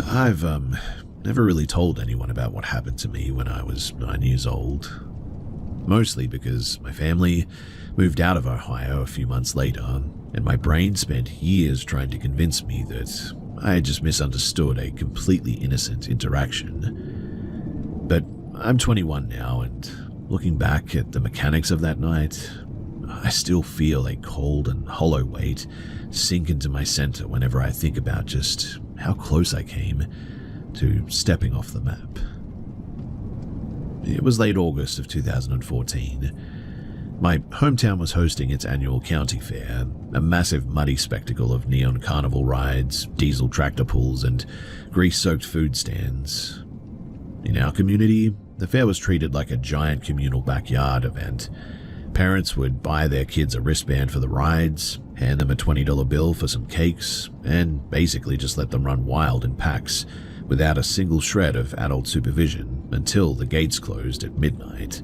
I've never really told anyone about what happened to me when I was 9 years old. Mostly because my family moved out of Ohio a few months later, and my brain spent years trying to convince me that I had just misunderstood a completely innocent interaction. But I'm 21 now, and looking back at the mechanics of that night, I still feel a cold and hollow weight sink into my center whenever I think about just how close I came to stepping off the map. It was late August of 2014. My hometown was hosting its annual county fair, a massive muddy spectacle of neon carnival rides, diesel tractor pulls, and grease-soaked food stands. In our community, the fair was treated like a giant communal backyard event. Parents would buy their kids a wristband for the rides, hand them a $20 bill for some cakes, and basically just let them run wild in packs without a single shred of adult supervision until the gates closed at midnight.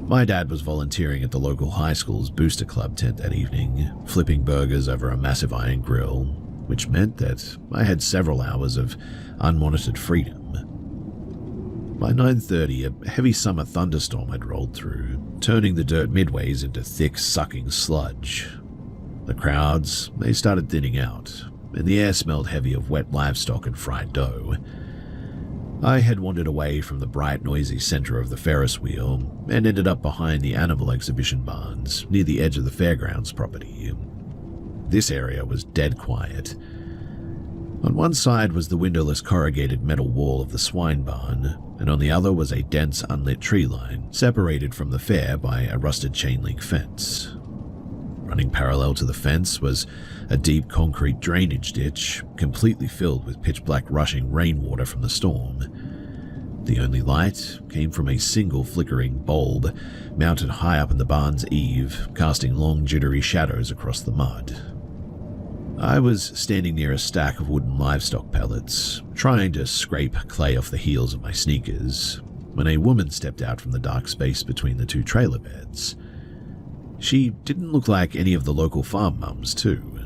My dad was volunteering at the local high school's booster club tent that evening, flipping burgers over a massive iron grill, which meant that I had several hours of unmonitored freedom. By 9:30, a heavy summer thunderstorm had rolled through, turning the dirt midways into thick, sucking sludge. The crowds, they started thinning out, and the air smelled heavy of wet livestock and fried dough. I had wandered away from the bright, noisy center of the Ferris wheel and ended up behind the animal exhibition barns near the edge of the fairgrounds property. This area was dead quiet. On one side was the windowless corrugated metal wall of the swine barn, and on the other was a dense unlit tree line separated from the fair by a rusted chain-link fence. Running parallel to the fence was a deep concrete drainage ditch, completely filled with pitch-black rushing rainwater from the storm. The only light came from a single flickering bulb mounted high up in the barn's eave, casting long jittery shadows across the mud. I was standing near a stack of wooden livestock pellets, trying to scrape clay off the heels of my sneakers, when a woman stepped out from the dark space between the two trailer beds. She didn't look like any of the local farm mums, too.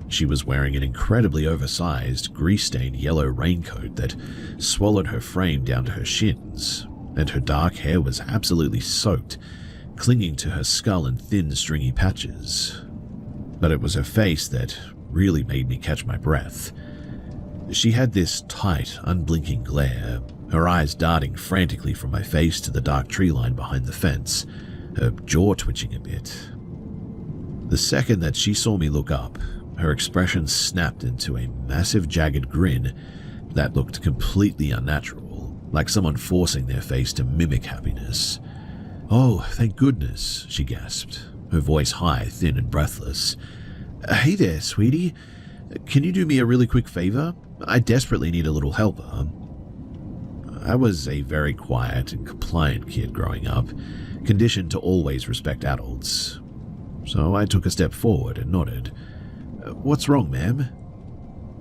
She was wearing an incredibly oversized, grease-stained yellow raincoat that swallowed her frame down to her shins, and her dark hair was absolutely soaked, clinging to her skull in thin, stringy patches. But it was her face that really made me catch my breath. She had this tight, unblinking glare, her eyes darting frantically from my face to the dark tree line behind the fence, her jaw twitching a bit. The second that she saw me look up, her expression snapped into a massive, jagged grin that looked completely unnatural, like someone forcing their face to mimic happiness. "Oh, thank goodness," she gasped, her voice high, thin, and breathless. "Hey there, sweetie. Can you do me a really quick favor? I desperately need a little helper." I was a very quiet and compliant kid growing up, conditioned to always respect adults. So I took a step forward and nodded. "What's wrong, ma'am?"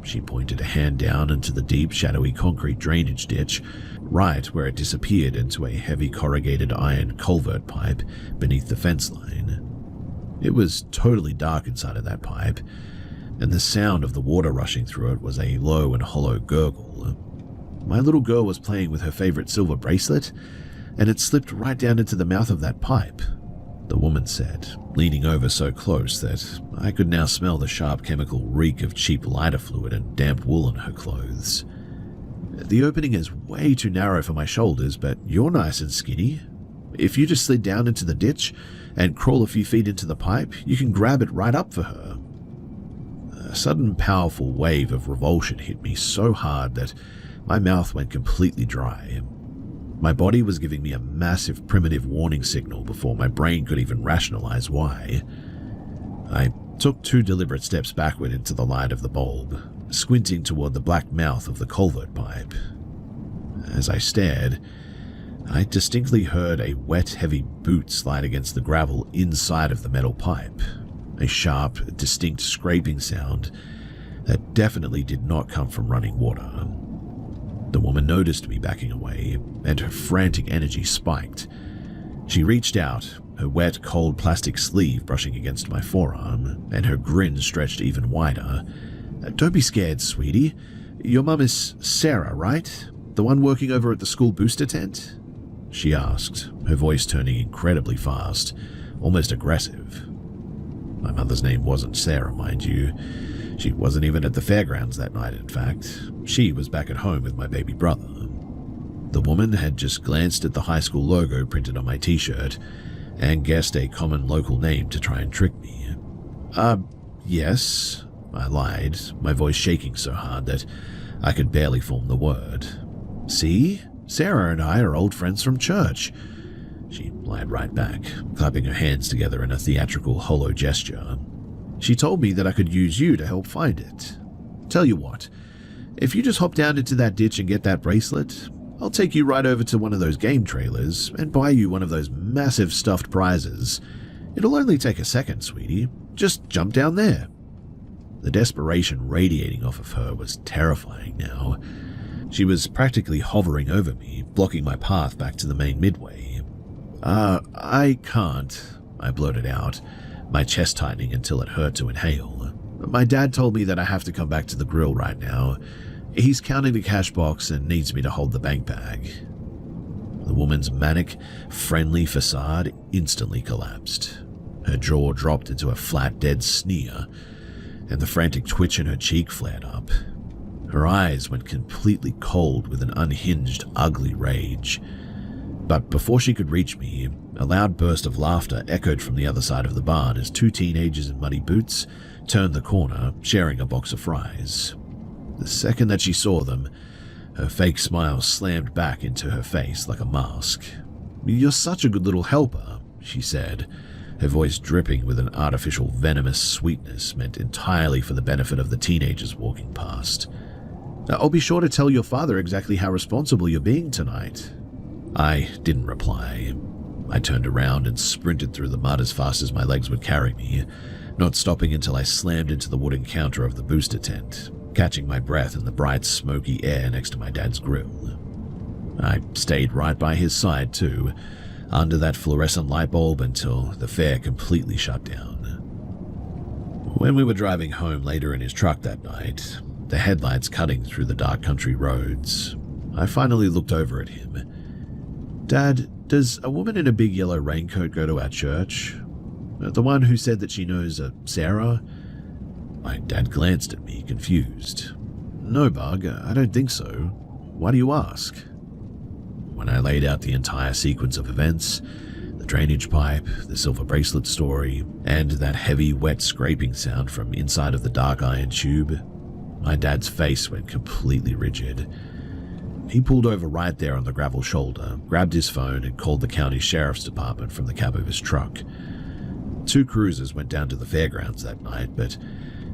She pointed a hand down into the deep, shadowy concrete drainage ditch, right where it disappeared into a heavy corrugated iron culvert pipe beneath the fence line. It was totally dark inside of that pipe, and the sound of the water rushing through it was a low and hollow gurgle. My little girl was playing with her favorite silver bracelet, and it slipped right down into the mouth of that pipe, the woman said, leaning over so close that I could now smell the sharp chemical reek of cheap lighter fluid and damp wool on her clothes. "The opening is way too narrow for my shoulders, but you're nice and skinny. If you just slid down into the ditch and crawl a few feet into the pipe, you can grab it right up for her." A sudden powerful wave of revulsion hit me so hard that my mouth went completely dry. My body was giving me a massive primitive warning signal before my brain could even rationalize why. I took 2 deliberate steps backward into the light of the bulb, squinting toward the black mouth of the culvert pipe. As I stared, I distinctly heard a wet, heavy boot slide against the gravel inside of the metal pipe, a sharp, distinct scraping sound that definitely did not come from running water. The woman noticed me backing away, and her frantic energy spiked. She reached out, her wet, cold plastic sleeve brushing against my forearm, and her grin stretched even wider. "Don't be scared, sweetie. Your mum is Sarah, right? The one working over at the school booster tent? She asked, her voice turning incredibly fast, almost aggressive. My mother's name wasn't Sarah, mind you. She wasn't even at the fairgrounds that night, in fact. She was back at home with my baby brother. The woman had just glanced at the high school logo printed on my t-shirt and guessed a common local name to try and trick me. Yes, I lied, my voice shaking so hard that I could barely form the word. See? Sarah and I are old friends from church. She lied right back, clapping her hands together in a theatrical hollow gesture. She told me that I could use you to help find it. Tell you what, if you just hop down into that ditch and get that bracelet, I'll take you right over to one of those game trailers and buy you one of those massive stuffed prizes. It'll only take a second, sweetie. Just jump down there. The desperation radiating off of her was terrifying now. She was practically hovering over me, blocking my path back to the main midway. I can't, I blurted out, my chest tightening until it hurt to inhale. My dad told me that I have to come back to the grill right now. He's counting the cash box and needs me to hold the bank bag. The woman's manic, friendly facade instantly collapsed. Her jaw dropped into a flat, dead sneer, and the frantic twitch in her cheek flared up. Her eyes went completely cold with an unhinged, ugly rage. But before she could reach me, a loud burst of laughter echoed from the other side of the barn as two teenagers in muddy boots turned the corner, sharing a box of fries. The second that she saw them, her fake smile slammed back into her face like a mask. "You're such a good little helper," she said, her voice dripping with an artificial venomous sweetness meant entirely for the benefit of the teenagers walking past. "I'll be sure to tell your father exactly how responsible you're being tonight." I didn't reply. I turned around and sprinted through the mud as fast as my legs would carry me, not stopping until I slammed into the wooden counter of the booster tent, catching my breath in the bright, smoky air next to my dad's grill. I stayed right by his side, too, under that fluorescent light bulb until the fair completely shut down. When we were driving home later in his truck that night, the headlights cutting through the dark country roads, I finally looked over at him. "Dad, does a woman in a big yellow raincoat go to our church? The one who said that she knows a Sarah?" My dad glanced at me, confused. "No, Bug, I don't think so. Why do you ask?" When I laid out the entire sequence of events, the drainage pipe, the silver bracelet story, and that heavy, wet scraping sound from inside of the dark iron tube, my dad's face went completely rigid. He pulled over right there on the gravel shoulder, grabbed his phone, and called the county sheriff's department from the cab of his truck. 2 cruisers went down to the fairgrounds that night, but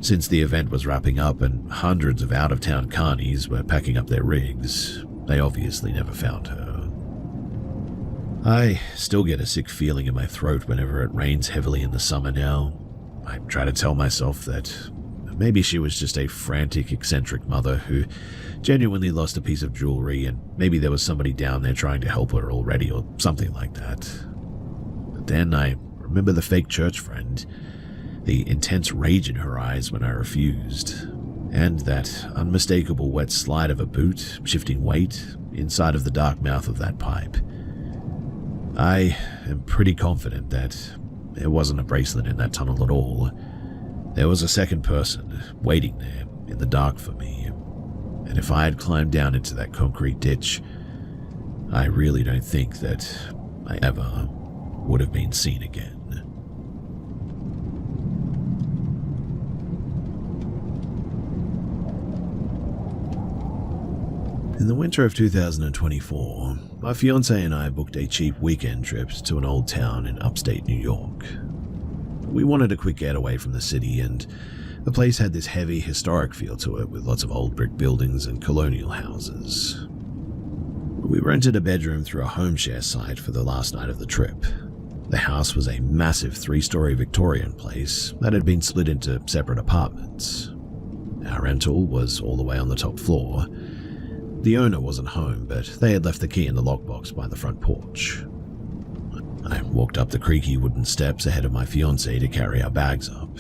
since the event was wrapping up and hundreds of out-of-town carnies were packing up their rigs, they obviously never found her. I still get a sick feeling in my throat whenever it rains heavily in the summer now. I try to tell myself that maybe she was just a frantic, eccentric mother who genuinely lost a piece of jewelry, and maybe there was somebody down there trying to help her already or something like that. But then I remember the fake church friend, the intense rage in her eyes when I refused, and that unmistakable wet slide of a boot shifting weight inside of the dark mouth of that pipe. I am pretty confident that there wasn't a bracelet in that tunnel at all. There was a second person waiting there in the dark for me, and if I had climbed down into that concrete ditch, I really don't think that I ever would have been seen again. In the winter of 2024, my fiancé and I booked a cheap weekend trip to an old town in upstate New York. We wanted a quick getaway from the city, and the place had this heavy, historic feel to it with lots of old brick buildings and colonial houses. We rented a bedroom through a home share site for the last night of the trip. The house was a massive 3-story Victorian place that had been split into separate apartments. Our rental was all the way on the top floor. The owner wasn't home, but they had left the key in the lockbox by the front porch. I walked up the creaky wooden steps ahead of my fiancée to carry our bags up.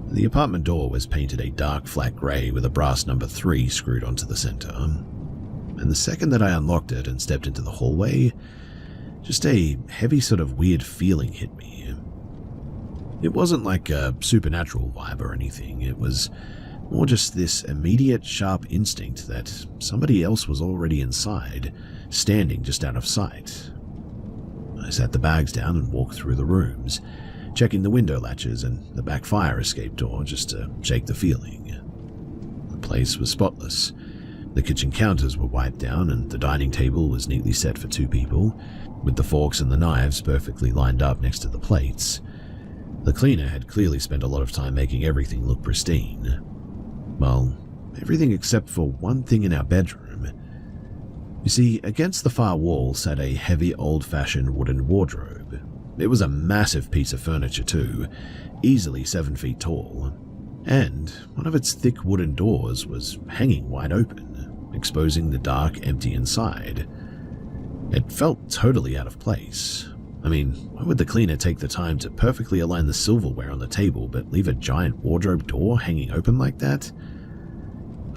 The apartment door was painted a dark flat grey with a brass number 3 screwed onto the center, and the second that I unlocked it and stepped into the hallway, just a heavy sort of weird feeling hit me. It wasn't like a supernatural vibe or anything, it was more just this immediate sharp instinct that somebody else was already inside, standing just out of sight. I sat the bags down and walked through the rooms, checking the window latches and the back fire escape door just to shake the feeling. The place was spotless. The kitchen counters were wiped down and the dining table was neatly set for 2 people, with the forks and the knives perfectly lined up next to the plates. The cleaner had clearly spent a lot of time making everything look pristine. Well, everything except for one thing in our bedroom. You see, against the far wall sat a heavy old-fashioned wooden wardrobe. It was a massive piece of furniture too, easily 7 feet tall, and one of its thick wooden doors was hanging wide open, exposing the dark, empty inside. It felt totally out of place. I mean, why would the cleaner take the time to perfectly align the silverware on the table but leave a giant wardrobe door hanging open like that?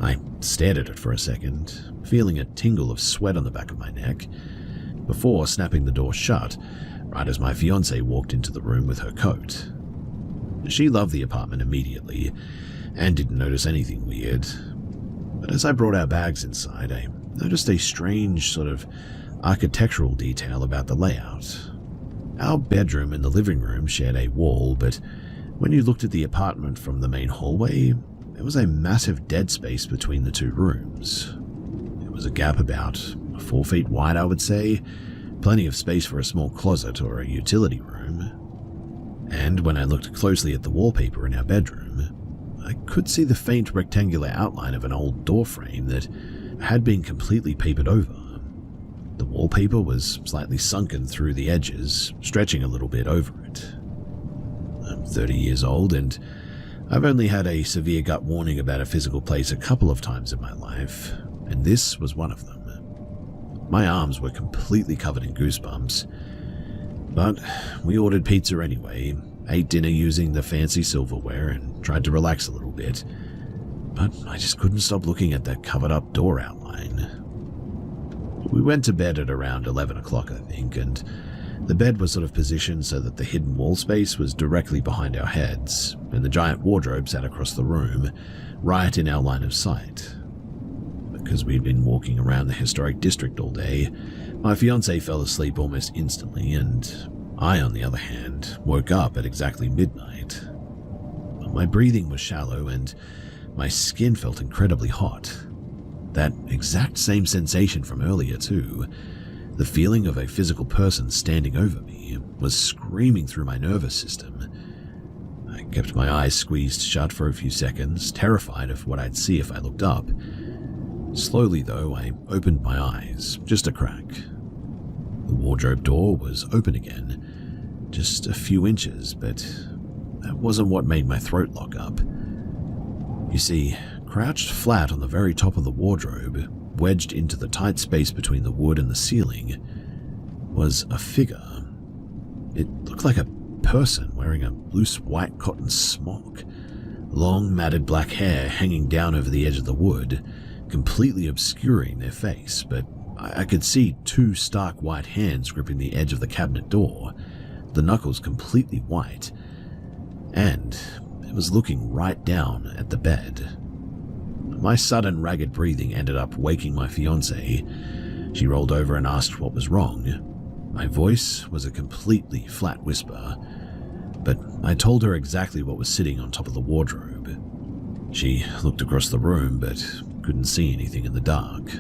I stared at it for a second, feeling a tingle of sweat on the back of my neck, before snapping the door shut right as my fiancée walked into the room with her coat. She loved the apartment immediately and didn't notice anything weird, but as I brought our bags inside, I noticed a strange sort of architectural detail about the layout. Our bedroom and the living room shared a wall, but when you looked at the apartment from the main hallway, there was a massive dead space between the 2 rooms. It was a gap about 4 feet wide, I would say, plenty of space for a small closet or a utility room. And when I looked closely at the wallpaper in our bedroom, I could see the faint rectangular outline of an old door frame that had been completely papered over. The wallpaper was slightly sunken through the edges, stretching a little bit over it. I'm 30 years old and I've only had a severe gut warning about a physical place a couple of times in my life, and this was one of them. My arms were completely covered in goosebumps, but we ordered pizza anyway, ate dinner using the fancy silverware, and tried to relax a little bit, but I just couldn't stop looking at that covered-up door outline. We went to bed at around 11 o'clock, I think, and the bed was sort of positioned so that the hidden wall space was directly behind our heads, and the giant wardrobe sat across the room, right in our line of sight. Because we'd been walking around the historic district all day, my fiancée fell asleep almost instantly, and I, on the other hand, woke up at exactly midnight. My breathing was shallow, and my skin felt incredibly hot. That exact same sensation from earlier, too. The feeling of a physical person standing over me was screaming through my nervous system. I kept my eyes squeezed shut for a few seconds, terrified of what I'd see if I looked up. Slowly, though, I opened my eyes, just a crack. The wardrobe door was open again, just a few inches, but that wasn't what made my throat lock up. You see, crouched flat on the very top of the wardrobe, wedged into the tight space between the wood and the ceiling, was a figure. It looked like a person wearing a loose white cotton smock, long matted black hair hanging down over the edge of the wood, completely obscuring their face, but I could see 2 stark white hands gripping the edge of the cabinet door, the knuckles completely white, and it was looking right down at the bed. My sudden ragged breathing ended up waking my fiancée. She rolled over and asked what was wrong. My voice was a completely flat whisper, but I told her exactly what was sitting on top of the wardrobe. She looked across the room, but couldn't see anything in the dark.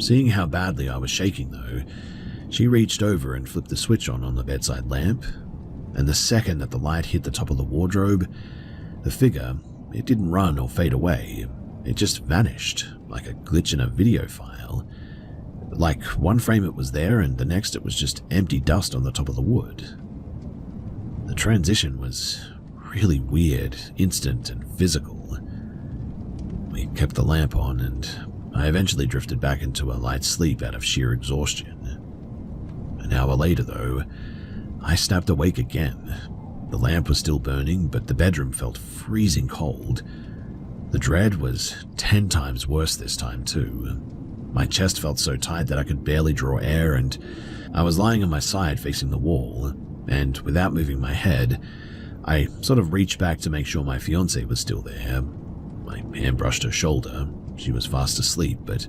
Seeing how badly I was shaking, though, she reached over and flipped the switch on the bedside lamp, and the second that the light hit the top of the wardrobe, the figure, it didn't run or fade away. It just vanished, like a glitch in a video file. Like one frame it was there, and the next it was just empty dust on the top of the wood. The transition was really weird, instant, and physical. We kept the lamp on, and I eventually drifted back into a light sleep out of sheer exhaustion. An hour later, though, I snapped awake again, The lamp was still burning, but the bedroom felt freezing cold. The dread was 10 times worse this time too. My chest felt so tight that I could barely draw air, and I was lying on my side facing the wall, and without moving my head, I sort of reached back to make sure my fiancée was still there. My hand brushed her shoulder. She was fast asleep, but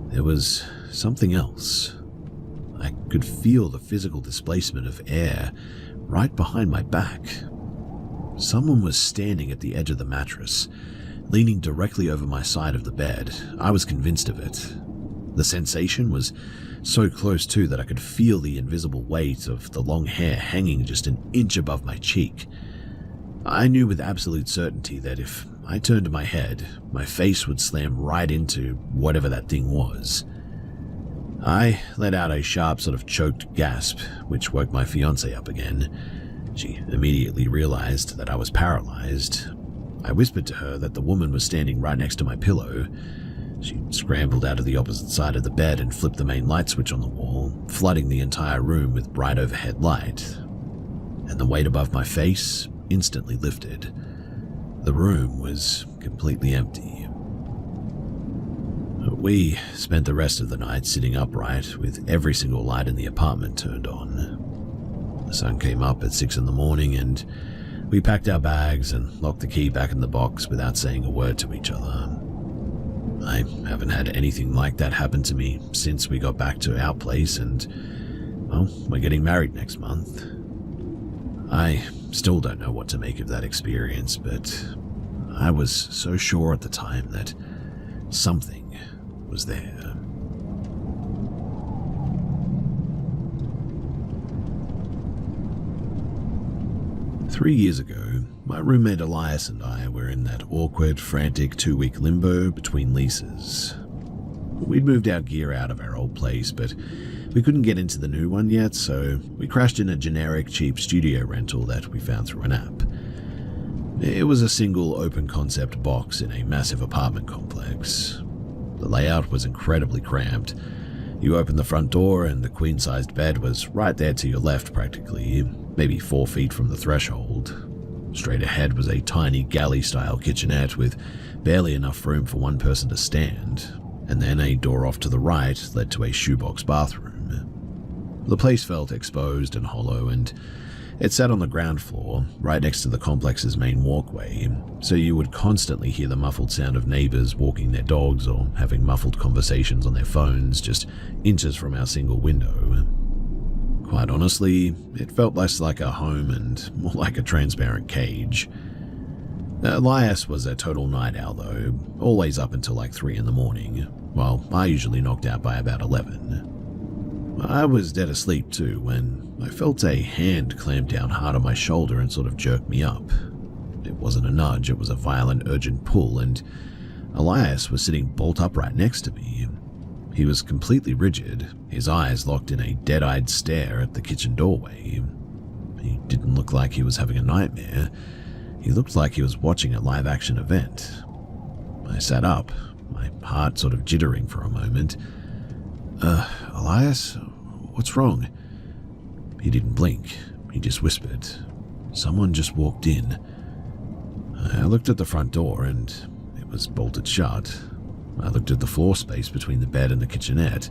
there was something else. I could feel the physical displacement of air right behind my back. Someone was standing at the edge of the mattress, leaning directly over my side of the bed. I was convinced of it. The sensation was so close too that I could feel the invisible weight of the long hair hanging just an inch above my cheek. I knew with absolute certainty that if I turned my head, my face would slam right into whatever that thing was. I let out a sharp sort of choked gasp, which woke my fiancée up again. She immediately realized that I was paralyzed. I whispered to her that the woman was standing right next to my pillow. She scrambled out of the opposite side of the bed and flipped the main light switch on the wall, flooding the entire room with bright overhead light. And the weight above my face instantly lifted. The room was completely empty. We spent the rest of the night sitting upright with every single light in the apartment turned on. The sun came up at 6 in the morning and we packed our bags and locked the key back in the box without saying a word to each other. I haven't had anything like that happen to me since we got back to our place, and, well, we're getting married next month. I still don't know what to make of that experience, but I was so sure at the time that something was there. Three years ago, my roommate Elias and I were in that awkward, frantic 2-week limbo between leases. We'd moved our gear out of our old place, but we couldn't get into the new one yet, so we crashed in a generic, cheap studio rental that we found through an app. It was a single open-concept box in a massive apartment complex. The layout was incredibly cramped. You opened the front door and the queen-sized bed was right there to your left practically, maybe 4 feet from the threshold. Straight ahead was a tiny galley-style kitchenette with barely enough room for one person to stand, and then a door off to the right led to a shoebox bathroom. The place felt exposed and hollow, and it sat on the ground floor, right next to the complex's main walkway, so you would constantly hear the muffled sound of neighbors walking their dogs or having muffled conversations on their phones just inches from our single window. Quite honestly, it felt less like a home and more like a transparent cage. Elias was a total night owl though, always up until like 3 in the morning, while I usually knocked out by about 11. I was dead asleep too when I felt a hand clamp down hard on my shoulder and sort of jerk me up. It wasn't a nudge, it was a violent, urgent pull, and Elias was sitting bolt upright next to me. He was completely rigid, his eyes locked in a dead-eyed stare at the kitchen doorway. He didn't look like he was having a nightmare. He looked like he was watching a live-action event. I sat up, my heart sort of jittering for a moment. Elias, what's wrong?" He didn't blink. He just whispered, "Someone just walked in." I looked at the front door and it was bolted shut. I looked at the floor space between the bed and the kitchenette.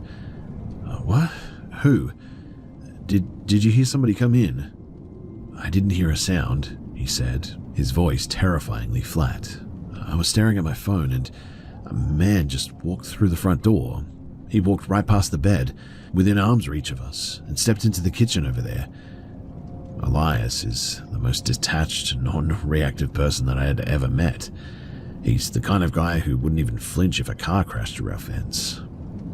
"What? Who? Did you hear somebody come in?" "I didn't hear a sound," he said, his voice terrifyingly flat. "I was staring at my phone and a man just walked through the front door. He walked right past the bed, within arm's reach of us, and stepped into the kitchen over there." Elias is the most detached, non-reactive person that I had ever met. He's the kind of guy who wouldn't even flinch if a car crashed through our fence.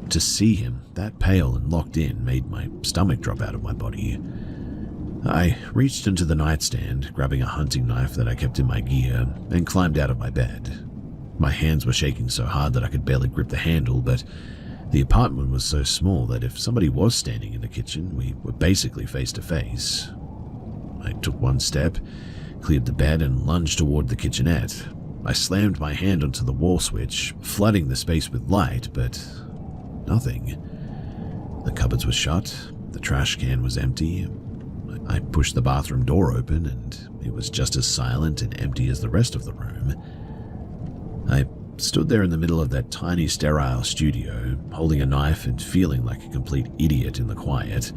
To see him that pale and locked in made my stomach drop out of my body. I reached into the nightstand, grabbing a hunting knife that I kept in my gear, and climbed out of my bed. My hands were shaking so hard that I could barely grip the handle, but the apartment was so small that if somebody was standing in the kitchen, we were basically face to face. I took one step, cleared the bed, and lunged toward the kitchenette. I slammed my hand onto the wall switch, flooding the space with light, but nothing. The cupboards were shut, the trash can was empty. I I pushed the bathroom door open and it was just as silent and empty as the rest of the room. I stood there in the middle of that tiny sterile studio, holding a knife and feeling like a complete idiot in the quiet.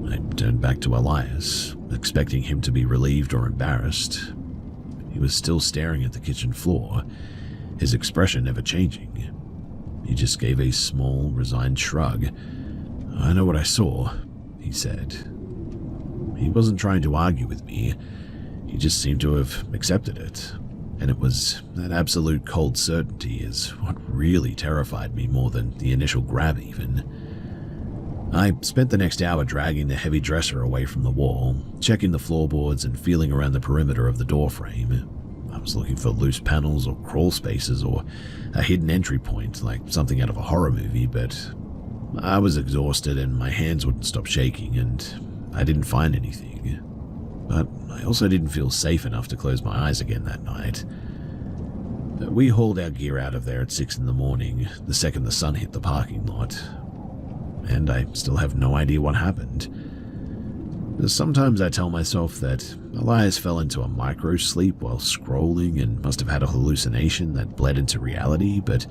I turned back to Elias, expecting him to be relieved or embarrassed. He was still staring at the kitchen floor, his expression never changing. He just gave a small, resigned shrug. "I know what I saw," he said. He wasn't trying to argue with me. He just seemed to have accepted it. And it was that absolute cold certainty is what really terrified me more than the initial grab even. I spent the next hour dragging the heavy dresser away from the wall, checking the floorboards and feeling around the perimeter of the doorframe. I was looking for loose panels or crawl spaces or a hidden entry point like something out of a horror movie, but I was exhausted and my hands wouldn't stop shaking and I didn't find anything. But I also didn't feel safe enough to close my eyes again that night. We hauled our gear out of there at 6 in the morning, the second the sun hit the parking lot. And I still have no idea what happened. Sometimes I tell myself that Elias fell into a micro-sleep while scrolling and must have had a hallucination that bled into reality, but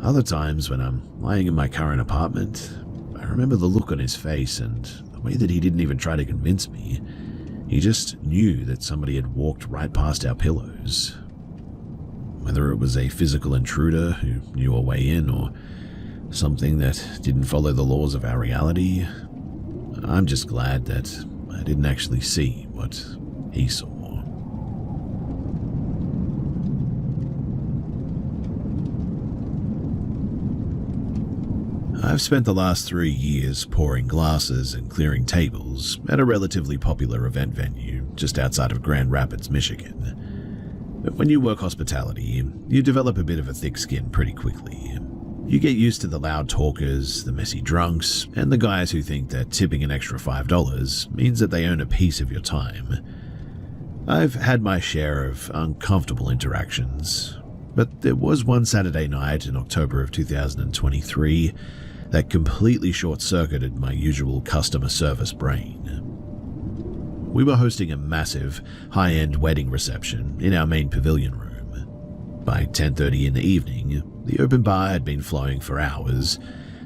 other times when I'm lying in my current apartment, I remember the look on his face and the way that he didn't even try to convince me. He just knew that somebody had walked right past our pillows. Whether it was a physical intruder who knew a way in or something that didn't follow the laws of our reality, I'm just glad that I didn't actually see what he saw. I've spent the last 3 years pouring glasses and clearing tables at a relatively popular event venue just outside of Grand Rapids, Michigan. But when you work hospitality, you develop a bit of a thick skin pretty quickly. You get used to the loud talkers, the messy drunks, and the guys who think that tipping an extra $5 means that they own a piece of your time. I've had my share of uncomfortable interactions, but there was one Saturday night in October of 2023 that completely short-circuited my usual customer service brain. We were hosting a massive, high-end wedding reception in our main pavilion room. By 10:30 in the evening, the open bar had been flowing for hours,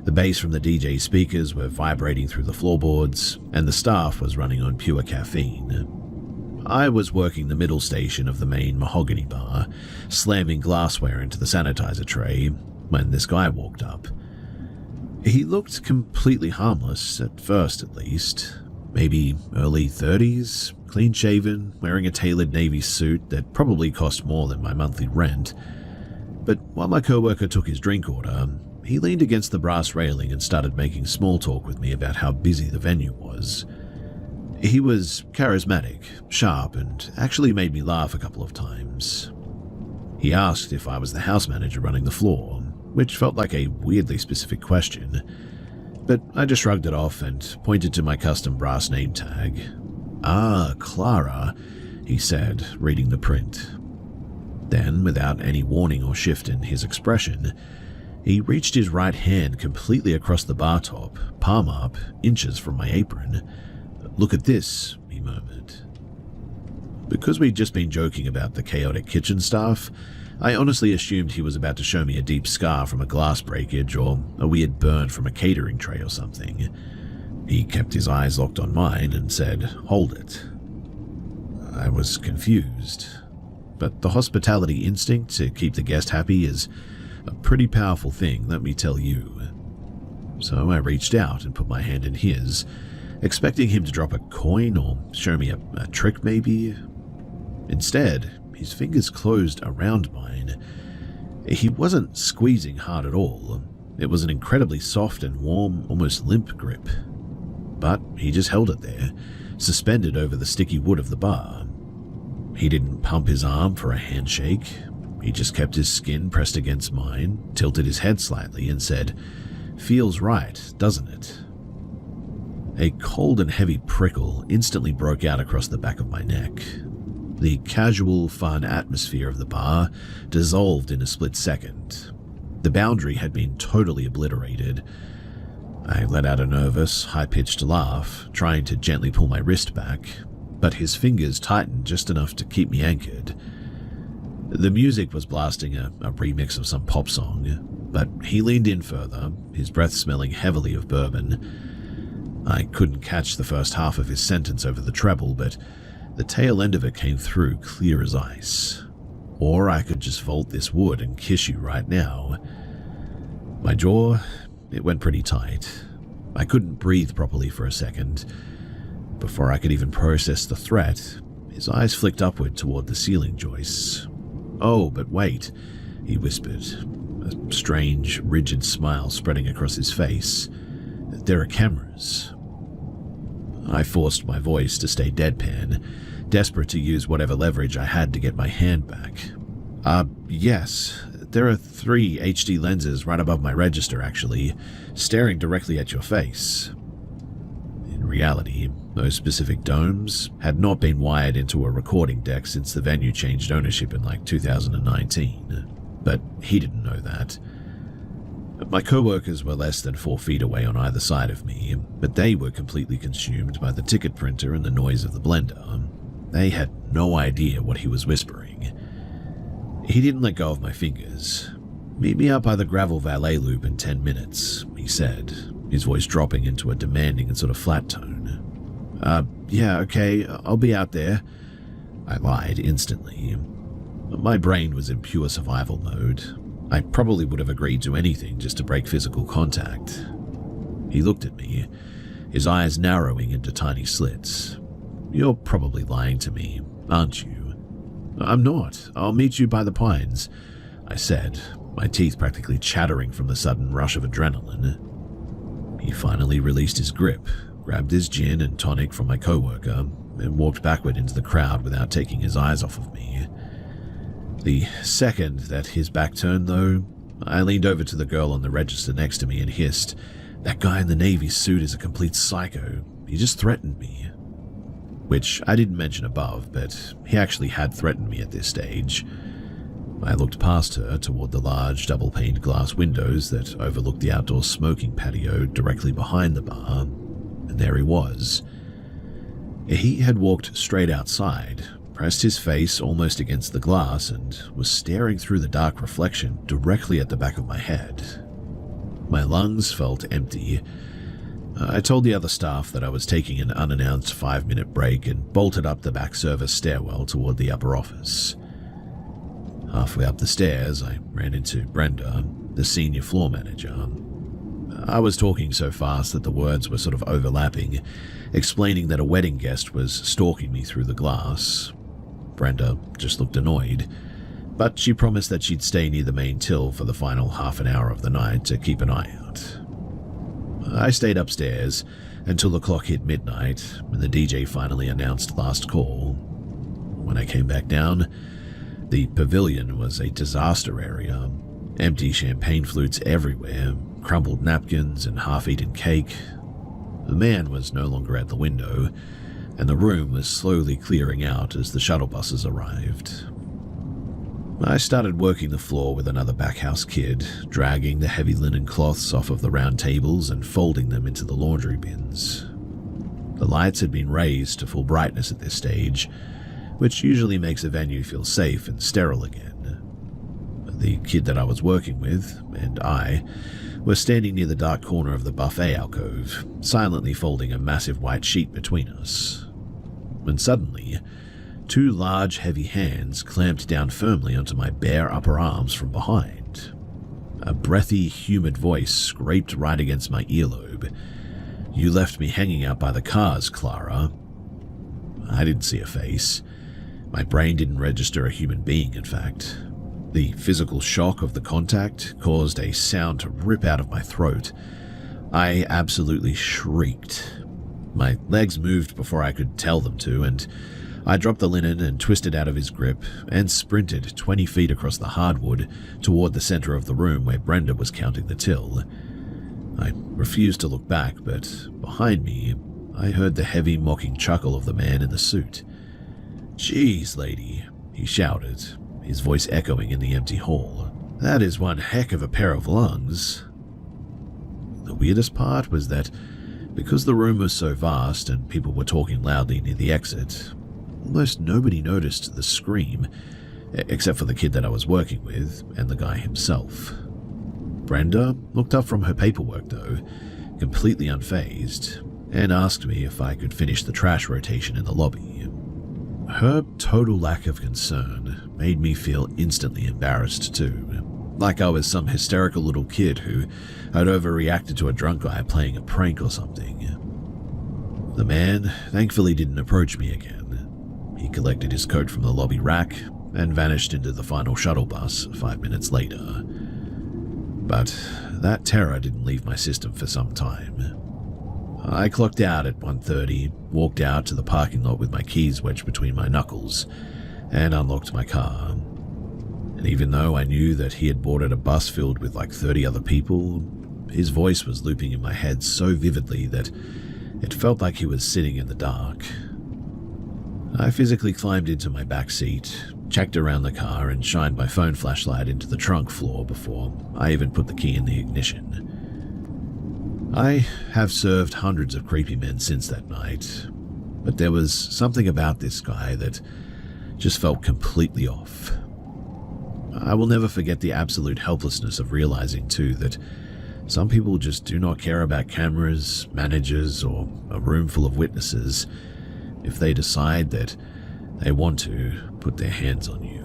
the bass from the DJ speakers were vibrating through the floorboards, and the staff was running on pure caffeine. I was working the middle station of the main mahogany bar, slamming glassware into the sanitizer tray, when this guy walked up. He looked completely harmless, at first at least. Maybe early 30s, clean-shaven, wearing a tailored navy suit that probably cost more than my monthly rent. But while my coworker took his drink order, he leaned against the brass railing and started making small talk with me about how busy the venue was. He was charismatic, sharp, and actually made me laugh a couple of times. He asked if I was the house manager running the floor, which felt like a weirdly specific question, but I just shrugged it off and pointed to my custom brass name tag. "Ah, Clara," he said, reading the print. Then, without any warning or shift in his expression, he reached his right hand completely across the bar top, palm up, inches from my apron. "Look at this," he murmured. Because we'd just been joking about the chaotic kitchen staff, I honestly assumed he was about to show me a deep scar from a glass breakage or a weird burn from a catering tray or something. He kept his eyes locked on mine and said, "Hold it." I was confused, but the hospitality instinct to keep the guest happy is a pretty powerful thing, let me tell you. So I reached out and put my hand in his, expecting him to drop a coin or show me a trick maybe. Instead, his fingers closed around mine. He wasn't squeezing hard at all. It was an incredibly soft and warm, almost limp grip. But he just held it there, suspended over the sticky wood of the bar. He didn't pump his arm for a handshake. He just kept his skin pressed against mine, tilted his head slightly, and said, "Feels right, doesn't it?" A cold and heavy prickle instantly broke out across the back of my neck. The casual, fun atmosphere of the bar dissolved in a split second. The boundary had been totally obliterated. I let out a nervous, high-pitched laugh, trying to gently pull my wrist back, but his fingers tightened just enough to keep me anchored. The music was blasting a remix of some pop song, but he leaned in further, his breath smelling heavily of bourbon. I couldn't catch the first half of his sentence over the treble, but the tail end of it came through clear as ice. Or I could just vault this wood and kiss you right now. My jaw, it went pretty tight. I couldn't breathe properly for a second. Before I could even process the threat, his eyes flicked upward toward the ceiling joists. "Oh, but wait," he whispered, a strange, rigid smile spreading across his face. "There are cameras." I forced my voice to stay deadpan, desperate to use whatever leverage I had to get my hand back. Yes, there are 3 HD lenses right above my register, actually, staring directly at your face." In reality, those specific domes had not been wired into a recording deck since the venue changed ownership in 2019, but he didn't know that. My co-workers were less than 4 feet away on either side of me, but they were completely consumed by the ticket printer and the noise of the blender. They had no idea what he was whispering. He didn't let go of my fingers. "Meet me out by the gravel valet loop in 10 minutes, he said, his voice dropping into a demanding and sort of flat tone. Yeah, okay, I'll be out there," I lied instantly. My brain was in pure survival mode. I probably would have agreed to anything just to break physical contact. He looked at me, his eyes narrowing into tiny slits. "You're probably lying to me, aren't you?" "I'm not. I'll meet you by the pines," I said, my teeth practically chattering from the sudden rush of adrenaline. He finally released his grip, grabbed his gin and tonic from my coworker, and walked backward into the crowd without taking his eyes off of me. The second that his back turned, though, I leaned over to the girl on the register next to me and hissed, "That guy in the Navy suit is a complete psycho. He just threatened me." Which I didn't mention above, but he actually had threatened me at this stage. I looked past her toward the large double-paned glass windows that overlooked the outdoor smoking patio directly behind the bar, and there he was. He had walked straight outside, pressed his face almost against the glass, and was staring through the dark reflection directly at the back of my head. My lungs felt empty. I told the other staff that I was taking an unannounced 5-minute break and bolted up the back service stairwell toward the upper office. Halfway up the stairs, I ran into Brenda, the senior floor manager. I was talking so fast that the words were sort of overlapping, explaining that a wedding guest was stalking me through the glass. Brenda just looked annoyed, but she promised that she'd stay near the main till for the final half an hour of the night to keep an eye out. I stayed upstairs until the clock hit midnight and the DJ finally announced last call. When I came back down, the pavilion was a disaster area. Empty champagne flutes everywhere, crumbled napkins and half-eaten cake. The man was no longer at the window, and the room was slowly clearing out as the shuttle buses arrived. I started working the floor with another backhouse kid, dragging the heavy linen cloths off of the round tables and folding them into the laundry bins. The lights had been raised to full brightness at this stage, which usually makes a venue feel safe and sterile again. The kid that I was working with, and I, were standing near the dark corner of the buffet alcove, silently folding a massive white sheet between us. When suddenly, 2 large, heavy hands clamped down firmly onto my bare upper arms from behind. A breathy, humid voice scraped right against my earlobe. "You left me hanging out by the cars, Clara." I didn't see a face. My brain didn't register a human being, in fact. The physical shock of the contact caused a sound to rip out of my throat. I absolutely shrieked. My legs moved before I could tell them to, and I dropped the linen and twisted out of his grip and sprinted 20 feet across the hardwood toward the center of the room where Brenda was counting the till. I refused to look back, but behind me, I heard the heavy, mocking chuckle of the man in the suit. "Geez, lady," he shouted, his voice echoing in the empty hall. "That is one heck of a pair of lungs." The weirdest part was that because the room was so vast and people were talking loudly near the exit, almost nobody noticed the scream, except for the kid that I was working with and the guy himself. Brenda looked up from her paperwork though, completely unfazed, and asked me if I could finish the trash rotation in the lobby. Her total lack of concern made me feel instantly embarrassed too, like I was some hysterical little kid who had overreacted to a drunk guy playing a prank or something. The man thankfully didn't approach me again. He collected his coat from the lobby rack and vanished into the final shuttle bus 5 minutes later. But that terror didn't leave my system for some time. I clocked out at 1:30, walked out to the parking lot with my keys wedged between my knuckles, and unlocked my car. And even though I knew that he had boarded a bus filled with like 30 other people, his voice was looping in my head so vividly that it felt like he was sitting in the dark. I physically climbed into my back seat, checked around the car, and shined my phone flashlight into the trunk floor before I even put the key in the ignition. I have served hundreds of creepy men since that night, but there was something about this guy that just felt completely off. I will never forget the absolute helplessness of realizing too that some people just do not care about cameras, managers, or a room full of witnesses if they decide that they want to put their hands on you.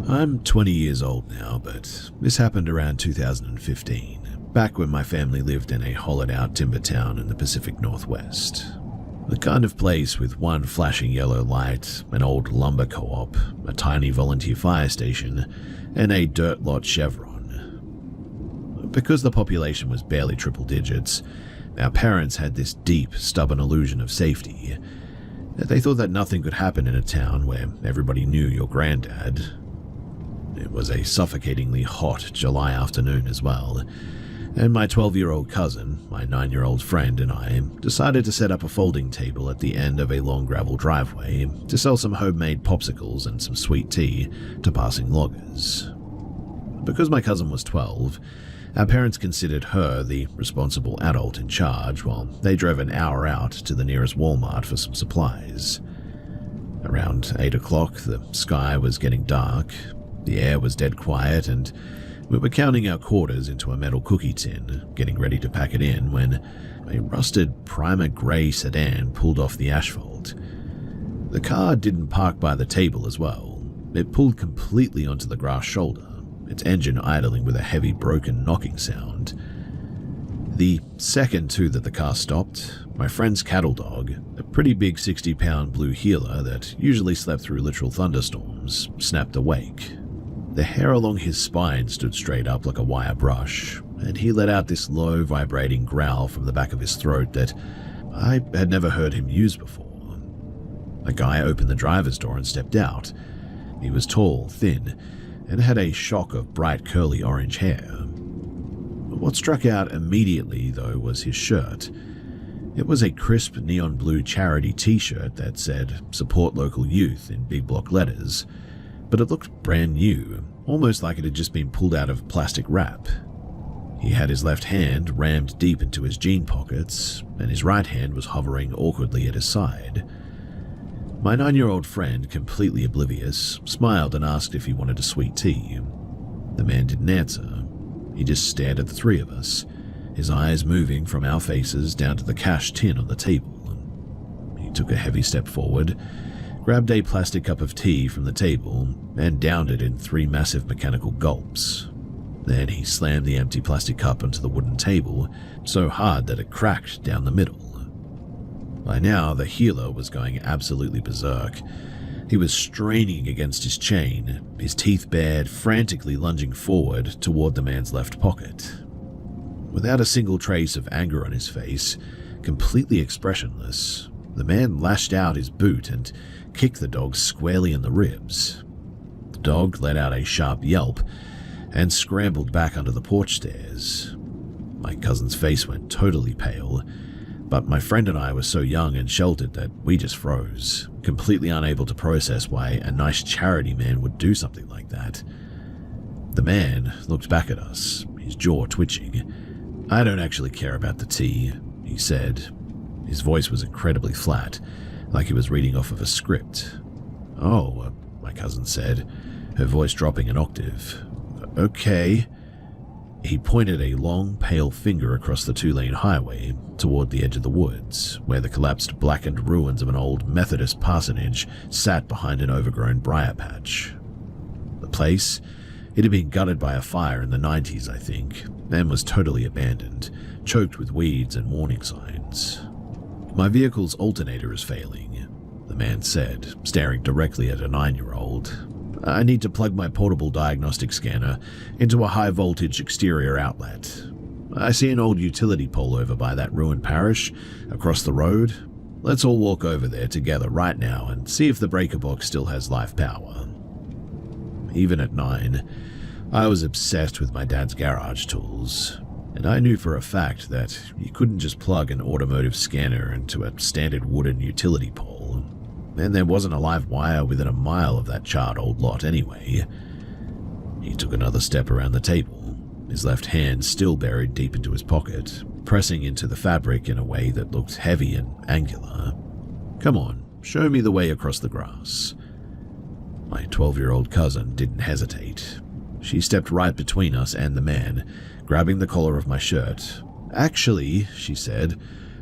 I'm 20 years old now, but this happened around 2015, back when my family lived in a hollowed-out timber town in the Pacific Northwest. The kind of place with one flashing yellow light, an old lumber co-op, a tiny volunteer fire station, and a dirt lot chevron. Because the population was barely triple digits, our parents had this deep, stubborn illusion of safety. They thought that nothing could happen in a town where everybody knew your granddad. It was a suffocatingly hot July afternoon as well, and my 12-year-old cousin, my 9-year-old friend, and I decided to set up a folding table at the end of a long gravel driveway to sell some homemade popsicles and some sweet tea to passing loggers. Because my cousin was 12, our parents considered her the responsible adult in charge while they drove an hour out to the nearest Walmart for some supplies. Around 8 o'clock, the sky was getting dark, the air was dead quiet, and we were counting our quarters into a metal cookie tin, getting ready to pack it in, when a rusted primer grey sedan pulled off the asphalt. The car didn't park by the table as well. It pulled completely onto the grass shoulder, its engine idling with a heavy broken knocking sound. The second too that the car stopped, my friend's cattle dog, a pretty big 60-pound blue heeler that usually slept through literal thunderstorms, snapped awake. The hair along his spine stood straight up like a wire brush, and he let out this low, vibrating growl from the back of his throat that I had never heard him use before. A guy opened the driver's door and stepped out. He was tall, thin, and had a shock of bright curly orange hair. What struck out immediately, though, was his shirt. It was a crisp neon blue charity t-shirt that said, "Support local youth" in big block letters, but it looked brand new, almost like it had just been pulled out of plastic wrap. He had his left hand rammed deep into his jean pockets, and his right hand was hovering awkwardly at his side. My 9-year-old friend, completely oblivious, smiled and asked if he wanted a sweet tea. The man didn't answer. He just stared at the three of us, his eyes moving from our faces down to the cash tin on the table. He took a heavy step forward, grabbed a plastic cup of tea from the table, and downed it in 3 massive mechanical gulps. Then he slammed the empty plastic cup onto the wooden table so hard that it cracked down the middle. By now, the healer was going absolutely berserk. He was straining against his chain, his teeth bared, frantically lunging forward toward the man's left pocket. Without a single trace of anger on his face, completely expressionless, the man lashed out his boot and kicked the dog squarely in the ribs. The dog let out a sharp yelp and scrambled back under the porch stairs. My cousin's face went totally pale, but my friend and I were so young and sheltered that we just froze, completely unable to process why a nice charity man would do something like that. The man looked back at us, his jaw twitching. "I don't actually care about the tea," he said. His voice was incredibly flat, like he was reading off of a script. "Oh," my cousin said, her voice dropping an octave. "Okay." He pointed a long, pale finger across the two-lane highway toward the edge of the woods, where the collapsed blackened ruins of an old Methodist parsonage sat behind an overgrown briar patch. The place, it had been gutted by a fire in the 90s, I think, and was totally abandoned, choked with weeds and warning signs. "My vehicle's alternator is failing," the man said, staring directly at a 9-year-old. "I need to plug my portable diagnostic scanner into a high-voltage exterior outlet. I see an old utility pole over by that ruined parish across the road. Let's all walk over there together right now and see if the breaker box still has live power." Even at 9, I was obsessed with my dad's garage tools, and I knew for a fact that you couldn't just plug an automotive scanner into a standard wooden utility pole, and there wasn't a live wire within a mile of that charred old lot anyway. He took another step around the table, his left hand still buried deep into his pocket, pressing into the fabric in a way that looked heavy and angular. "Come on, show me the way across the grass." My 12-year-old cousin didn't hesitate. She stepped right between us and the man, grabbing the collar of my shirt. "Actually," she said,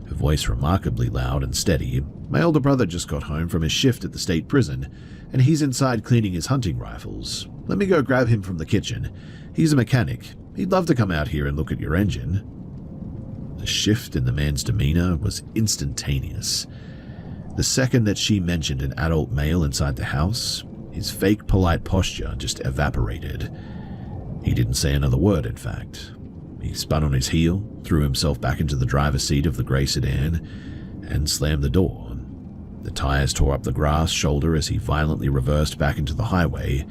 her voice remarkably loud and steady, "my older brother just got home from his shift at the state prison, and he's inside cleaning his hunting rifles. Let me go grab him from the kitchen. He's a mechanic. He'd love to come out here and look at your engine." The shift in the man's demeanor was instantaneous. The second that she mentioned an adult male inside the house, his fake polite posture just evaporated. He didn't say another word, in fact. He spun on his heel, threw himself back into the driver's seat of the grey sedan, and slammed the door. The tires tore up the grass shoulder as he violently reversed back into the highway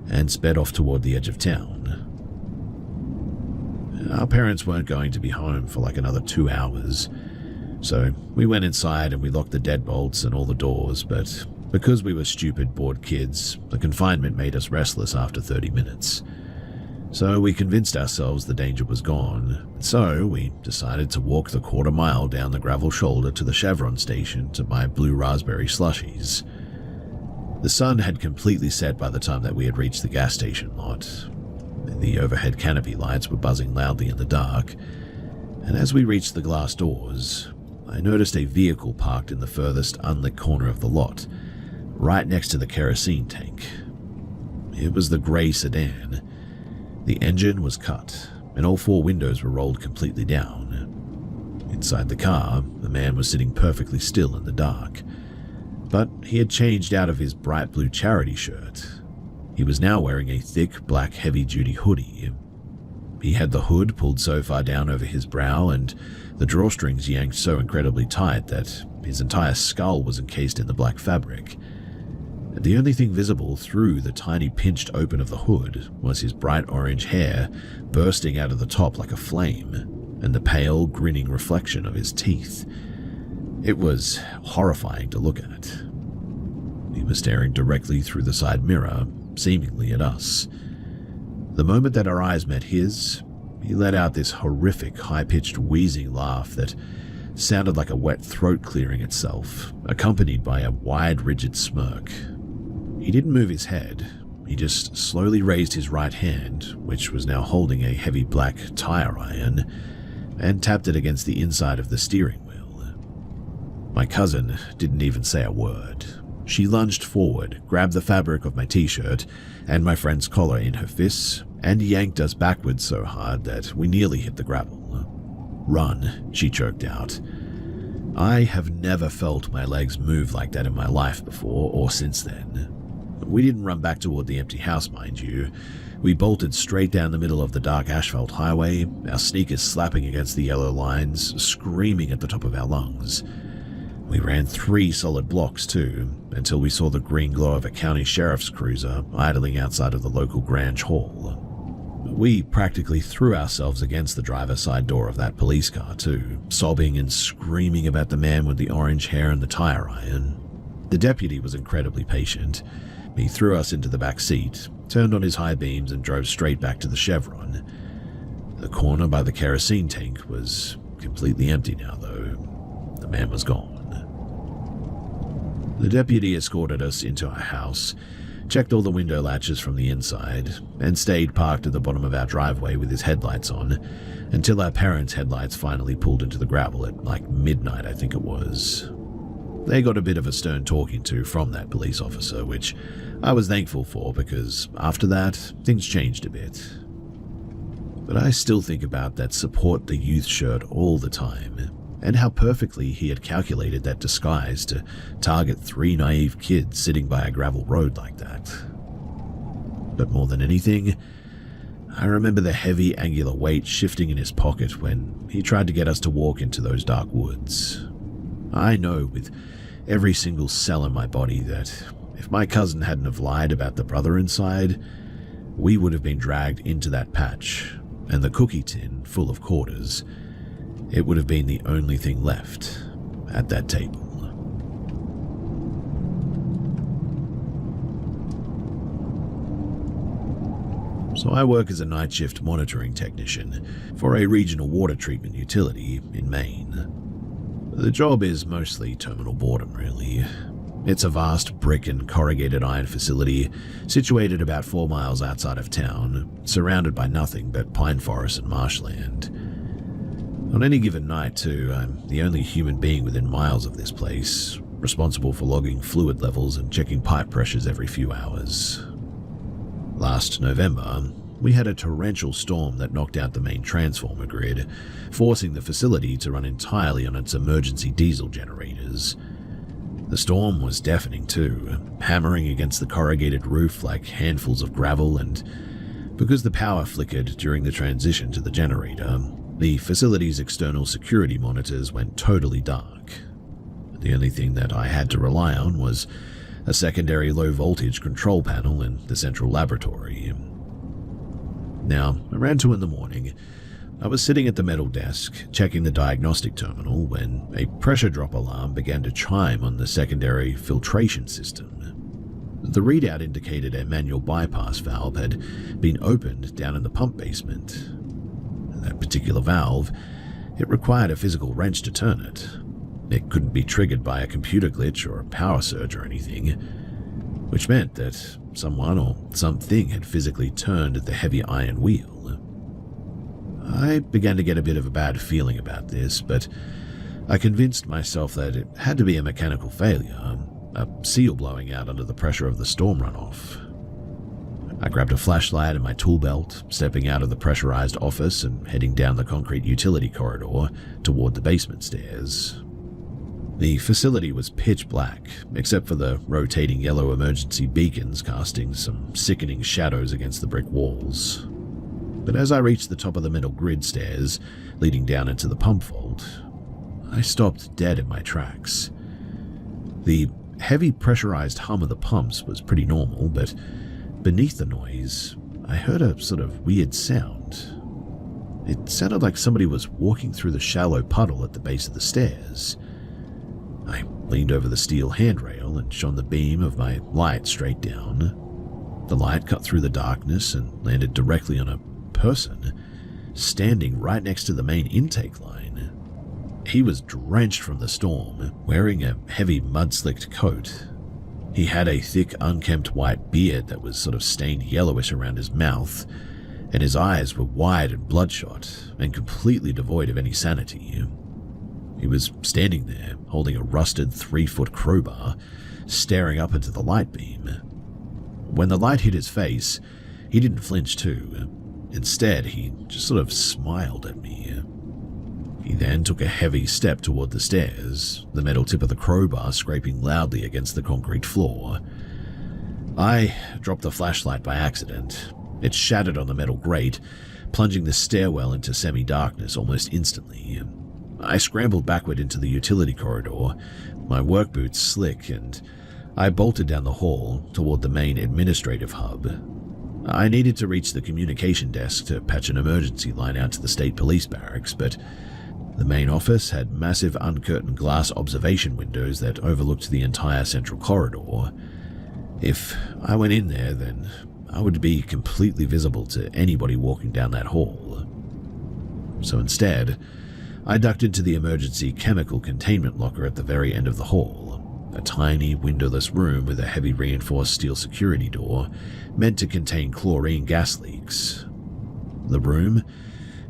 and sped off toward the edge of town. Our parents weren't going to be home for like another 2 hours, so we went inside and we locked the deadbolts and all the doors, but because we were stupid, bored kids, the confinement made us restless after 30 minutes. So we convinced ourselves the danger was gone, so we decided to walk the quarter-mile down the gravel shoulder to the Chevron station to buy blue raspberry slushies. The sun had completely set by the time that we had reached the gas station lot. The overhead canopy lights were buzzing loudly in the dark, and as we reached the glass doors, I noticed a vehicle parked in the furthest unlit corner of the lot, right next to the kerosene tank. It was the grey sedan. The engine was cut, and all 4 windows were rolled completely down. Inside the car, the man was sitting perfectly still in the dark, but he had changed out of his bright blue charity shirt. He was now wearing a thick, black, heavy-duty hoodie. He had the hood pulled so far down over his brow and the drawstrings yanked so incredibly tight that his entire skull was encased in the black fabric. The only thing visible through the tiny pinched open of the hood was his bright orange hair bursting out of the top like a flame, and the pale, grinning reflection of his teeth. It was horrifying to look at. He was staring directly through the side mirror, seemingly at us. The moment that our eyes met his, he let out this horrific, high-pitched wheezing laugh that sounded like a wet throat clearing itself, accompanied by a wide, rigid smirk. He didn't move his head. He just slowly raised his right hand, which was now holding a heavy black tire iron, and tapped it against the inside of the steering wheel. My cousin didn't even say a word. She lunged forward, grabbed the fabric of my t-shirt and my friend's collar in her fists, and yanked us backwards so hard that we nearly hit the gravel. "Run," she choked out. I have never felt my legs move like that in my life before or since then. We didn't run back toward the empty house, mind you. We bolted straight down the middle of the dark asphalt highway, our sneakers slapping against the yellow lines, screaming at the top of our lungs. We ran 3 solid blocks too, until we saw the green glow of a county sheriff's cruiser idling outside of the local Grange Hall. We practically threw ourselves against the driver's side door of that police car too, sobbing and screaming about the man with the orange hair and the tire iron. The deputy was incredibly patient. He threw us into the back seat, turned on his high beams and drove straight back to the Chevron. The corner by the kerosene tank was completely empty now though. The man was gone. The deputy escorted us into our house, checked all the window latches from the inside, and stayed parked at the bottom of our driveway with his headlights on until our parents' headlights finally pulled into the gravel at like midnight, I think it was. They got a bit of a stern talking to from that police officer, which I was thankful for because after that, things changed a bit. But I still think about that support the youth shirt all the time, and how perfectly he had calculated that disguise to target 3 naive kids sitting by a gravel road like that. But more than anything, I remember the heavy angular weight shifting in his pocket when he tried to get us to walk into those dark woods. I know with every single cell in my body that if my cousin hadn't have lied about the brother inside, we would have been dragged into that patch, and the cookie tin full of quarters, it would have been the only thing left at that table. So I work as a night shift monitoring technician for a regional water treatment utility in Maine. The job is mostly terminal boredom, really. It's a vast brick and corrugated iron facility situated about 4 miles outside of town, surrounded by nothing but pine forest and marshland. On any given night, too, I'm the only human being within miles of this place, responsible for logging fluid levels and checking pipe pressures every few hours. Last November, we had a torrential storm that knocked out the main transformer grid, forcing the facility to run entirely on its emergency diesel generators. The storm was deafening too, hammering against the corrugated roof like handfuls of gravel, and because the power flickered during the transition to the generator, the facility's external security monitors went totally dark. The only thing that I had to rely on was a secondary low-voltage control panel in the central laboratory. Now, around 2 in the morning, I was sitting at the metal desk, checking the diagnostic terminal, when a pressure drop alarm began to chime on the secondary filtration system. The readout indicated a manual bypass valve had been opened down in the pump basement. That particular valve, it required a physical wrench to turn it. It couldn't be triggered by a computer glitch or a power surge or anything, which meant that someone or something had physically turned the heavy iron wheel. I began to get a bit of a bad feeling about this, but I convinced myself that it had to be a mechanical failure, a seal blowing out under the pressure of the storm runoff. I grabbed a flashlight and my tool belt, stepping out of the pressurized office and heading down the concrete utility corridor toward the basement stairs. The facility was pitch black, except for the rotating yellow emergency beacons casting some sickening shadows against the brick walls. But as I reached the top of the metal grid stairs leading down into the pump vault, I stopped dead in my tracks. The heavy pressurized hum of the pumps was pretty normal, but beneath the noise, I heard a sort of weird sound. It sounded like somebody was walking through the shallow puddle at the base of the stairs. I leaned over the steel handrail and shone the beam of my light straight down. The light cut through the darkness and landed directly on a person standing right next to the main intake line. He was drenched from the storm, wearing a heavy mud-slicked coat. He had a thick, unkempt white beard that was sort of stained yellowish around his mouth, and his eyes were wide and bloodshot and completely devoid of any sanity. He was standing there, holding a rusted 3-foot crowbar, staring up into the light beam. When the light hit his face, he didn't flinch too. Instead, he just sort of smiled at me. He then took a heavy step toward the stairs, the metal tip of the crowbar scraping loudly against the concrete floor. I dropped the flashlight by accident. It shattered on the metal grate, plunging the stairwell into semi-darkness almost instantly. I scrambled backward into the utility corridor, my work boots slick, and I bolted down the hall toward the main administrative hub. I needed to reach the communication desk to patch an emergency line out to the state police barracks, but the main office had massive uncurtained glass observation windows that overlooked the entire central corridor. If I went in there, then I would be completely visible to anybody walking down that hall. So instead, I ducked into the emergency chemical containment locker at the very end of the hall, a tiny windowless room with a heavy reinforced steel security door meant to contain chlorine gas leaks. The room,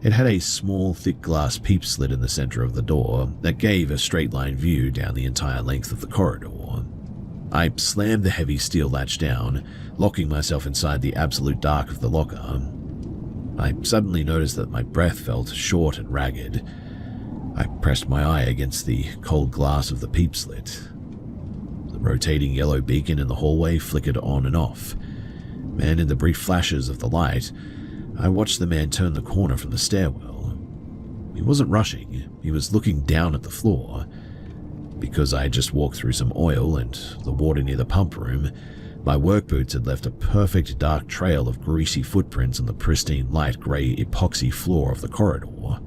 it had a small, thick glass peep slit in the center of the door that gave a straight-line view down the entire length of the corridor. I slammed the heavy steel latch down, locking myself inside the absolute dark of the locker. I suddenly noticed that my breath felt short and ragged. I pressed my eye against the cold glass of the peep slit. The rotating yellow beacon in the hallway flickered on and off, and in the brief flashes of the light, I watched the man turn the corner from the stairwell. He wasn't rushing, he was looking down at the floor. Because I had just walked through some oil and the water near the pump room, my work boots had left a perfect dark trail of greasy footprints on the pristine light grey epoxy floor of the corridor.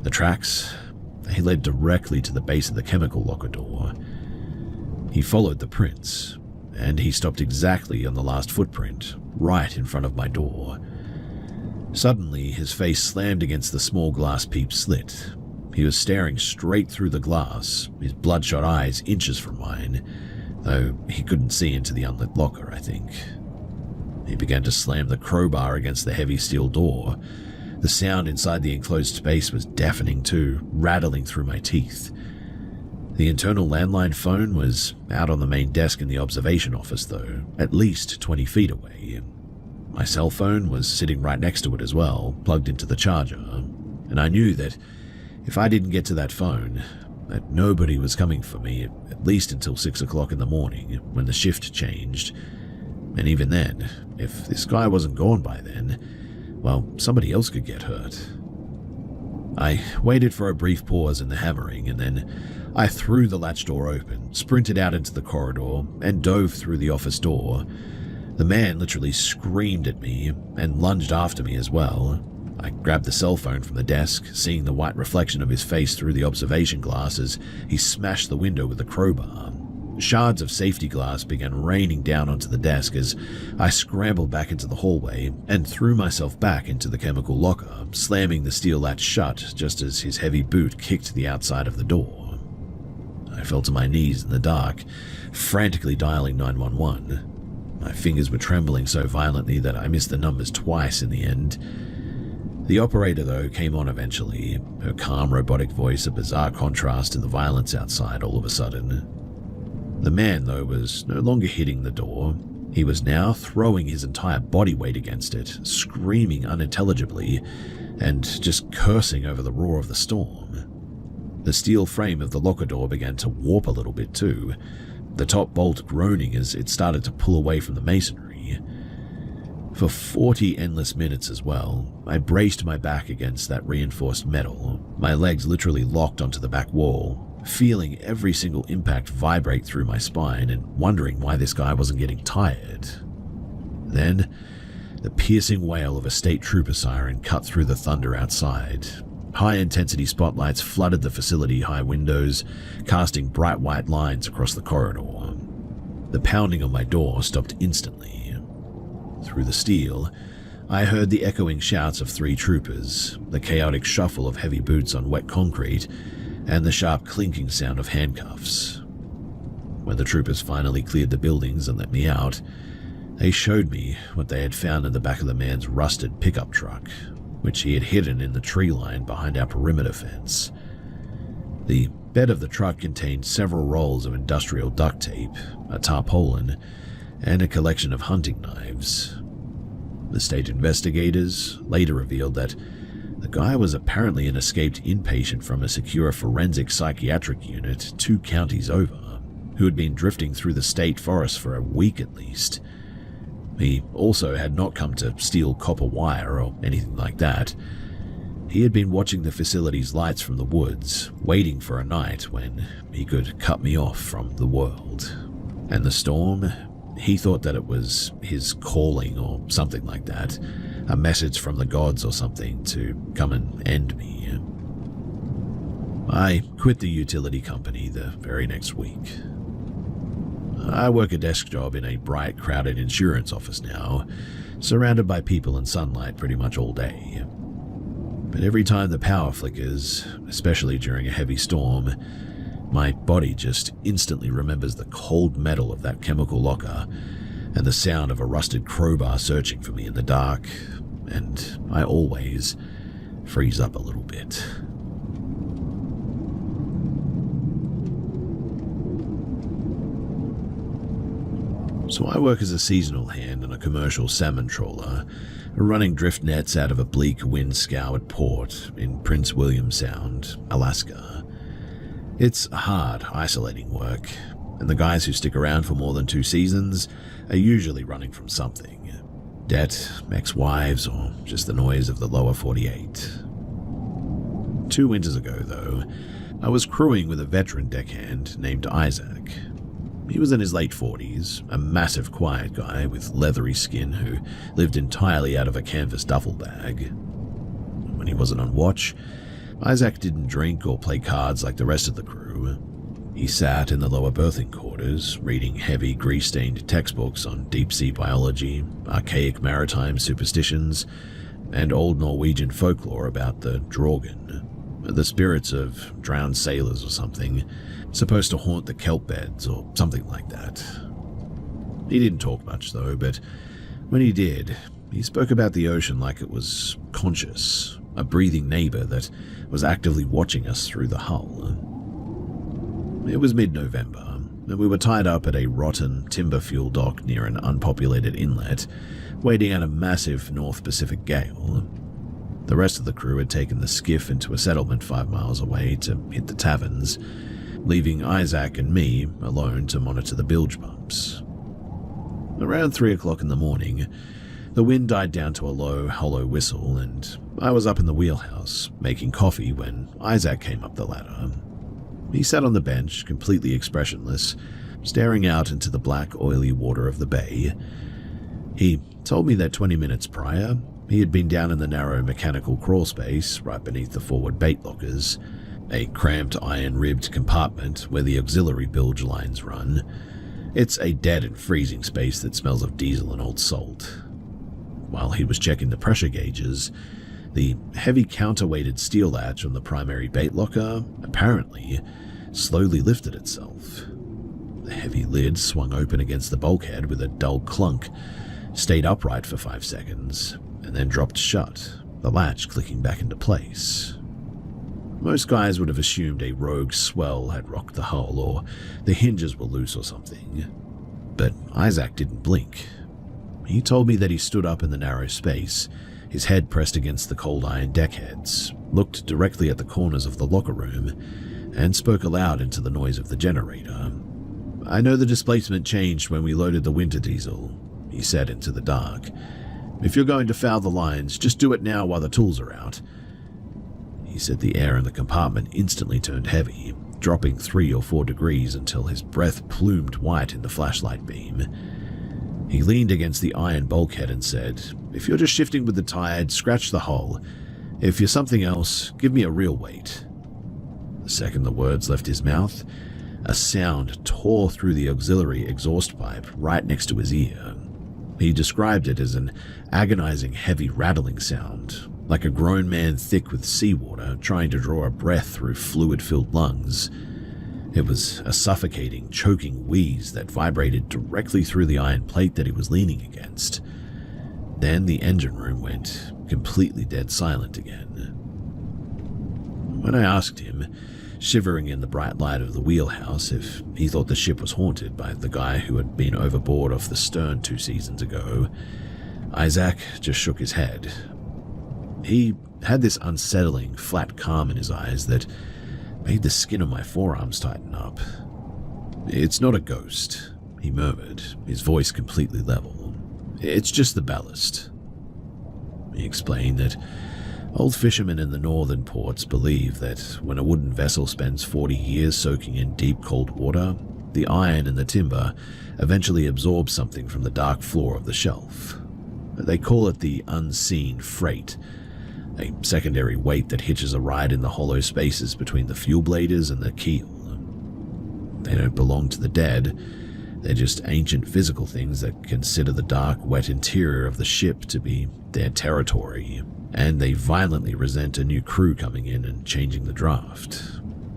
The tracks, they led directly to the base of the chemical locker door. He followed the prints, and he stopped exactly on the last footprint, right in front of my door. Suddenly, his face slammed against the small glass peep slit. He was staring straight through the glass, his bloodshot eyes inches from mine, though he couldn't see into the unlit locker, I think. He began to slam the crowbar against the heavy steel door. The sound inside the enclosed space was deafening too, rattling through my teeth. The internal landline phone was out on the main desk in the observation office, though, at least 20 feet away. My cell phone was sitting right next to it as well, plugged into the charger, and I knew that if I didn't get to that phone, that nobody was coming for me, at least until 6 o'clock in the morning, when the shift changed. And even then, if this guy wasn't gone by then, well, somebody else could get hurt. I waited for a brief pause in the hammering, and then I threw the latch door open, sprinted out into the corridor, and dove through the office door. The man literally screamed at me, and lunged after me as well. I grabbed the cell phone from the desk, seeing the white reflection of his face through the observation glass as he smashed the window with a crowbar. Shards of safety glass began raining down onto the desk as I scrambled back into the hallway and threw myself back into the chemical locker, slamming the steel latch shut just as his heavy boot kicked the outside of the door. I fell to my knees in the dark, frantically dialing 911. My fingers were trembling so violently that I missed the numbers twice in the end. The operator, though, came on eventually, her calm, robotic voice a bizarre contrast to the violence outside all of a sudden. The man, though, was no longer hitting the door. He was now throwing his entire body weight against it, screaming unintelligibly, and just cursing over the roar of the storm. The steel frame of the locker door began to warp a little bit too, the top bolt groaning as it started to pull away from the masonry. For 40 endless minutes as well, I braced my back against that reinforced metal, my legs literally locked onto the back wall, feeling every single impact vibrate through my spine and wondering why this guy wasn't getting tired. Then, the piercing wail of a state trooper siren cut through the thunder outside. High-intensity spotlights flooded the facility high windows, casting bright white lines across the corridor. The pounding on my door stopped instantly. Through the steel, I heard the echoing shouts of 3 troopers, the chaotic shuffle of heavy boots on wet concrete, and the sharp clinking sound of handcuffs. When the troopers finally cleared the buildings and let me out, they showed me what they had found in the back of the man's rusted pickup truck, which he had hidden in the tree line behind our perimeter fence. The bed of the truck contained several rolls of industrial duct tape, a tarpaulin, and a collection of hunting knives. The state investigators later revealed that the guy was apparently an escaped inpatient from a secure forensic psychiatric unit 2 counties over, who had been drifting through the state forest for a week at least. He also had not come to steal copper wire or anything like that. He had been watching the facility's lights from the woods, waiting for a night when he could cut me off from the world. And the storm, he thought that it was his calling or something like that, a message from the gods or something to come and end me. I quit the utility company the very next week. I work a desk job in a bright, crowded insurance office now, surrounded by people and sunlight pretty much all day. But every time the power flickers, especially during a heavy storm, my body just instantly remembers the cold metal of that chemical locker and the sound of a rusted crowbar searching for me in the dark, and I always freeze up a little bit. So I work as a seasonal hand on a commercial salmon trawler, running drift nets out of a bleak, wind-scoured port in Prince William Sound, Alaska. It's hard, isolating work, and the guys who stick around for more than 2 seasons are usually running from something. Debt, ex-wives, or just the noise of the lower 48. 2 winters ago, though, I was crewing with a veteran deckhand named Isaac. He was in his late 40s, a massive quiet guy with leathery skin who lived entirely out of a canvas duffel bag. When he wasn't on watch, Isaac didn't drink or play cards like the rest of the crew. He sat in the lower berthing quarters, reading heavy, grease-stained textbooks on deep-sea biology, archaic maritime superstitions, and old Norwegian folklore about the Draugr, the spirits of drowned sailors or something, supposed to haunt the kelp beds or something like that. He didn't talk much though, but when he did, he spoke about the ocean like it was conscious, a breathing neighbor that was actively watching us through the hull. It was mid-November, and we were tied up at a rotten timber fuel dock near an unpopulated inlet, waiting out a massive North Pacific gale. The rest of the crew had taken the skiff into a settlement 5 miles away to hit the taverns, leaving Isaac and me alone to monitor the bilge bumps. Around 3 o'clock in the morning, the wind died down to a low, hollow whistle, and I was up in the wheelhouse, making coffee when Isaac came up the ladder. He sat on the bench, completely expressionless, staring out into the black, oily water of the bay. He told me that 20 minutes prior, he had been down in the narrow mechanical crawl space right beneath the forward bait lockers, a cramped iron-ribbed compartment where the auxiliary bilge lines run. It's a dead and freezing space that smells of diesel and old salt. While he was checking the pressure gauges, the heavy counterweighted steel latch on the primary bait locker apparently slowly lifted itself. The heavy lid swung open against the bulkhead with a dull clunk, stayed upright for 5 seconds, and then dropped shut, the latch clicking back into place. Most guys would have assumed a rogue swell had rocked the hull or the hinges were loose or something. But Isaac didn't blink. He told me that he stood up in the narrow space, his head pressed against the cold iron deckheads, looked directly at the corners of the locker room, and spoke aloud into the noise of the generator. "I know the displacement changed when we loaded the winter diesel," he said into the dark. "If you're going to foul the lines, just do it now while the tools are out." He said the air in the compartment instantly turned heavy, dropping 3 or 4 degrees until his breath plumed white in the flashlight beam. He leaned against the iron bulkhead and said, "If you're just shifting with the tide, scratch the hull. If you're something else, give me a real weight." The second the words left his mouth, a sound tore through the auxiliary exhaust pipe right next to his ear. He described it as an agonizing, heavy rattling sound, like a grown man thick with seawater trying to draw a breath through fluid-filled lungs. It was a suffocating, choking wheeze that vibrated directly through the iron plate that he was leaning against. Then the engine room went completely dead silent again. When I asked him, shivering in the bright light of the wheelhouse, if he thought the ship was haunted by the guy who had been overboard off the stern 2 seasons ago, Isaac just shook his head. He had this unsettling, flat calm in his eyes that made the skin on my forearms tighten up. "It's not a ghost," he murmured, his voice completely level. "It's just the ballast." He explained that old fishermen in the northern ports believe that when a wooden vessel spends 40 years soaking in deep cold water, the iron and the timber eventually absorb something from the dark floor of the shelf. They call it the unseen freight, a secondary weight that hitches a ride in the hollow spaces between the fuel bladers and the keel. They don't belong to the dead. They're just ancient physical things that consider the dark, wet interior of the ship to be their territory, and they violently resent a new crew coming in and changing the draft.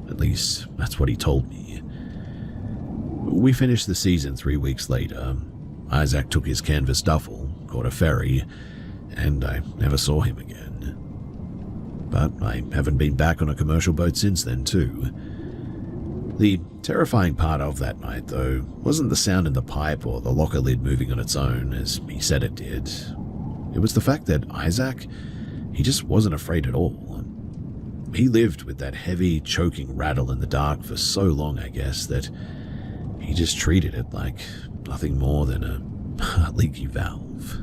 At least, that's what he told me. We finished the season 3 weeks later. Isaac took his canvas duffel, caught a ferry, and I never saw him again. But I haven't been back on a commercial boat since then, too. The terrifying part of that night, though, wasn't the sound in the pipe or the locker lid moving on its own, as he said it did. It was the fact that Isaac, he just wasn't afraid at all. He lived with that heavy, choking rattle in the dark for so long, I guess, that he just treated it like nothing more than a leaky valve.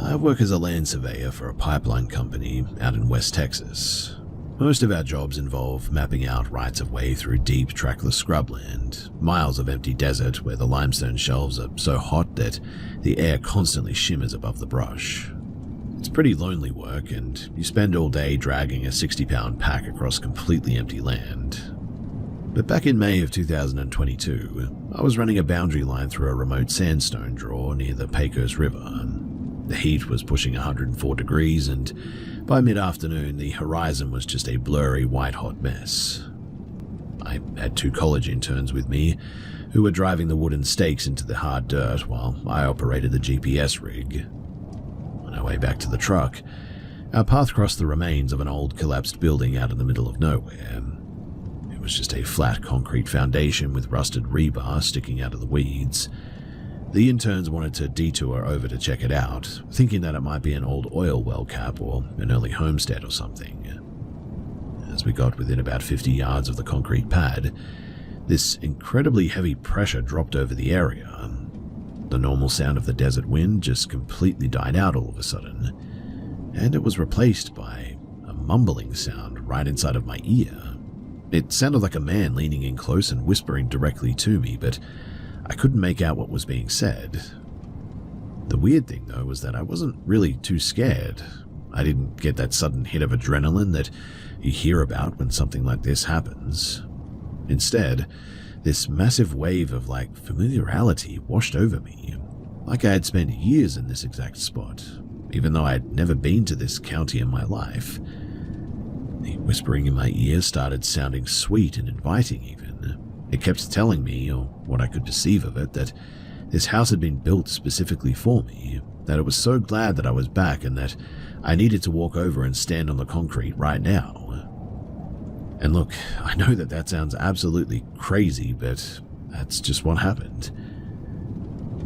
I work as a land surveyor for a pipeline company out in West Texas. Most of our jobs involve mapping out rights-of-way through deep, trackless scrubland, miles of empty desert where the limestone shelves are so hot that the air constantly shimmers above the brush. It's pretty lonely work, and you spend all day dragging a 60-pound pack across completely empty land. But back in May of 2022, I was running a boundary line through a remote sandstone draw near the Pecos River. The heat was pushing 104 degrees, and by mid-afternoon, the horizon was just a blurry, white-hot mess. I had 2 college interns with me who were driving the wooden stakes into the hard dirt while I operated the GPS rig. On our way back to the truck, our path crossed the remains of an old collapsed building out in the middle of nowhere. It was just a flat concrete foundation with rusted rebar sticking out of the weeds. The interns wanted to detour over to check it out, thinking that it might be an old oil well cap or an early homestead or something. As we got within about 50 yards of the concrete pad, this incredibly heavy pressure dropped over the area. The normal sound of the desert wind just completely died out all of a sudden, and it was replaced by a mumbling sound right inside of my ear. It sounded like a man leaning in close and whispering directly to me, but I couldn't make out what was being said. The weird thing, though, was that I wasn't really too scared. I didn't get that sudden hit of adrenaline that you hear about when something like this happens. Instead, this massive wave of, familiarity washed over me, like I had spent years in this exact spot, even though I had never been to this county in my life. The whispering in my ear started sounding sweet and inviting even. It kept telling me, or what I could perceive of it, that this house had been built specifically for me, that it was so glad that I was back and that I needed to walk over and stand on the concrete right now. And look, I know that that sounds absolutely crazy, but that's just what happened.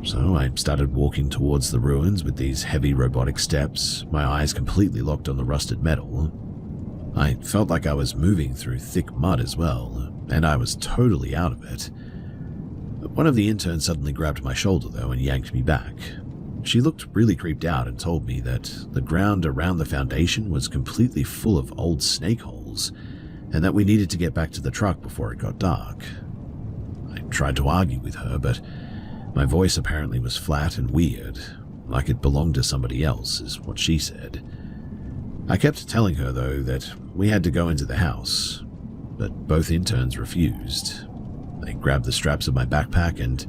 So I started walking towards the ruins with these heavy robotic steps, my eyes completely locked on the rusted metal. I felt like I was moving through thick mud as well, and I was totally out of it. One of the interns suddenly grabbed my shoulder, though, and yanked me back. She looked really creeped out and told me that the ground around the foundation was completely full of old snake holes, and that we needed to get back to the truck before it got dark. I tried to argue with her, but my voice apparently was flat and weird, like it belonged to somebody else, is what she said. I kept telling her, though, that we had to go into the house, but both interns refused. They grabbed the straps of my backpack and,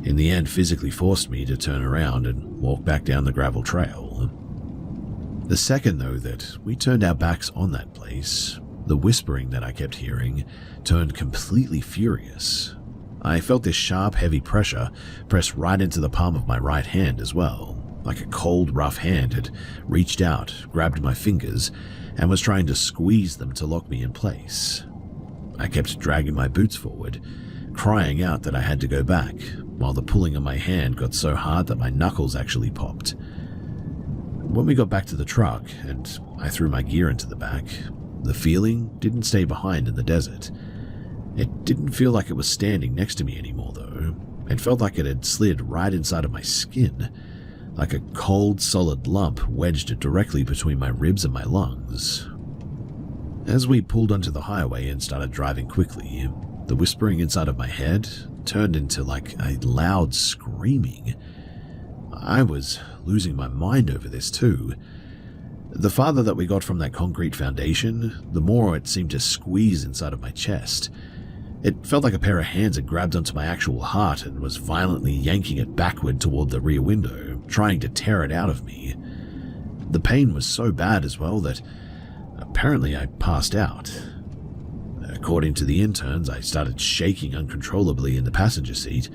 in the end, physically forced me to turn around and walk back down the gravel trail. The second, though, that we turned our backs on that place, the whispering that I kept hearing turned completely furious. I felt this sharp, heavy pressure press right into the palm of my right hand as well, like a cold, rough hand had reached out, grabbed my fingers, and was trying to squeeze them to lock me in place. I kept dragging my boots forward, crying out that I had to go back, while the pulling of my hand got so hard that my knuckles actually popped. When we got back to the truck, and I threw my gear into the back, the feeling didn't stay behind in the desert. It didn't feel like it was standing next to me anymore, though. It felt like it had slid right inside of my skin. like a cold, solid lump wedged directly between my ribs and my lungs. As we pulled onto the highway and started driving quickly, the whispering inside of my head turned into like a loud screaming. I was losing my mind over this too. The farther that we got from that concrete foundation, the more it seemed to squeeze inside of my chest. It felt like a pair of hands had grabbed onto my actual heart and was violently yanking it backward toward the rear window, trying to tear it out of me. The pain was so bad as well that apparently I passed out. According to the interns, I started shaking uncontrollably in the passenger seat,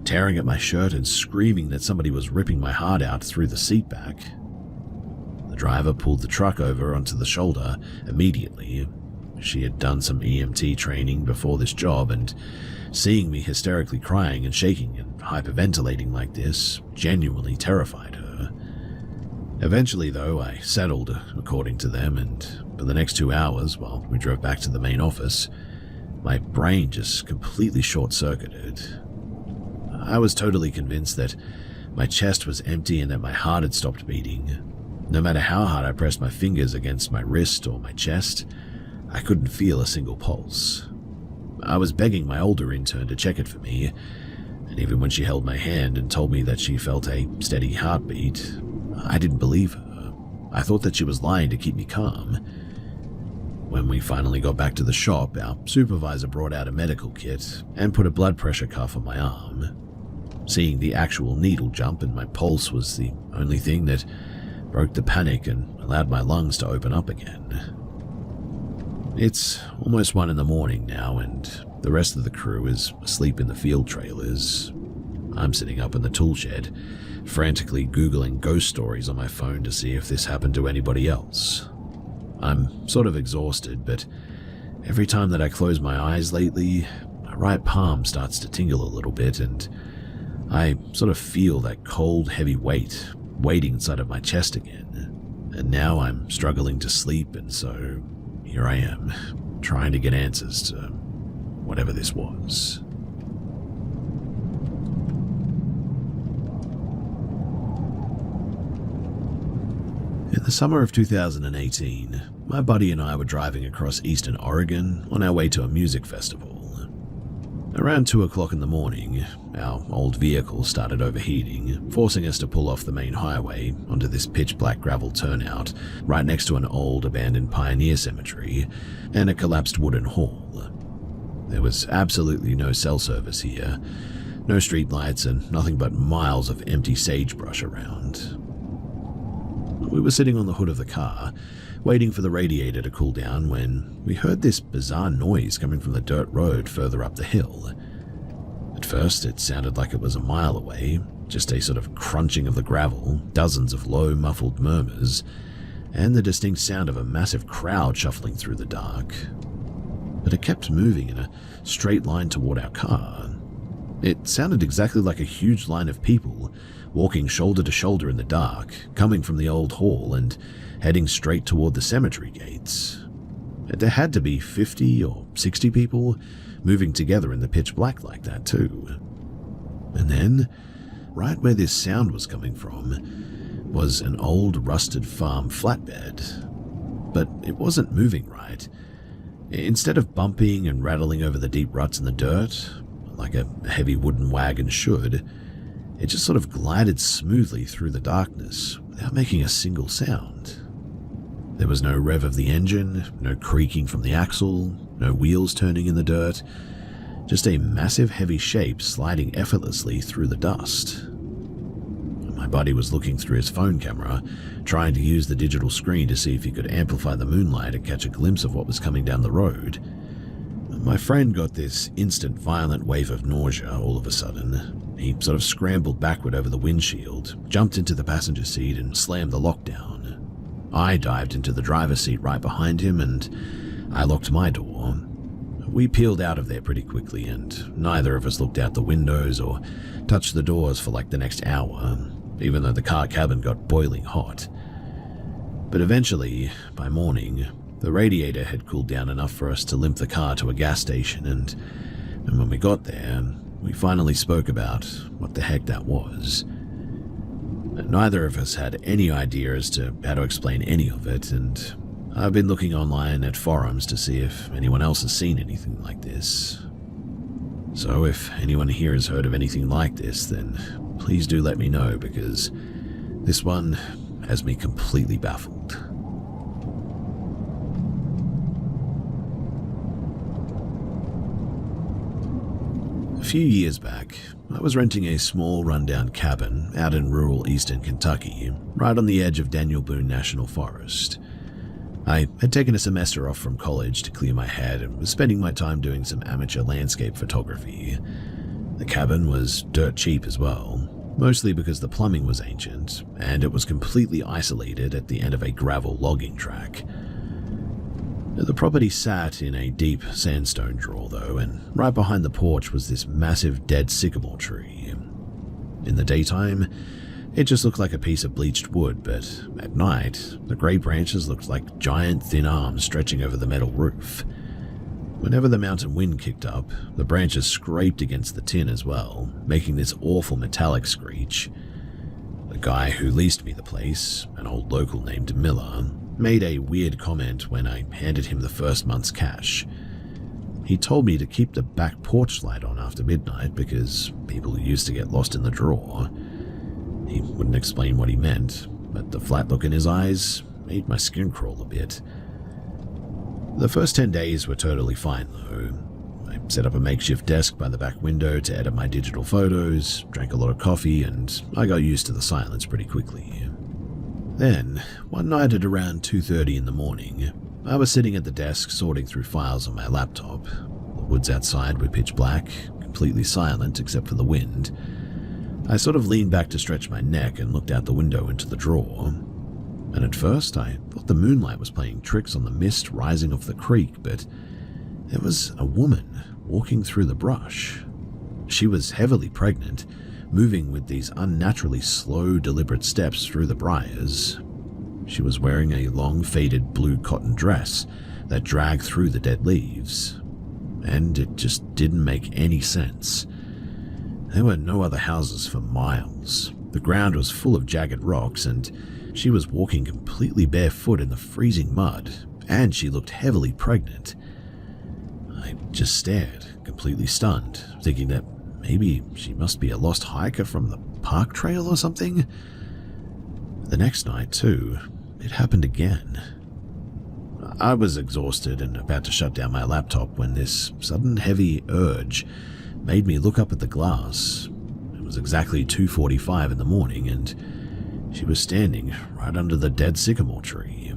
tearing at my shirt and screaming that somebody was ripping my heart out through the seat back. The driver pulled the truck over onto the shoulder immediately. She had done some EMT training before this job, and seeing me hysterically crying and shaking and hyperventilating like this genuinely terrified her. Eventually, though, I settled, according to them, and for the next 2 hours, while we drove back to the main office, my brain just completely short-circuited. I was totally convinced that my chest was empty and that my heart had stopped beating. No matter how hard I pressed my fingers against my wrist or my chest, I couldn't feel a single pulse. I was begging my older intern to check it for me, and even when she held my hand and told me that she felt a steady heartbeat, I didn't believe her. I thought that she was lying to keep me calm. When we finally got back to the shop, our supervisor brought out a medical kit and put a blood pressure cuff on my arm. Seeing the actual needle jump and my pulse was the only thing that broke the panic and allowed my lungs to open up again. It's almost 1 a.m. now, and the rest of the crew is asleep in the field trailers. I'm sitting up in the tool shed, frantically Googling ghost stories on my phone to see if this happened to anybody else. I'm sort of exhausted, but every time that I close my eyes lately, my right palm starts to tingle a little bit, and I sort of feel that cold, heavy weight waiting inside of my chest again. And now I'm struggling to sleep, and so here I am, trying to get answers to whatever this was. In the summer of 2018, my buddy and I were driving across eastern Oregon on our way to a music festival. Around 2 o'clock in the morning, our old vehicle started overheating, forcing us to pull off the main highway onto this pitch-black gravel turnout right next to an old abandoned pioneer cemetery and a collapsed wooden hall. There was absolutely no cell service here, no street lights, and nothing but miles of empty sagebrush around. We were sitting on the hood of the car, waiting for the radiator to cool down, when we heard this bizarre noise coming from the dirt road further up the hill. At first, it sounded like it was a mile away, just a sort of crunching of the gravel, dozens of low, muffled murmurs, and the distinct sound of a massive crowd shuffling through the dark. But it kept moving in a straight line toward our car. It sounded exactly like a huge line of people, walking shoulder to shoulder in the dark, coming from the old hall and heading straight toward the cemetery gates. There had to be 50 or 60 people moving together in the pitch black like that too. And then, right where this sound was coming from, was an old rusted farm flatbed. But it wasn't moving right. Instead of bumping and rattling over the deep ruts in the dirt, like a heavy wooden wagon should, it just sort of glided smoothly through the darkness without making a single sound. There was no rev of the engine, no creaking from the axle, no wheels turning in the dirt, just a massive heavy shape sliding effortlessly through the dust. My buddy was looking through his phone camera, trying to use the digital screen to see if he could amplify the moonlight and catch a glimpse of what was coming down the road. My friend got this instant violent wave of nausea all of a sudden. He sort of scrambled backward over the windshield, jumped into the passenger seat and slammed the lock down. I dived into the driver's seat right behind him and I locked my door. We peeled out of there pretty quickly and neither of us looked out the windows or touched the doors for like the next hour, even though the car cabin got boiling hot. But eventually, by morning, the radiator had cooled down enough for us to limp the car to a gas station, and when we got there, we finally spoke about what the heck that was. Neither of us had any idea as to how to explain any of it, and I've been looking online at forums to see if anyone else has seen anything like this. So if anyone here has heard of anything like this, then please do let me know, because this one has me completely baffled. A few years back, I was renting a small rundown cabin out in rural eastern Kentucky, right on the edge of Daniel Boone National Forest. I had taken a semester off from college to clear my head and was spending my time doing some amateur landscape photography. The cabin was dirt cheap as well, mostly because the plumbing was ancient and it was completely isolated at the end of a gravel logging track. The property sat in a deep sandstone draw though, and right behind the porch was this massive dead sycamore tree. In the daytime, it just looked like a piece of bleached wood, but at night, the grey branches looked like giant thin arms stretching over the metal roof. Whenever the mountain wind kicked up, the branches scraped against the tin as well, making this awful metallic screech. The guy who leased me the place, an old local named Miller, made a weird comment when I handed him the first month's cash. He told me to keep the back porch light on after midnight because people used to get lost in the drawer. He wouldn't explain what he meant, but the flat look in his eyes made my skin crawl a bit. The first 10 days were totally fine though. I set up a makeshift desk by the back window to edit my digital photos, drank a lot of coffee, and I got used to the silence pretty quickly. Then, one night at around 2:30 in the morning, I was sitting at the desk sorting through files on my laptop. The woods outside were pitch black, completely silent except for the wind. I sort of leaned back to stretch my neck and looked out the window into the draw. And at first, I thought the moonlight was playing tricks on the mist rising off the creek, but there was a woman walking through the brush. She was heavily pregnant, moving with these unnaturally slow, deliberate steps through the briars. She was wearing a long, faded blue cotton dress that dragged through the dead leaves, and it just didn't make any sense. There were no other houses for miles. The ground was full of jagged rocks, and she was walking completely barefoot in the freezing mud, and she looked heavily pregnant. I just stared, completely stunned, thinking that maybe she must be a lost hiker from the park trail or something. The next night, too, it happened again. I was exhausted and about to shut down my laptop when this sudden heavy urge made me look up at the glass. It was exactly 2:45 in the morning, and she was standing right under the dead sycamore tree.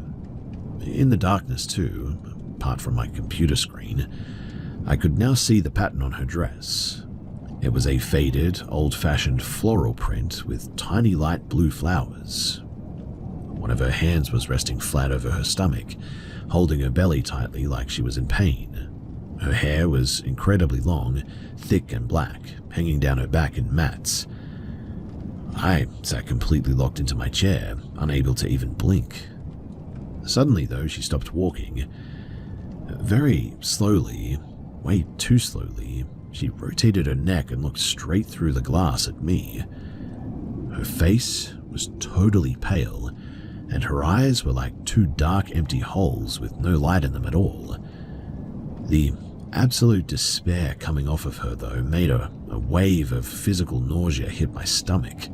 In the darkness, too, apart from my computer screen, I could now see the pattern on her dress. It was a faded, old-fashioned floral print with tiny light blue flowers. One of her hands was resting flat over her stomach, holding her belly tightly like she was in pain. Her hair was incredibly long, thick and black, hanging down her back in mats. I sat completely locked into my chair, unable to even blink. Suddenly, though, she stopped walking. Very slowly, way too slowly, she rotated her neck and looked straight through the glass at me. Her face was totally pale, and her eyes were like two dark, empty holes with no light in them at all. The absolute despair coming off of her, though, made a wave of physical nausea hit my stomach.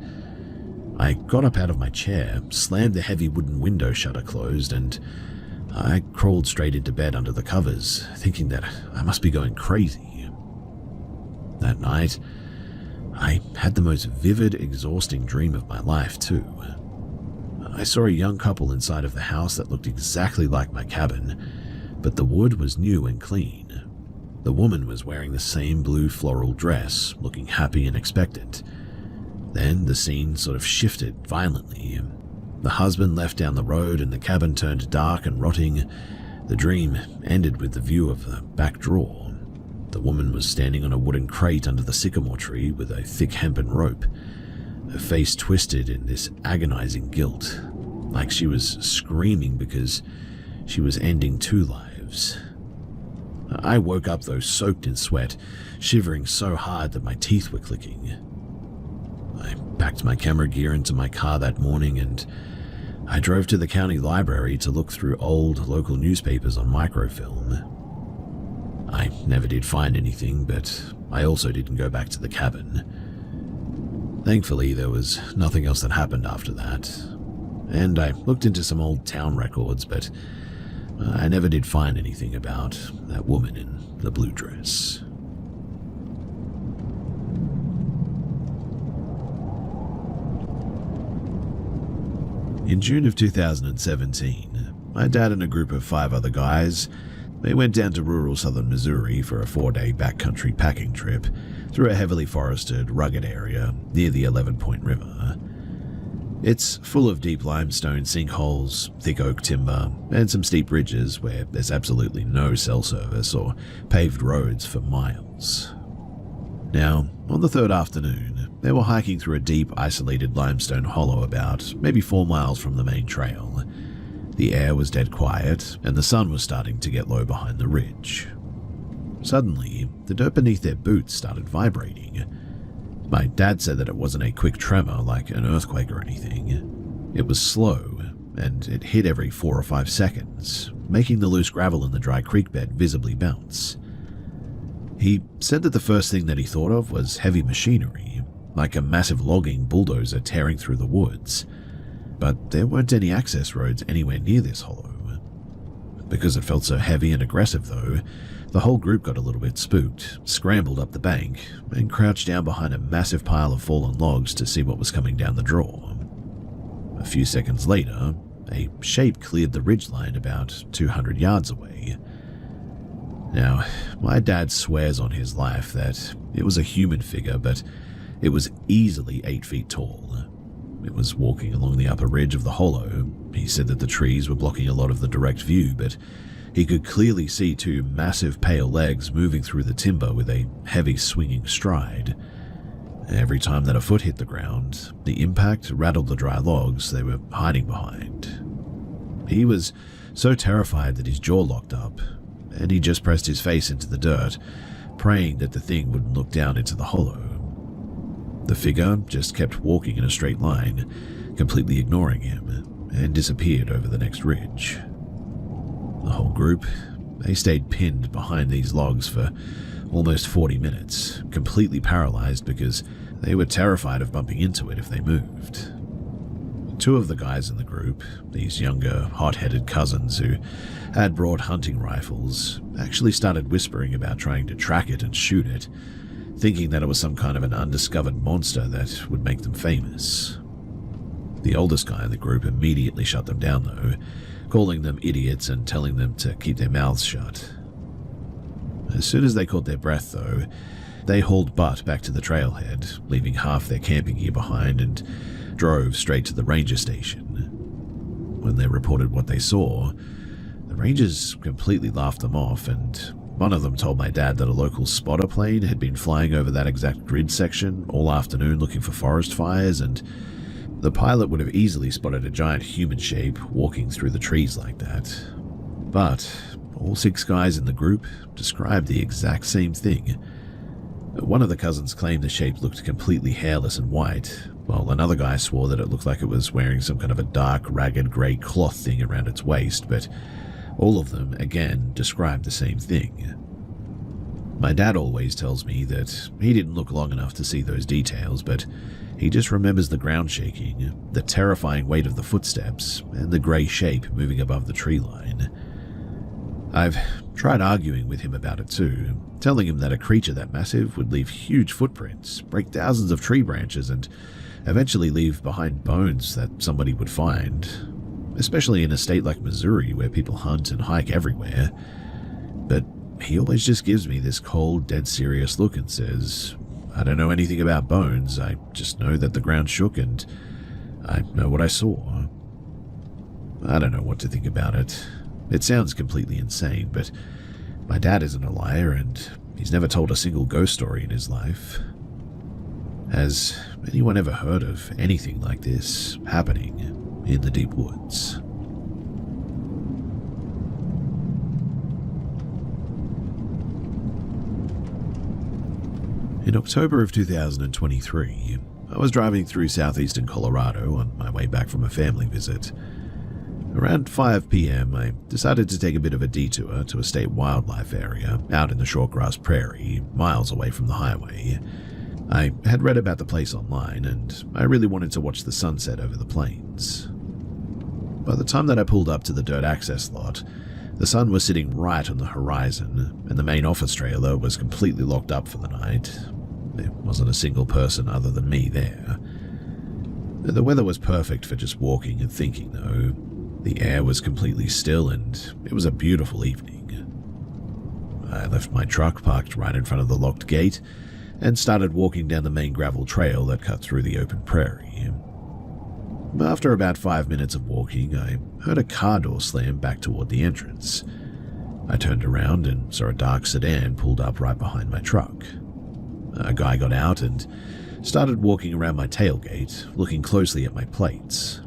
I got up out of my chair, slammed the heavy wooden window shutter closed, and I crawled straight into bed under the covers, thinking that I must be going crazy. That night, I had the most vivid, exhausting dream of my life, too. I saw a young couple inside of the house that looked exactly like my cabin, but the wood was new and clean. The woman was wearing the same blue floral dress, looking happy and expectant. Then the scene sort of shifted violently. The husband left down the road and the cabin turned dark and rotting. The dream ended with the view of the back drawer. The woman was standing on a wooden crate under the sycamore tree with a thick hempen rope. Her face twisted in this agonizing guilt, like she was screaming because she was ending two lives. I woke up though soaked in sweat, shivering so hard that my teeth were clicking. I packed my camera gear into my car that morning and I drove to the county library to look through old local newspapers on microfilm. I never did find anything, but I also didn't go back to the cabin. Thankfully, there was nothing else that happened after that, and I looked into some old town records, but I never did find anything about that woman in the blue dress. In June of 2017, my dad and a group of 5 other guys, they went down to rural southern Missouri for a 4-day backcountry packing trip through a heavily forested, rugged area near the 11-Point River. It's full of deep limestone sinkholes, thick oak timber, and some steep ridges where there's absolutely no cell service or paved roads for miles. Now, on the 3rd afternoon, they were hiking through a deep, isolated limestone hollow about maybe 4 miles from the main trail. The air was dead quiet, and the sun was starting to get low behind the ridge. Suddenly, the dirt beneath their boots started vibrating. My dad said that it wasn't a quick tremor like an earthquake or anything. It was slow, and it hit every 4 or 5 seconds, making the loose gravel in the dry creek bed visibly bounce. He said that the first thing that he thought of was heavy machinery, like a massive logging bulldozer tearing through the woods. But there weren't any access roads anywhere near this hollow. Because it felt so heavy and aggressive though, the whole group got a little bit spooked, scrambled up the bank, and crouched down behind a massive pile of fallen logs to see what was coming down the draw. A few seconds later, a shape cleared the ridgeline about 200 yards away. Now, my dad swears on his life that it was a human figure, but it was easily 8 feet tall. It was walking along the upper ridge of the hollow. He said that the trees were blocking a lot of the direct view, but he could clearly see 2 massive pale legs moving through the timber with a heavy swinging stride. Every time that a foot hit the ground, the impact rattled the dry logs they were hiding behind. He was so terrified that his jaw locked up, and he just pressed his face into the dirt, praying that the thing wouldn't look down into the hollow. The figure just kept walking in a straight line, completely ignoring him, and disappeared over the next ridge. The whole group, they stayed pinned behind these logs for almost 40 minutes, completely paralyzed because they were terrified of bumping into it if they moved. 2 of the guys in the group, these younger, hot-headed cousins who had brought hunting rifles, actually started whispering about trying to track it and shoot it, thinking that it was some kind of an undiscovered monster that would make them famous. The oldest guy in the group immediately shut them down though, calling them idiots and telling them to keep their mouths shut. As soon as they caught their breath though, they hauled butt back to the trailhead, leaving half their camping gear behind and drove straight to the ranger station. When they reported what they saw, the rangers completely laughed them off, and one of them told my dad that a local spotter plane had been flying over that exact grid section all afternoon looking for forest fires, and the pilot would have easily spotted a giant human shape walking through the trees like that. But all 6 guys in the group described the exact same thing. One of the cousins claimed the shape looked completely hairless and white, while another guy swore that it looked like it was wearing some kind of a dark, ragged grey cloth thing around its waist, but all of them, again, described the same thing. My dad always tells me that he didn't look long enough to see those details, but he just remembers the ground shaking, the terrifying weight of the footsteps, and the grey shape moving above the tree line. I've tried arguing with him about it too, telling him that a creature that massive would leave huge footprints, break thousands of tree branches, and eventually leave behind bones that somebody would find, especially in a state like Missouri where people hunt and hike everywhere. But he always just gives me this cold, dead serious look and says, "I don't know anything about bones, I just know that the ground shook and I know what I saw." I don't know what to think about it. It sounds completely insane, but my dad isn't a liar and he's never told a single ghost story in his life. Has anyone ever heard of anything like this happening in the deep woods? In October of 2023, I was driving through southeastern Colorado on my way back from a family visit. Around 5 p.m., I decided to take a bit of a detour to a state wildlife area out in the shortgrass prairie, miles away from the highway. I had read about the place online, and I really wanted to watch the sunset over the plains. By the time that I pulled up to the dirt access lot, the sun was sitting right on the horizon, and the main office trailer was completely locked up for the night. There wasn't a single person other than me there. The weather was perfect for just walking and thinking, though. The air was completely still, and it was a beautiful evening. I left my truck parked right in front of the locked gate and started walking down the main gravel trail that cut through the open prairie. After about 5 minutes of walking, I heard a car door slam back toward the entrance. I turned around and saw a dark sedan pulled up right behind my truck. A guy got out and started walking around my tailgate, looking closely at my plates.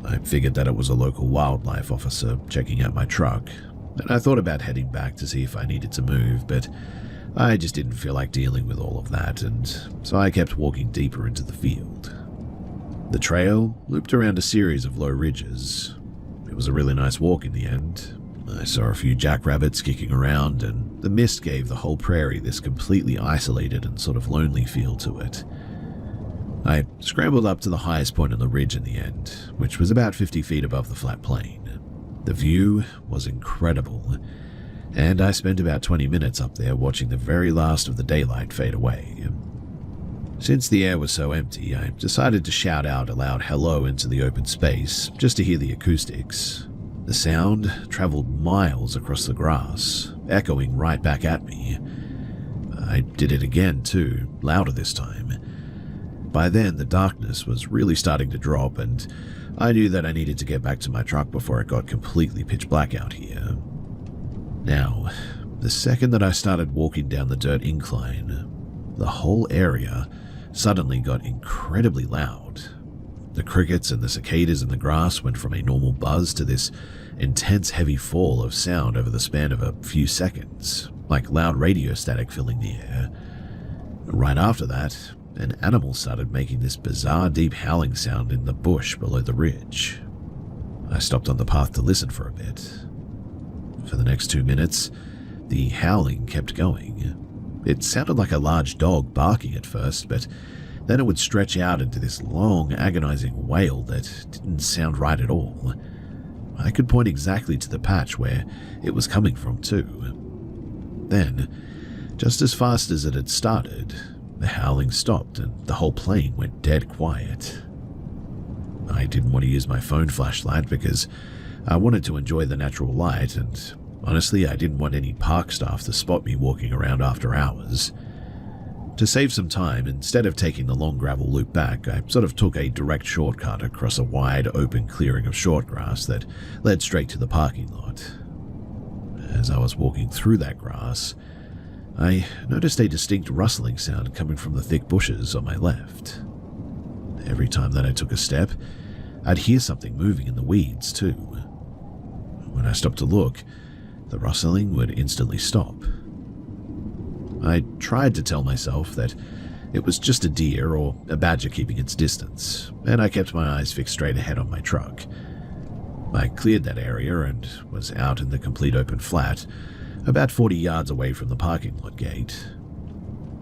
I figured that it was a local wildlife officer checking out my truck, and I thought about heading back to see if I needed to move, but I just didn't feel like dealing with all of that, and so I kept walking deeper into the field. The trail looped around a series of low ridges. It was a really nice walk in the end. I saw a few jackrabbits kicking around, and the mist gave the whole prairie this completely isolated and sort of lonely feel to it. I scrambled up to the highest point on the ridge in the end, which was about 50 feet above the flat plain. The view was incredible, and I spent about 20 minutes up there watching the very last of the daylight fade away. Since the air was so empty, I decided to shout out a loud hello into the open space just to hear the acoustics. The sound traveled miles across the grass, echoing right back at me. I did it again too, louder this time. By then, the darkness was really starting to drop, and I knew that I needed to get back to my truck before it got completely pitch black out here. Now, the second that I started walking down the dirt incline, the whole area suddenly got incredibly loud. The crickets and the cicadas in the grass went from a normal buzz to this intense heavy fall of sound over the span of a few seconds, like loud radio static filling the air. Right after that, an animal started making this bizarre deep howling sound in the bush below the ridge. I stopped on the path to listen for a bit. For the next 2 minutes, the howling kept going. It sounded like a large dog barking at first, but then it would stretch out into this long, agonizing wail that didn't sound right at all. I could point exactly to the patch where it was coming from too. Then, just as fast as it had started, the howling stopped and the whole plain went dead quiet. I didn't want to use my phone flashlight because I wanted to enjoy the natural light, and honestly, I didn't want any park staff to spot me walking around after hours. To save some time, instead of taking the long gravel loop back, I sort of took a direct shortcut across a wide open clearing of shortgrass that led straight to the parking lot. As I was walking through that grass, I noticed a distinct rustling sound coming from the thick bushes on my left. Every time that I took a step, I'd hear something moving in the weeds too. When I stopped to look, the rustling would instantly stop. I tried to tell myself that it was just a deer or a badger keeping its distance, and I kept my eyes fixed straight ahead on my truck. I cleared that area and was out in the complete open flat, about 40 yards away from the parking lot gate.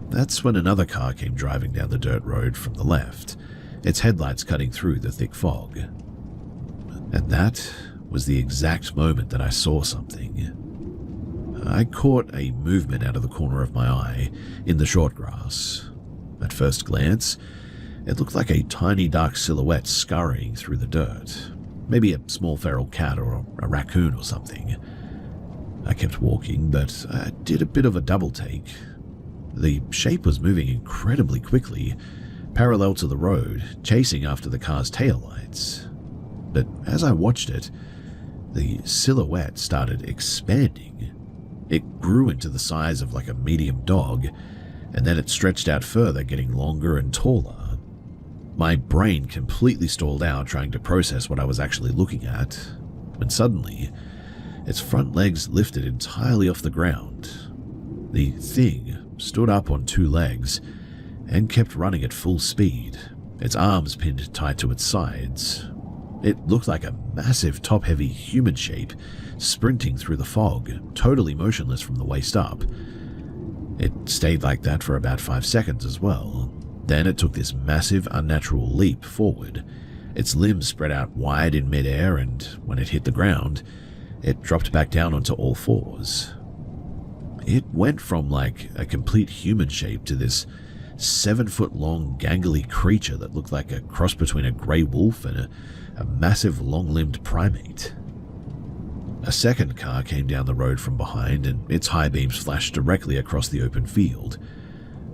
That's when another car came driving down the dirt road from the left, its headlights cutting through the thick fog. And that was the exact moment that I saw something. I caught a movement out of the corner of my eye in the short grass. At first glance, it looked like a tiny dark silhouette scurrying through the dirt, maybe a small feral cat or a raccoon or something. I kept walking, but I did a bit of a double take. The shape was moving incredibly quickly, parallel to the road, chasing after the car's taillights. But as I watched it, the silhouette started expanding. It grew into the size of like a medium dog, and then it stretched out further, getting longer and taller. My brain completely stalled out trying to process what I was actually looking at, when suddenly, its front legs lifted entirely off the ground. The thing stood up on 2 legs and kept running at full speed, its arms pinned tight to its sides. It looked like a massive top-heavy human shape sprinting through the fog, totally motionless from the waist up. It stayed like that for about 5 seconds as well. Then it took this massive, unnatural leap forward. Its limbs spread out wide in midair, and when it hit the ground, it dropped back down onto all fours. It went from like a complete human shape to this 7-foot-long, gangly creature that looked like a cross between a grey wolf and a massive, long-limbed primate. A second car came down the road from behind, and its high beams flashed directly across the open field.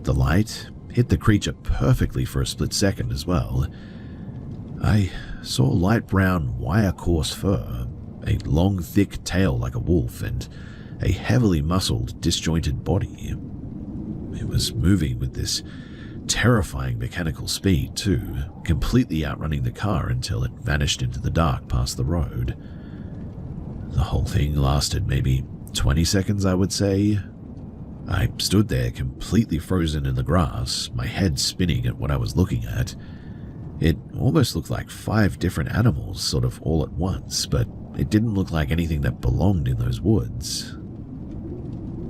The light hit the creature perfectly for a split second as well. I saw light brown, wire-coarse fur, a long, thick tail like a wolf, and a heavily muscled, disjointed body. It was moving with this terrifying mechanical speed too, completely outrunning the car until it vanished into the dark past the road. The whole thing lasted maybe 20 seconds, I would say. I stood there completely frozen in the grass, my head spinning at what I was looking at. It almost looked like 5 different animals sort of all at once, but it didn't look like anything that belonged in those woods.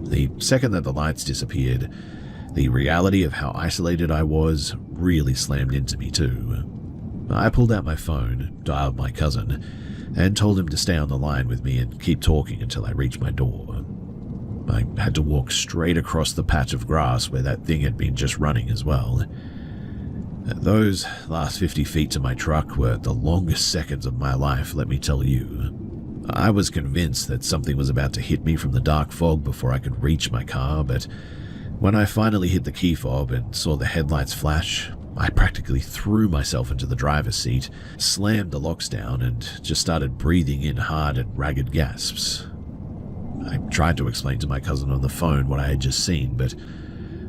The second that the lights disappeared, the reality of how isolated I was really slammed into me too. I pulled out my phone, dialed my cousin, and told him to stay on the line with me and keep talking until I reached my door. I had to walk straight across the patch of grass where that thing had been just running as well. Those last 50 feet to my truck were the longest seconds of my life, let me tell you. I was convinced that something was about to hit me from the dark fog before I could reach my car, but when I finally hit the key fob and saw the headlights flash, I practically threw myself into the driver's seat, slammed the locks down, and just started breathing in hard and ragged gasps. I tried to explain to my cousin on the phone what I had just seen, but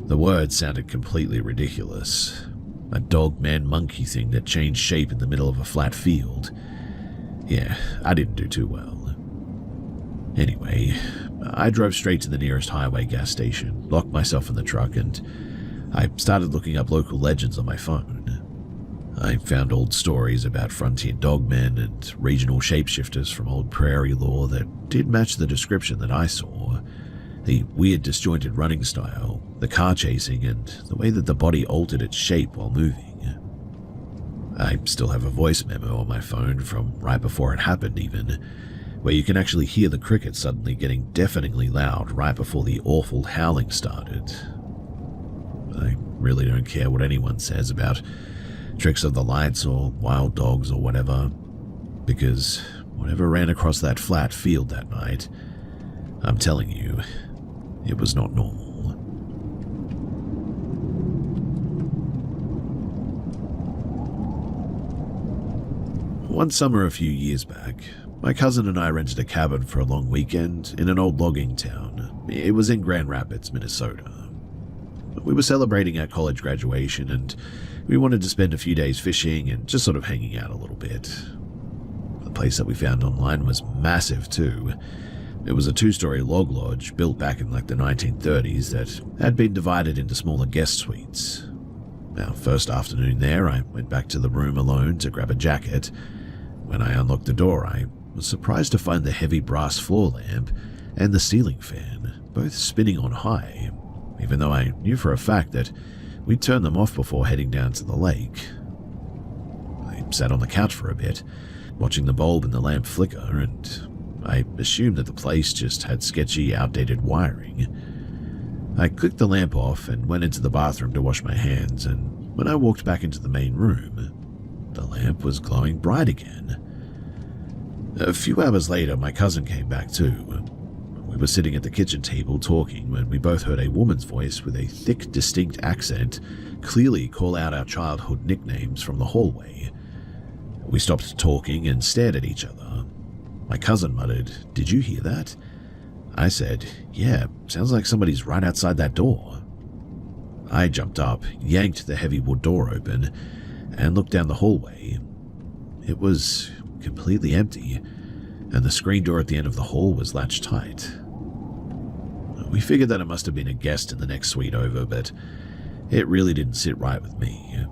the words sounded completely ridiculous. A dog-man-monkey thing that changed shape in the middle of a flat field. Yeah, I didn't do too well. Anyway, I drove straight to the nearest highway gas station, locked myself in the truck, and I started looking up local legends on my phone. I found old stories about frontier dogmen and regional shapeshifters from old prairie lore that did match the description that I saw. The weird disjointed running style, the car chasing, and the way that the body altered its shape while moving. I still have a voice memo on my phone from right before it happened even, where you can actually hear the crickets suddenly getting deafeningly loud right before the awful howling started. I really don't care what anyone says about tricks of the lights or wild dogs or whatever, because whatever ran across that flat field that night, I'm telling you, it was not normal. One summer a few years back, my cousin and I rented a cabin for a long weekend in an old logging town. It was in Grand Rapids, Minnesota. We were celebrating our college graduation, and we wanted to spend a few days fishing and just sort of hanging out a little bit. The place that we found online was massive too. It was a 2-story log lodge built back in like the 1930s that had been divided into smaller guest suites. Our first afternoon there, I went back to the room alone to grab a jacket. When I unlocked the door, I was surprised to find the heavy brass floor lamp and the ceiling fan, both spinning on high, even though I knew for a fact that we'd turned them off before heading down to the lake. I sat on the couch for a bit, watching the bulb in the lamp flicker, and I assumed that the place just had sketchy, outdated wiring. I clicked the lamp off and went into the bathroom to wash my hands, and when I walked back into the main room, the lamp was glowing bright again. A few hours later, my cousin came back too. We were sitting at the kitchen table talking when we both heard a woman's voice with a thick, distinct accent clearly call out our childhood nicknames from the hallway. We stopped talking and stared at each other. My cousin muttered, "Did you hear that?" I said, "Yeah, sounds like somebody's right outside that door." I jumped up, yanked the heavy wood door open, and looked down the hallway. It was completely empty, and the screen door at the end of the hall was latched tight. We figured that it must have been a guest in the next suite over, but it really didn't sit right with me.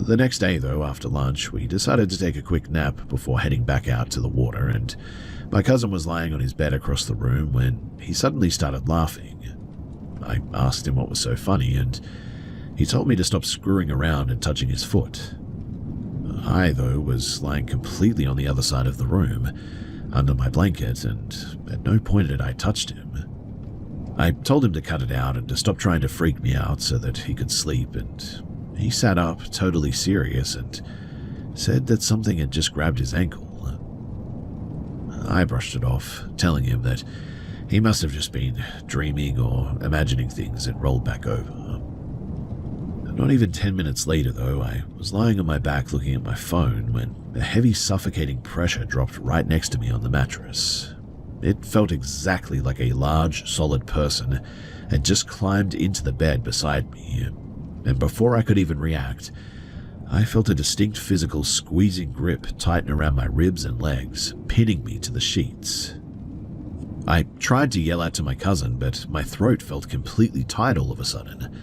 The next day, though, after lunch, we decided to take a quick nap before heading back out to the water, and my cousin was lying on his bed across the room when he suddenly started laughing. I asked him what was so funny, and he told me to stop screwing around and touching his foot. I, though, was lying completely on the other side of the room, under my blanket, and at no point had I touched him. I told him to cut it out and to stop trying to freak me out so that he could sleep, and he sat up, totally serious, and said that something had just grabbed his ankle. I brushed it off, telling him that he must have just been dreaming or imagining things and rolled back over. Not even 10 minutes later, though, I was lying on my back looking at my phone when a heavy suffocating pressure dropped right next to me on the mattress. It felt exactly like a large, solid person had just climbed into the bed beside me, and before I could even react, I felt a distinct physical squeezing grip tighten around my ribs and legs, pinning me to the sheets. I tried to yell out to my cousin, but my throat felt completely tight all of a sudden.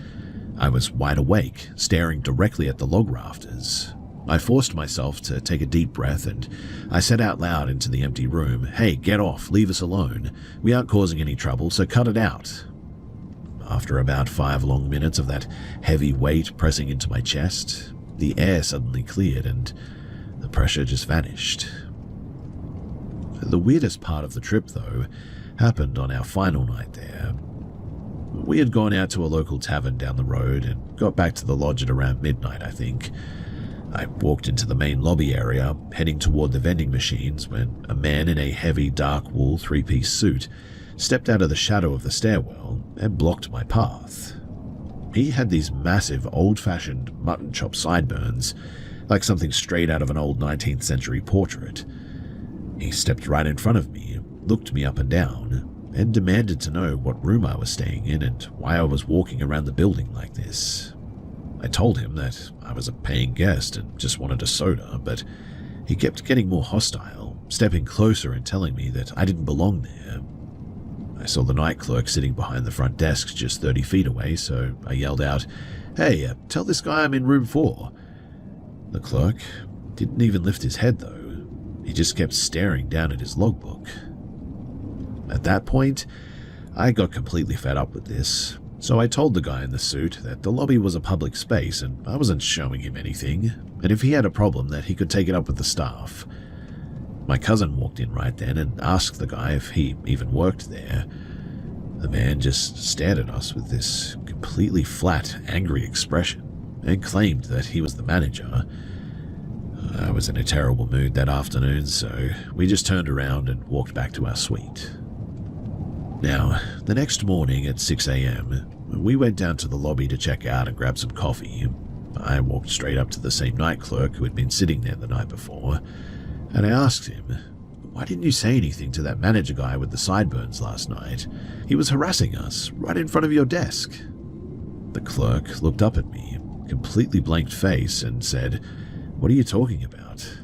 I was wide awake, staring directly at the log rafters. I forced myself to take a deep breath, and I said out loud into the empty room, "Hey, get off, leave us alone. We aren't causing any trouble, so cut it out." After about 5 long minutes of that heavy weight pressing into my chest, the air suddenly cleared and the pressure just vanished. The weirdest part of the trip, though, happened on our final night there. We had gone out to a local tavern down the road and got back to the lodge at around midnight, I think. I walked into the main lobby area, heading toward the vending machines, when a man in a heavy dark wool 3-piece suit stepped out of the shadow of the stairwell and blocked my path. He had these massive, old-fashioned mutton chop sideburns, like something straight out of an old 19th century portrait. He stepped right in front of me, looked me up and down, and demanded to know what room I was staying in and why I was walking around the building like this. I told him that I was a paying guest and just wanted a soda, but he kept getting more hostile, stepping closer and telling me that I didn't belong there. I saw the night clerk sitting behind the front desk just 30 feet away, so I yelled out, "Hey, tell this guy I'm in room 4. The clerk didn't even lift his head, though. He just kept staring down at his logbook. At that point, I got completely fed up with this, so I told the guy in the suit that the lobby was a public space and I wasn't showing him anything, and if he had a problem that he could take it up with the staff. My cousin walked in right then and asked the guy if he even worked there. The man just stared at us with this completely flat, angry expression and claimed that he was the manager. I was in a terrible mood that afternoon, so we just turned around and walked back to our suite. Now, the next morning at 6 a.m., we went down to the lobby to check out and grab some coffee. I walked straight up to the same night clerk who had been sitting there the night before, and I asked him, "Why didn't you say anything to that manager guy with the sideburns last night? He was harassing us right in front of your desk." The clerk looked up at me, completely blanked face, and said, "What are you talking about?"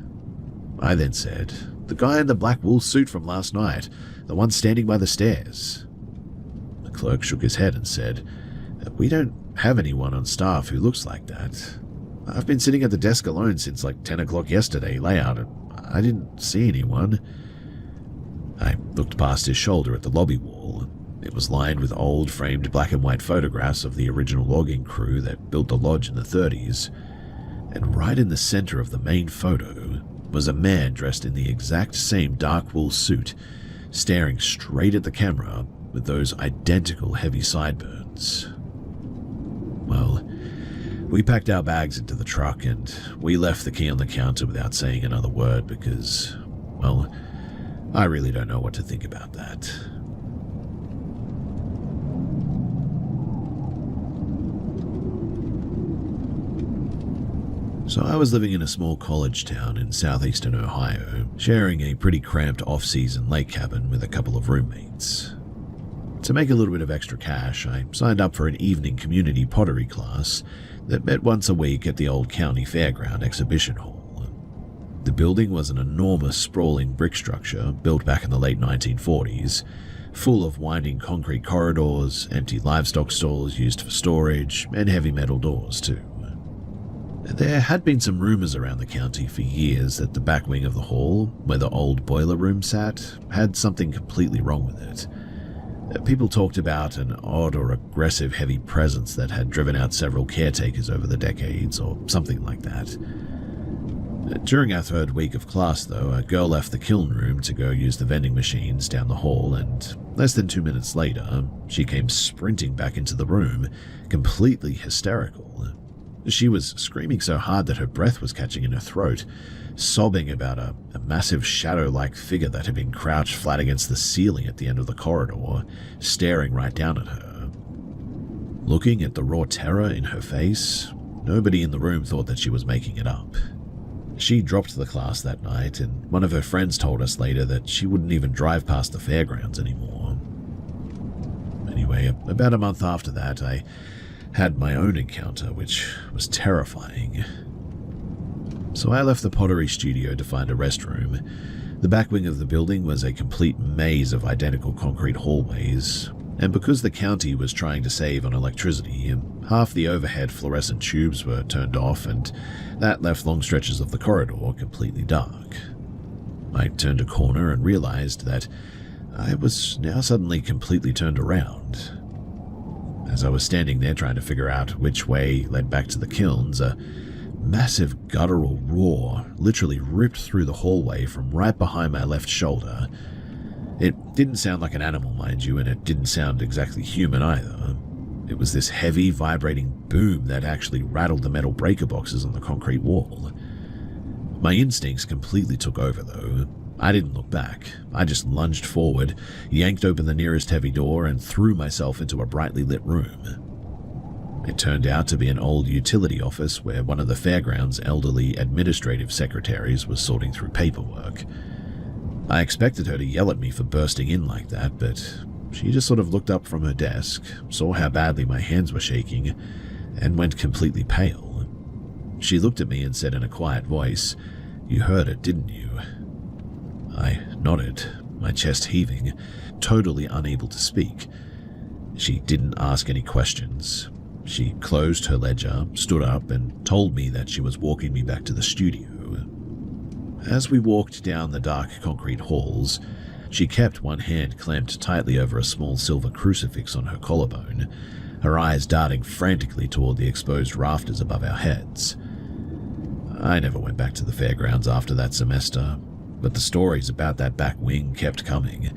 I then said, "The guy in the black wool suit from last night, the one standing by the stairs." The clerk shook his head and said, "We don't have anyone on staff who looks like that. I've been sitting at the desk alone since like 10 o'clock yesterday layout, and I didn't see anyone." I looked past his shoulder at the lobby wall. It was lined with old framed black and white photographs of the original logging crew that built the lodge in the 30s. And right in the center of the main photo was a man dressed in the exact same dark wool suit, staring straight at the camera with those identical heavy sideburns. Well, we packed our bags into the truck and we left the key on the counter without saying another word because, well, I really don't know what to think about that. So I was living in a small college town in southeastern Ohio, sharing a pretty cramped off-season lake cabin with a couple of roommates. To make a little bit of extra cash, I signed up for an evening community pottery class that met once a week at the old county fairground exhibition hall. The building was an enormous sprawling brick structure built back in the late 1940s, full of winding concrete corridors, empty livestock stalls used for storage, and heavy metal doors too. There had been some rumors around the county for years that the back wing of the hall, where the old boiler room sat, had something completely wrong with it. People talked about an odd or aggressive heavy presence that had driven out several caretakers over the decades, or something like that. During our third week of class, though, a girl left the kiln room to go use the vending machines down the hall, and less than 2 minutes later, she came sprinting back into the room, completely hysterical. She was screaming so hard that her breath was catching in her throat, sobbing about a massive shadow-like figure that had been crouched flat against the ceiling at the end of the corridor, staring right down at her. Looking at the raw terror in her face, nobody in the room thought that she was making it up. She dropped the class that night, and one of her friends told us later that she wouldn't even drive past the fairgrounds anymore. Anyway, about a month after that, I had my own encounter, which was terrifying. So I left the pottery studio to find a restroom. The back wing of the building was a complete maze of identical concrete hallways, and because the county was trying to save on electricity, half the overhead fluorescent tubes were turned off, and that left long stretches of the corridor completely dark. I turned a corner and realized that I was now suddenly completely turned around. As I was standing there trying to figure out which way led back to the kilns, a massive guttural roar literally ripped through the hallway from right behind my left shoulder. It didn't sound like an animal, mind you, and it didn't sound exactly human either. It was this heavy, vibrating boom that actually rattled the metal breaker boxes on the concrete wall. My instincts completely took over, though. I didn't look back. I just lunged forward, yanked open the nearest heavy door, and threw myself into a brightly lit room. It turned out to be an old utility office where one of the fairground's elderly administrative secretaries was sorting through paperwork. I expected her to yell at me for bursting in like that, but she just sort of looked up from her desk, saw how badly my hands were shaking, and went completely pale. She looked at me and said in a quiet voice, "You heard it, didn't you?" I nodded, my chest heaving, totally unable to speak. She didn't ask any questions. She closed her ledger, stood up, and told me that she was walking me back to the studio. As we walked down the dark concrete halls, she kept one hand clamped tightly over a small silver crucifix on her collarbone, her eyes darting frantically toward the exposed rafters above our heads. I never went back to the fairgrounds after that semester, but the stories about that back wing kept coming.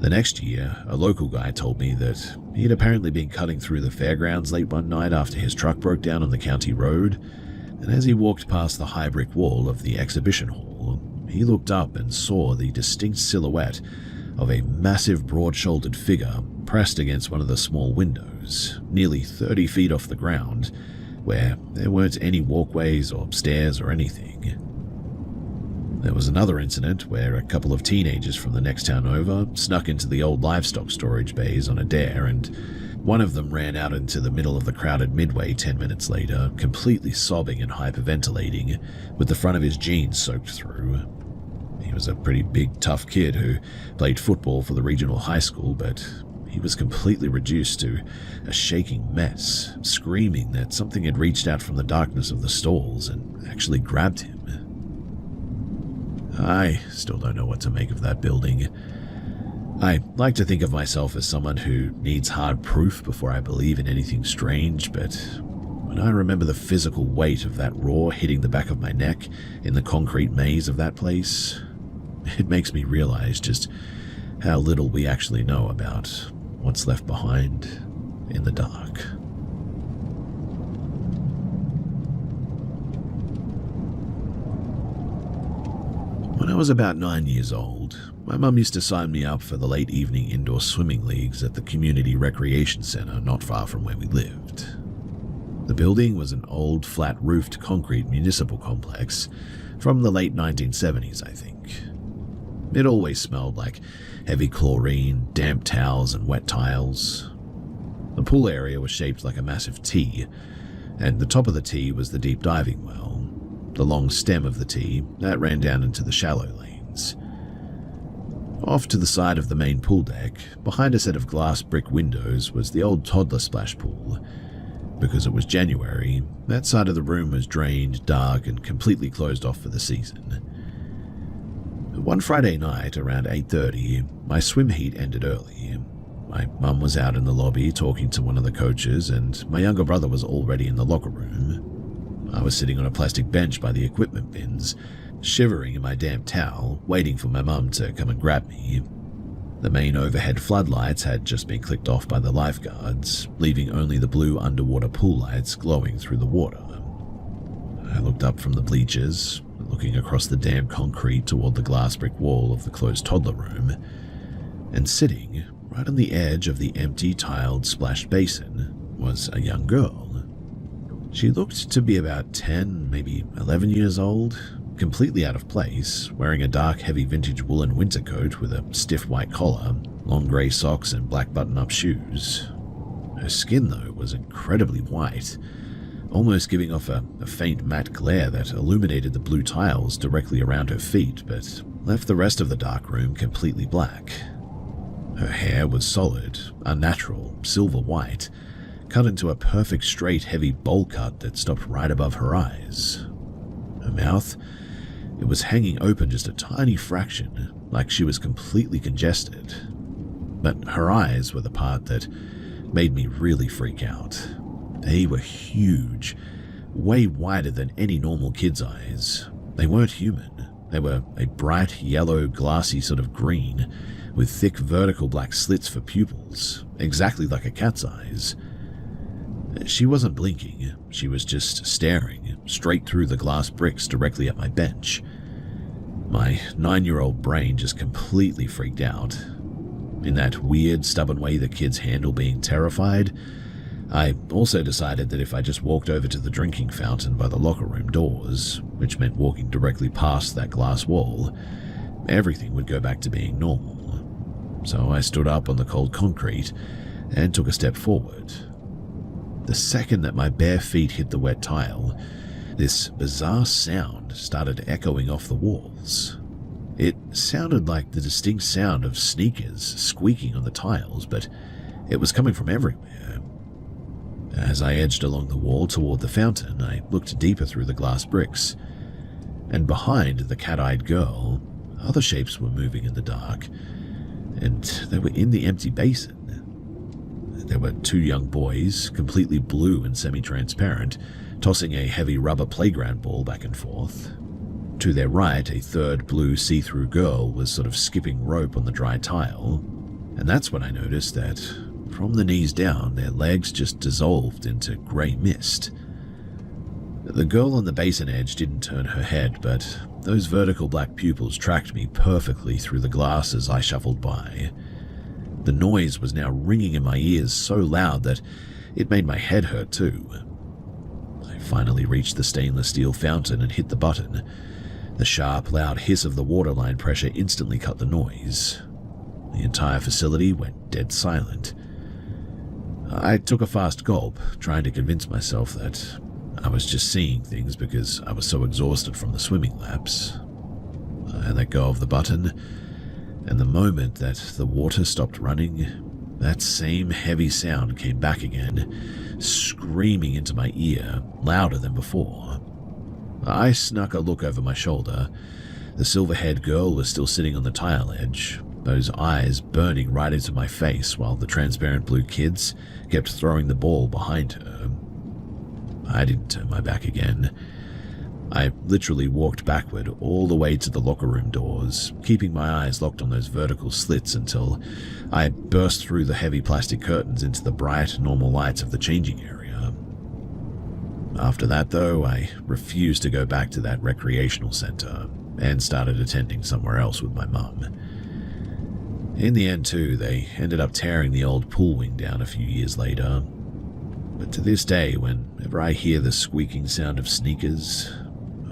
The next year, a local guy told me that he'd apparently been cutting through the fairgrounds late one night after his truck broke down on the county road, and as he walked past the high brick wall of the exhibition hall, he looked up and saw the distinct silhouette of a massive broad-shouldered figure pressed against one of the small windows, nearly 30 feet off the ground, where there weren't any walkways or stairs or anything. There was another incident where a couple of teenagers from the next town over snuck into the old livestock storage bays on a dare, and one of them ran out into the middle of the crowded midway 10 minutes later, completely sobbing and hyperventilating, with the front of his jeans soaked through. He was a pretty big, tough kid who played football for the regional high school, but he was completely reduced to a shaking mess, screaming that something had reached out from the darkness of the stalls and actually grabbed him. I still don't know what to make of that building. I like to think of myself as someone who needs hard proof before I believe in anything strange, but when I remember the physical weight of that roar hitting the back of my neck in the concrete maze of that place, it makes me realize just how little we actually know about what's left behind in the dark. When I was about 9 years old, my mum used to sign me up for the late evening indoor swimming leagues at the community recreation center not far from where we lived. The building was an old flat-roofed concrete municipal complex from the late 1970s, I think. It always smelled like heavy chlorine, damp towels, and wet tiles. The pool area was shaped like a massive T, and the top of the T was the deep diving well. The long stem of the T that ran down into the shallow lanes. Off to the side of the main pool deck, behind a set of glass brick windows, was the old toddler splash pool. because it was January, that side of the room was drained, dark, and completely closed off for the season. One Friday night, around 8:30, my swim heat ended early. My mum was out in the lobby talking to one of the coaches, and my younger brother was already in the locker room. I was sitting on a plastic bench by the equipment bins, shivering in my damp towel, waiting for my mum to come and grab me. The main overhead floodlights had just been clicked off by the lifeguards, leaving only the blue underwater pool lights glowing through the water. I looked up from the bleachers, looking across the damp concrete toward the glass brick wall of the closed toddler room, and sitting right on the edge of the empty tiled splash basin was a young girl. She looked to be about 10, maybe 11 years old, completely out of place, wearing a dark heavy vintage woolen winter coat with a stiff white collar, long grey socks and black button-up shoes. Her skin, though, was incredibly white, almost giving off a faint matte glare that illuminated the blue tiles directly around her feet, but left the rest of the dark room completely black. Her hair was solid, unnatural, silver white, cut into a perfect straight heavy bowl cut that stopped right above her eyes. Her mouth, it was hanging open just a tiny fraction, like she was completely congested. But her eyes were the part that made me really freak out. They were huge, way wider than any normal kid's eyes. They weren't human. They were a bright yellow, glassy sort of green, with thick vertical black slits for pupils, exactly like a cat's eyes. She wasn't blinking, she was just staring straight through the glass bricks directly at my bench. My 9-year-old brain just completely freaked out. In that weird, stubborn way that kids handle being terrified, I also decided that if I just walked over to the drinking fountain by the locker room doors, which meant walking directly past that glass wall, everything would go back to being normal. So I stood up on the cold concrete and took a step forward. The second that my bare feet hit the wet tile, this bizarre sound started echoing off the walls. It sounded like the distinct sound of sneakers squeaking on the tiles, but it was coming from everywhere. As I edged along the wall toward the fountain, I looked deeper through the glass bricks, and behind the cat-eyed girl, other shapes were moving in the dark, and they were in the empty basin. There were 2 young boys, completely blue and semi-transparent, tossing a heavy rubber playground ball back and forth. To their right, a third blue see-through girl was sort of skipping rope on the dry tile, and that's when I noticed that from the knees down, their legs just dissolved into grey mist. The girl on the basin edge didn't turn her head, but those vertical black pupils tracked me perfectly through the glass as I shuffled by. The noise was now ringing in my ears so loud that it made my head hurt too. I finally reached the stainless steel fountain and hit the button. The sharp, loud hiss of the waterline pressure instantly cut the noise. The entire facility went dead silent. I took a fast gulp, trying to convince myself that I was just seeing things because I was so exhausted from the swimming laps. I let go of the button, and the moment that the water stopped running, that same heavy sound came back again, screaming into my ear, louder than before. I snuck a look over my shoulder. The silver-haired girl was still sitting on the tile edge, those eyes burning right into my face while the transparent blue kids kept throwing the ball behind her. I didn't turn my back again. I literally walked backward all the way to the locker room doors, keeping my eyes locked on those vertical slits until I burst through the heavy plastic curtains into the bright, normal lights of the changing area. After that, though, I refused to go back to that recreational center and started attending somewhere else with my mum. In the end, too, they ended up tearing the old pool wing down a few years later. But to this day, whenever I hear the squeaking sound of sneakers,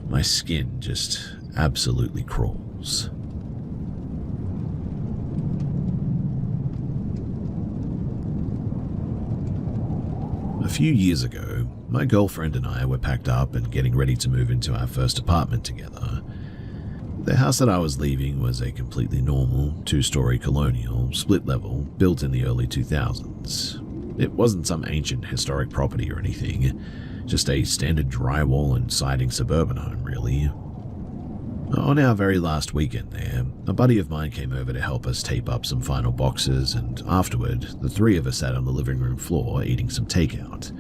my skin just absolutely crawls. A few years ago, my girlfriend and I were packed up and getting ready to move into our first apartment together. The house that I was leaving was a completely normal, 2-story colonial, split level, built in the early 2000s. It wasn't some ancient historic property or anything, just a standard drywall and siding suburban home, really. On our very last weekend there, a buddy of mine came over to help us tape up some final boxes, and afterward, the three of us sat on the living room floor eating some takeout.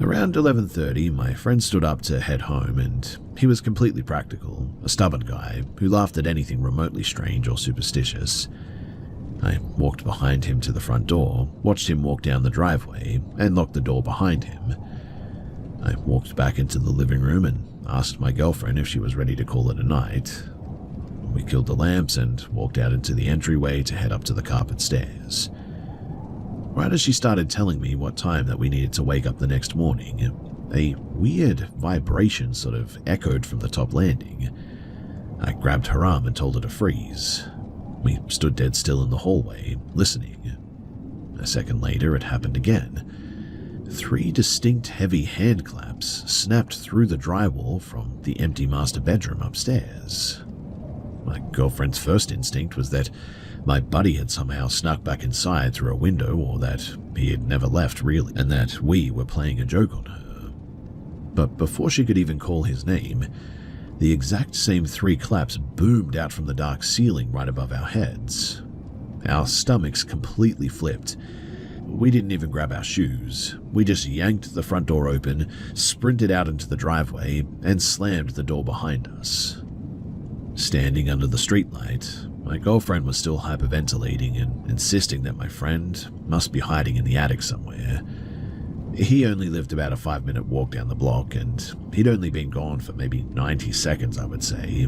Around 11:30, my friend stood up to head home, and he was completely practical, a stubborn guy who laughed at anything remotely strange or superstitious. I walked behind him to the front door, watched him walk down the driveway, and locked the door behind him. I walked back into the living room and asked my girlfriend if she was ready to call it a night. We killed the lamps and walked out into the entryway to head up to the carpet stairs. Right as she started telling me what time that we needed to wake up the next morning, a weird vibration sort of echoed from the top landing. I grabbed her arm and told her to freeze. We stood dead still in the hallway, listening. A second later, it happened again. 3 distinct heavy hand claps snapped through the drywall from the empty master bedroom upstairs. My girlfriend's first instinct was that my buddy had somehow snuck back inside through a window, or that he had never left really, and that we were playing a joke on her. But before she could even call his name, the exact same 3 claps boomed out from the dark ceiling right above our heads. Our stomachs completely flipped. We didn't even grab our shoes. We just yanked the front door open, sprinted out into the driveway, and slammed the door behind us. Standing under the streetlight, my girlfriend was still hyperventilating and insisting that my friend must be hiding in the attic somewhere. He only lived about a 5-minute walk down the block, and he'd only been gone for maybe 90 seconds, I would say.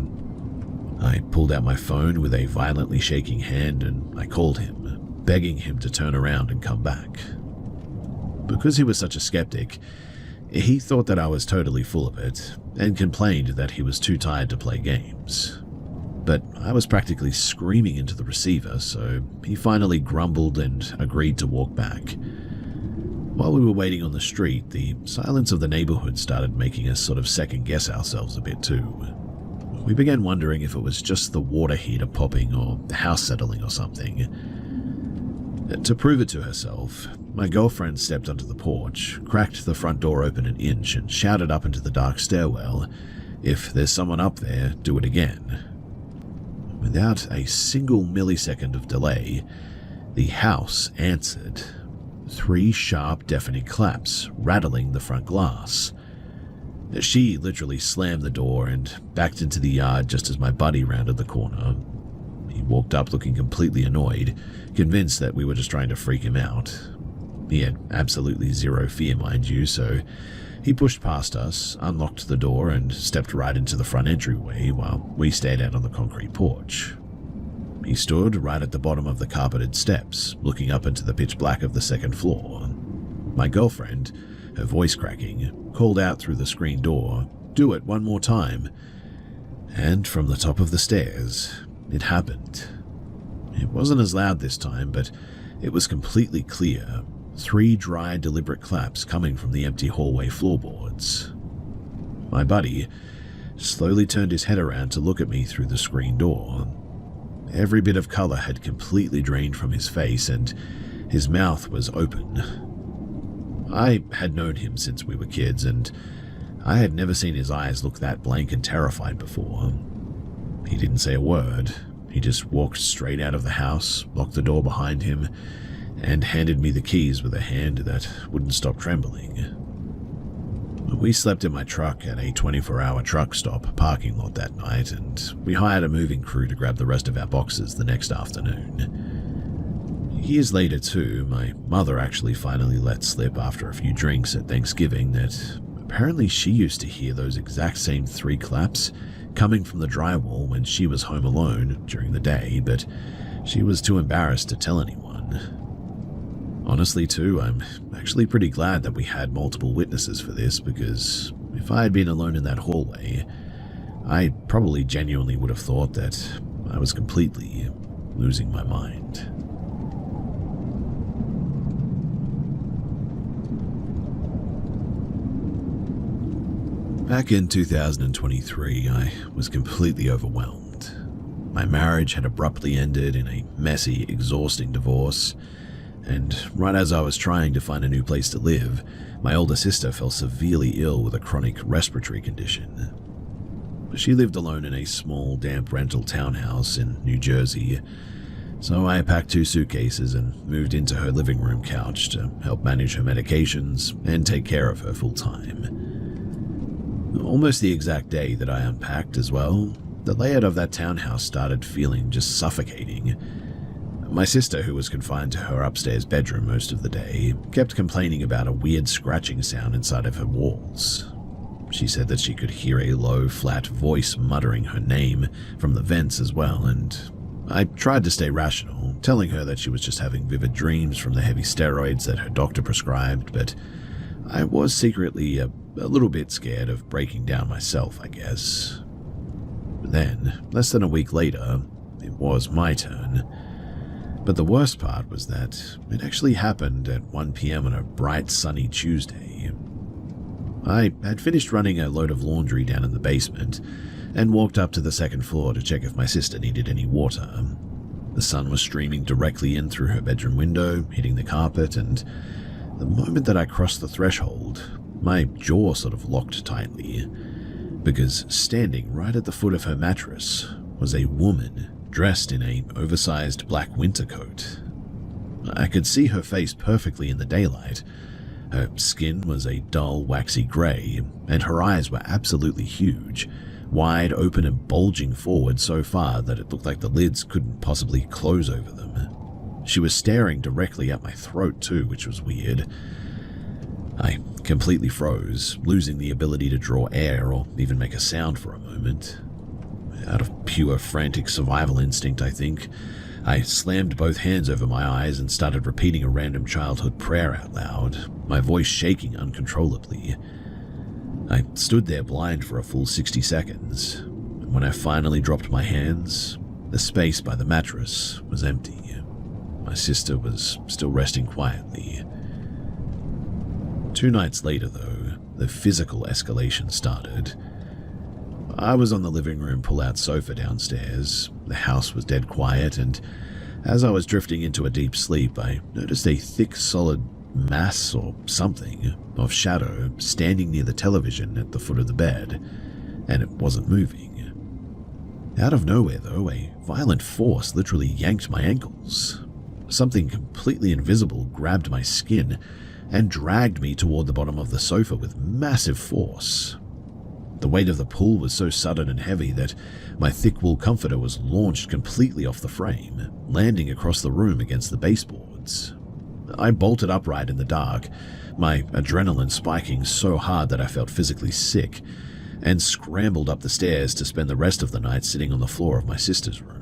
I pulled out my phone with a violently shaking hand and I called him, begging him to turn around and come back. Because he was such a skeptic, he thought that I was totally full of it and complained that he was too tired to play games. But I was practically screaming into the receiver, so he finally grumbled and agreed to walk back. While we were waiting on the street, the silence of the neighborhood started making us sort of second-guess ourselves a bit too. We began wondering if it was just the water heater popping or the house settling or something. To prove it to herself, my girlfriend stepped onto the porch, cracked the front door open an inch, and shouted up into the dark stairwell, "If there's someone up there, do it again." Without a single millisecond of delay, the house answered. 3 sharp, deafening claps, rattling the front glass. She literally slammed the door and backed into the yard just as my buddy rounded the corner. He walked up looking completely annoyed, convinced that we were just trying to freak him out. He had absolutely zero fear, mind you, so he pushed past us, unlocked the door, and stepped right into the front entryway while we stayed out on the concrete porch. He stood right at the bottom of the carpeted steps, looking up into the pitch black of the second floor. My girlfriend, her voice cracking, called out through the screen door, "Do it one more time." And from the top of the stairs, it happened. It wasn't as loud this time, but it was completely clear. 3 dry, deliberate claps coming from the empty hallway floorboards. My buddy slowly turned his head around to look at me through the screen door. Every bit of color had completely drained from his face, and his mouth was open. I had known him since we were kids, and I had never seen his eyes look that blank and terrified before. He didn't say a word. He just walked straight out of the house, locked the door behind him, and handed me the keys with a hand that wouldn't stop trembling. We slept in my truck at a 24-hour truck stop parking lot that night, and we hired a moving crew to grab the rest of our boxes the next afternoon. Years later, too, my mother actually finally let slip after a few drinks at Thanksgiving that apparently she used to hear those exact same 3 claps coming from the drywall when she was home alone during the day, but she was too embarrassed to tell anyone. Honestly, too, I'm actually pretty glad that we had multiple witnesses for this, because if I had been alone in that hallway, I probably genuinely would have thought that I was completely losing my mind. Back in 2023, I was completely overwhelmed. My marriage had abruptly ended in a messy, exhausting divorce, and right as I was trying to find a new place to live, my older sister fell severely ill with a chronic respiratory condition. She lived alone in a small, damp rental townhouse in New Jersey, so I packed 2 suitcases and moved into her living room couch to help manage her medications and take care of her full time. Almost the exact day that I unpacked as well, the layout of that townhouse started feeling just suffocating. My sister, who was confined to her upstairs bedroom most of the day, kept complaining about a weird scratching sound inside of her walls. She said that she could hear a low, flat voice muttering her name from the vents as well, and I tried to stay rational, telling her that she was just having vivid dreams from the heavy steroids that her doctor prescribed, but I was secretly a little bit scared of breaking down myself, I guess. Then, less than a week later, it was my turn. But the worst part was that it actually happened at 1 p.m. on a bright, sunny Tuesday. I had finished running a load of laundry down in the basement and walked up to the second floor to check if my sister needed any water. The sun was streaming directly in through her bedroom window, hitting the carpet, and the moment that I crossed the threshold, my jaw sort of locked tightly, because standing right at the foot of her mattress was a woman dressed in an oversized black winter coat. I could see her face perfectly in the daylight. Her skin was a dull, waxy gray, and her eyes were absolutely huge, wide open and bulging forward so far that it looked like the lids couldn't possibly close over them. She was staring directly at my throat too, which was weird. I completely froze, losing the ability to draw air or even make a sound for a moment. Out of pure frantic survival instinct, I think, I slammed both hands over my eyes and started repeating a random childhood prayer out loud, my voice shaking uncontrollably. I stood there blind for a full 60 seconds, and when I finally dropped my hands, the space by the mattress was empty. My sister was still resting quietly. 2 nights later, though, the physical escalation started. I was on the living room pull-out sofa downstairs. The house was dead quiet, and as I was drifting into a deep sleep, I noticed a thick, solid mass or something of shadow standing near the television at the foot of the bed, and it wasn't moving. Out of nowhere, though, a violent force literally yanked my ankles. Something completely invisible grabbed my skin and dragged me toward the bottom of the sofa with massive force. The weight of the pull was so sudden and heavy that my thick wool comforter was launched completely off the frame, landing across the room against the baseboards. I bolted upright in the dark, my adrenaline spiking so hard that I felt physically sick, and scrambled up the stairs to spend the rest of the night sitting on the floor of my sister's room.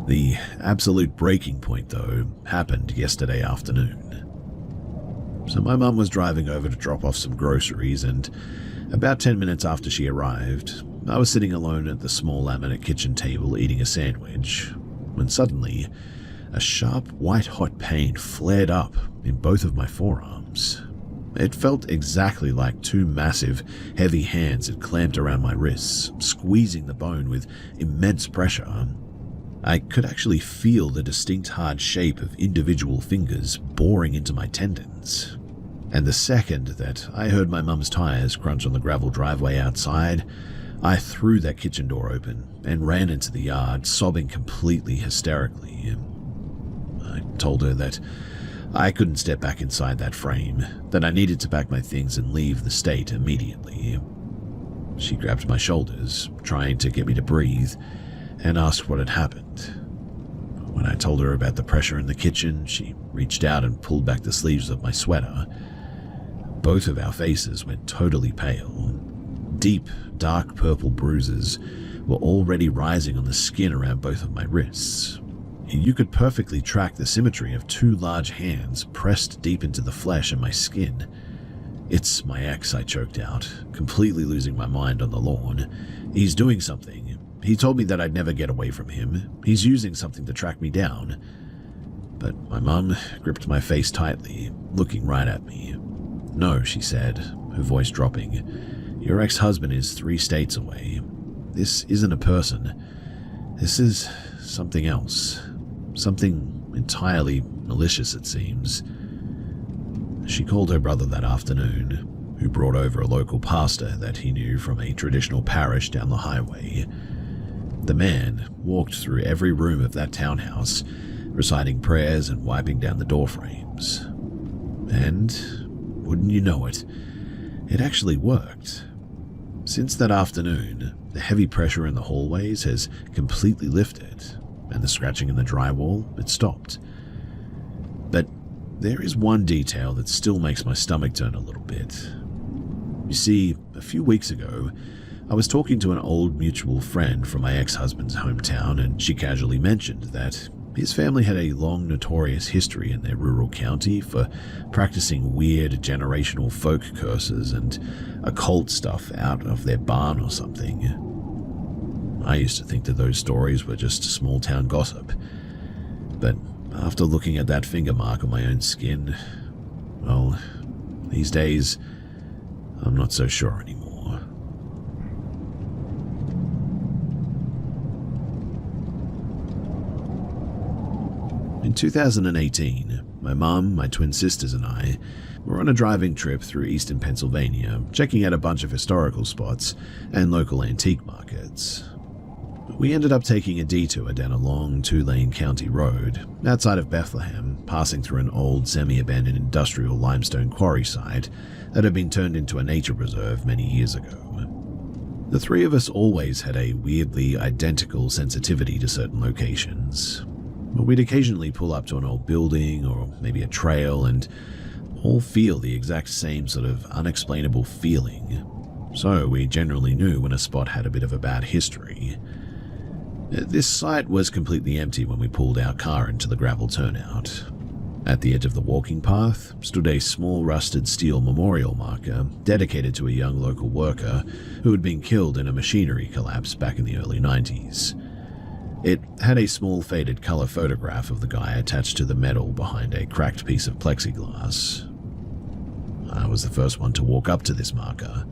The absolute breaking point, though, happened yesterday afternoon. So my mum was driving over to drop off some groceries, and about 10 minutes after she arrived, I was sitting alone at the small laminate kitchen table eating a sandwich, when suddenly a sharp white-hot pain flared up in both of my forearms. It felt exactly like 2 massive, heavy hands had clamped around my wrists, squeezing the bone with immense pressure. I could actually feel the distinct hard shape of individual fingers boring into my tendons. And the second that I heard my mum's tires crunch on the gravel driveway outside, I threw that kitchen door open and ran into the yard, sobbing completely hysterically. I told her that I couldn't step back inside that frame, that I needed to pack my things and leave the state immediately. She grabbed my shoulders, trying to get me to breathe, and asked what had happened. When I told her about the pressure in the kitchen, she reached out and pulled back the sleeves of my sweater. Both of our faces went totally pale. Deep, dark purple bruises were already rising on the skin around both of my wrists. You could perfectly track the symmetry of 2 large hands pressed deep into the flesh and my skin. "It's my ex," I choked out, completely losing my mind on the lawn. "He's doing something. He told me that I'd never get away from him. He's using something to track me down." But my mum gripped my face tightly, looking right at me. "No," she said, her voice dropping. "Your ex-husband is 3 states away. This isn't a person. This is something else. Something entirely malicious it seems. She called her brother that afternoon, who brought over a local pastor that he knew from a traditional parish down the highway. The man walked through every room of that townhouse, reciting prayers and wiping down the doorframes. And, wouldn't you know it, it actually worked. Since that afternoon, the heavy pressure in the hallways has completely lifted, and the scratching in the drywall had stopped. But there is one detail that still makes my stomach turn a little bit. You see, a few weeks ago, I was talking to an old mutual friend from my ex-husband's hometown, and she casually mentioned that his family had a long notorious history in their rural county for practicing weird generational folk curses and occult stuff out of their barn or something. I used to think that those stories were just small-town gossip, but after looking at that finger mark on my own skin, well, these days, I'm not so sure anymore. In 2018, my mom, my twin sisters, and I were on a driving trip through eastern Pennsylvania, checking out a bunch of historical spots and local antique markets. We ended up taking a detour down a long two-lane county road outside of Bethlehem, passing through an old semi-abandoned industrial limestone quarry site that had been turned into a nature reserve many years ago. The three of us always had a weirdly identical sensitivity to certain locations. We'd occasionally pull up to an old building or maybe a trail and all feel the exact same sort of unexplainable feeling. So we generally knew when a spot had a bit of a bad history. This site was completely empty when we pulled our car into the gravel turnout. At the edge of the walking path stood a small rusted steel memorial marker dedicated to a young local worker who had been killed in a machinery collapse back in the early 90s. It had a small faded color photograph of the guy attached to the metal behind a cracked piece of plexiglass. I was the first one to walk up to this marker,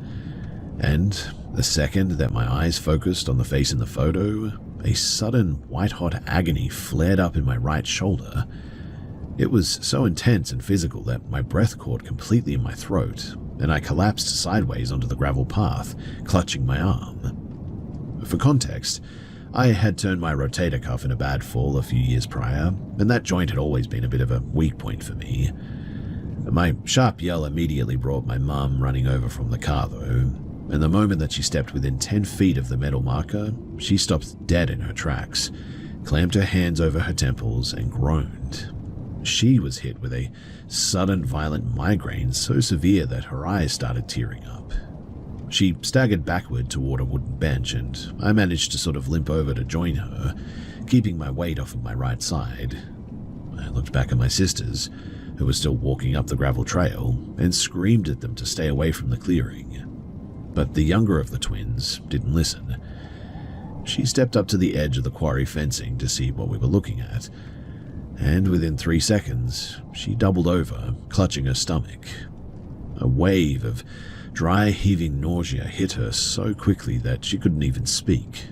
and the second that my eyes focused on the face in the photo, a sudden white-hot agony flared up in my right shoulder. It was so intense and physical that my breath caught completely in my throat, and I collapsed sideways onto the gravel path, clutching my arm. For context, I had turned my rotator cuff in a bad fall a few years prior, and that joint had always been a bit of a weak point for me. My sharp yell immediately brought my mum running over from the car though, and the moment that she stepped within 10 feet of the metal marker, she stopped dead in her tracks, clamped her hands over her temples, and groaned. She was hit with a sudden violent migraine so severe that her eyes started tearing up. She staggered backward toward a wooden bench, and I managed to sort of limp over to join her, keeping my weight off of my right side. I looked back at my sisters, who were still walking up the gravel trail, and screamed at them to stay away from the clearing. But the younger of the twins didn't listen. She stepped up to the edge of the quarry fencing to see what we were looking at, and within 3 seconds, she doubled over, clutching her stomach. A wave of dry, heaving nausea hit her so quickly that she couldn't even speak.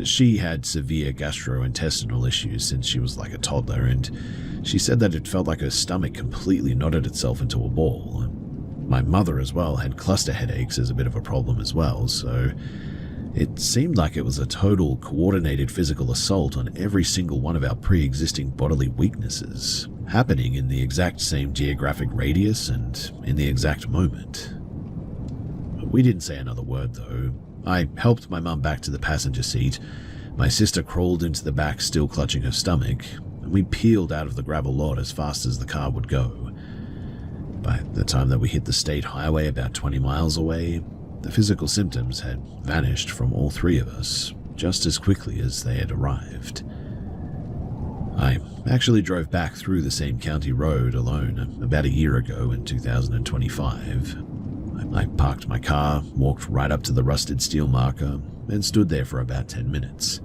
She had severe gastrointestinal issues since she was like a toddler, and she said that it felt like her stomach completely knotted itself into a ball. My mother as well had cluster headaches as a bit of a problem as well, so it seemed like it was a total coordinated physical assault on every single one of our pre-existing bodily weaknesses, happening in the exact same geographic radius and in the exact moment. We didn't say another word though. I helped my mum back to the passenger seat. My sister crawled into the back, still clutching her stomach, and we peeled out of the gravel lot as fast as the car would go. By the time that we hit the state highway about 20 miles away, the physical symptoms had vanished from all three of us, just as quickly as they had arrived. I actually drove back through the same county road alone about a year ago in 2025. I parked my car, walked right up to the rusted steel marker, and stood there for about 10 minutes.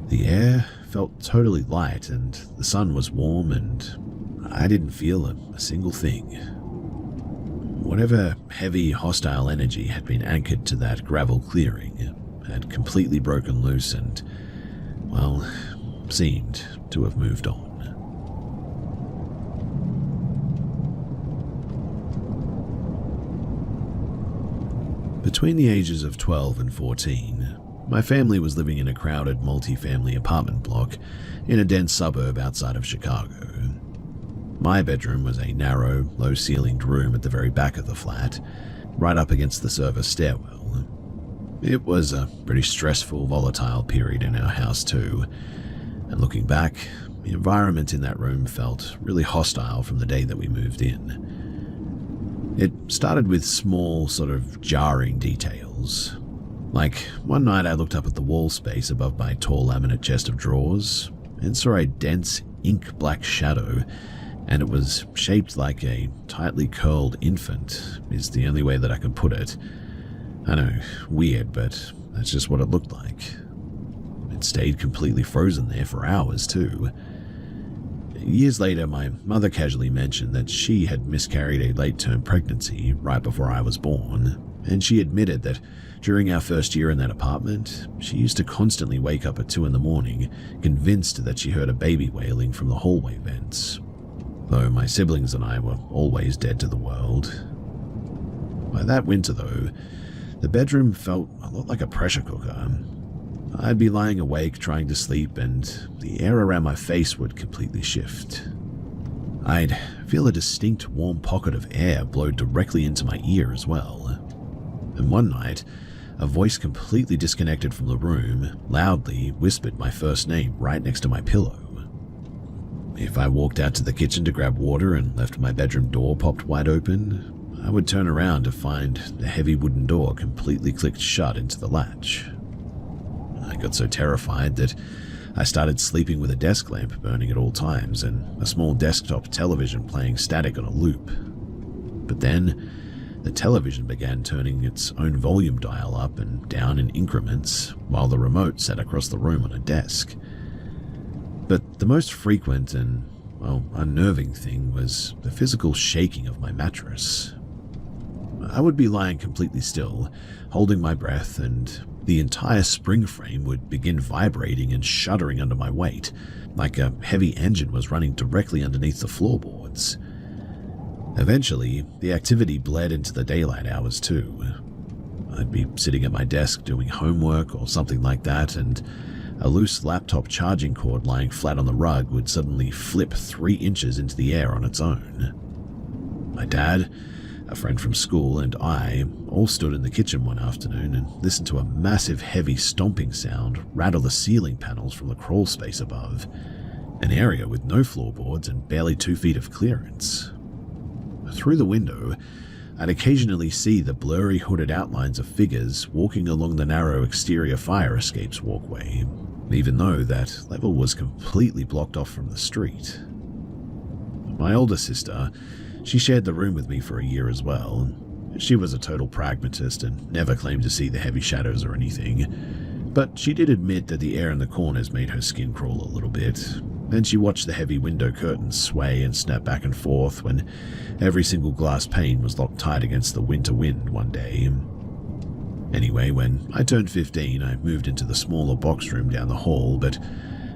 The air felt totally light, and the sun was warm, and I didn't feel a single thing. Whatever heavy, hostile energy had been anchored to that gravel clearing had completely broken loose and, well, seemed to have moved on. Between the ages of 12 and 14, my family was living in a crowded multi-family apartment block in a dense suburb outside of Chicago. My bedroom was a narrow, low-ceilinged room at the very back of the flat, right up against the service stairwell. It was a pretty stressful, volatile period in our house too, and looking back, the environment in that room felt really hostile from the day that we moved in. It started with small, sort of jarring details. Like, one night I looked up at the wall space above my tall laminate chest of drawers and saw a dense, ink-black shadow, and it was shaped like a tightly curled infant, is the only way that I can put it. I know, weird, but that's just what it looked like. It stayed completely frozen there for hours, too. Years later, my mother casually mentioned that she had miscarried a late-term pregnancy right before I was born, and she admitted that during our first year in that apartment, she used to constantly wake up at 2 in the morning, convinced that she heard a baby wailing from the hallway vents, though my siblings and I were always dead to the world. By that winter, though, the bedroom felt a lot like a pressure cooker. I'd be lying awake trying to sleep, and the air around my face would completely shift. I'd feel a distinct warm pocket of air blow directly into my ear as well. And one night, a voice completely disconnected from the room loudly whispered my first name right next to my pillow. If I walked out to the kitchen to grab water and left my bedroom door popped wide open, I would turn around to find the heavy wooden door completely clicked shut into the latch. I got so terrified that I started sleeping with a desk lamp burning at all times and a small desktop television playing static on a loop. But then, the television began turning its own volume dial up and down in increments, while the remote sat across the room on a desk. But the most frequent and, well, unnerving thing was the physical shaking of my mattress. I would be lying completely still, holding my breath, and the entire spring frame would begin vibrating and shuddering under my weight, like a heavy engine was running directly underneath the floorboards. Eventually, the activity bled into the daylight hours too. I'd be sitting at my desk doing homework or something like that, and a loose laptop charging cord lying flat on the rug would suddenly flip 3 inches into the air on its own. My dad, a friend from school, and I all stood in the kitchen one afternoon and listened to a massive heavy stomping sound rattle the ceiling panels from the crawl space above, an area with no floorboards and barely 2 feet of clearance. Through the window, I'd occasionally see the blurry hooded outlines of figures walking along the narrow exterior fire escape's walkway, even though that level was completely blocked off from the street. My older sister, she shared the room with me for a year as well. She was a total pragmatist and never claimed to see the heavy shadows or anything, but she did admit that the air in the corners made her skin crawl a little bit, and she watched the heavy window curtains sway and snap back and forth when every single glass pane was locked tight against the winter wind one day. Anyway, when I turned 15, I moved into the smaller box room down the hall, but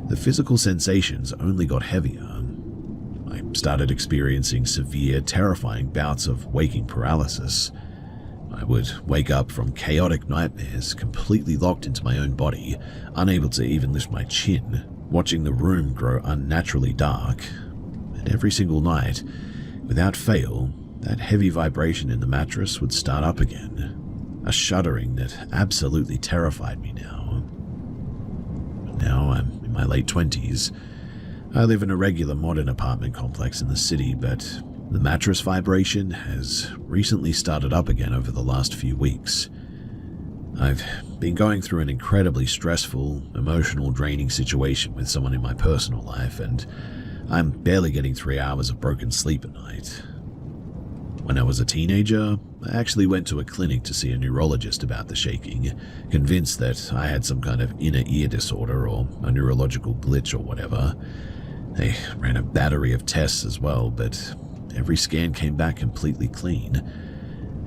the physical sensations only got heavier. I started experiencing severe, terrifying bouts of waking paralysis. I would wake up from chaotic nightmares, completely locked into my own body, unable to even lift my chin, watching the room grow unnaturally dark. And every single night, without fail, that heavy vibration in the mattress would start up again, a shuddering that absolutely terrified me now. Now I'm in my late 20s. I live in a regular modern apartment complex in the city, but the mattress vibration has recently started up again over the last few weeks. I've been going through an incredibly stressful, emotional, draining situation with someone in my personal life, and I'm barely getting 3 hours of broken sleep a night. When I was a teenager, I actually went to a clinic to see a neurologist about the shaking, convinced that I had some kind of inner ear disorder or a neurological glitch or whatever. They ran a battery of tests as well, but every scan came back completely clean,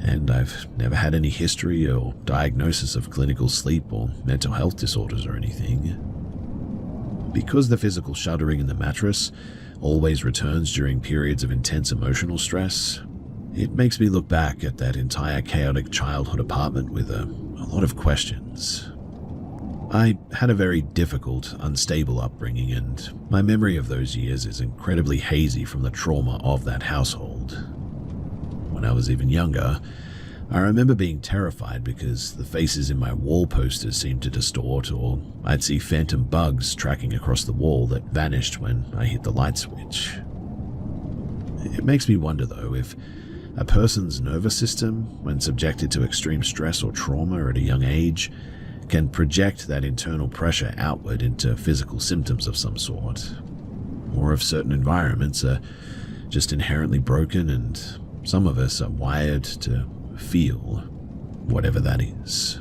and I've never had any history or diagnosis of clinical sleep or mental health disorders or anything. Because the physical shuddering in the mattress always returns during periods of intense emotional stress, It makes me look back at that entire chaotic childhood apartment with a lot of questions. I had a very difficult, unstable upbringing, and my memory of those years is incredibly hazy from the trauma of that household. When I was even younger, I remember being terrified because the faces in my wall posters seemed to distort, or I'd see phantom bugs tracking across the wall that vanished when I hit the light switch. It makes me wonder, though, if a person's nervous system, when subjected to extreme stress or trauma at a young age, can project that internal pressure outward into physical symptoms of some sort, or if certain environments are just inherently broken and some of us are wired to feel whatever that is.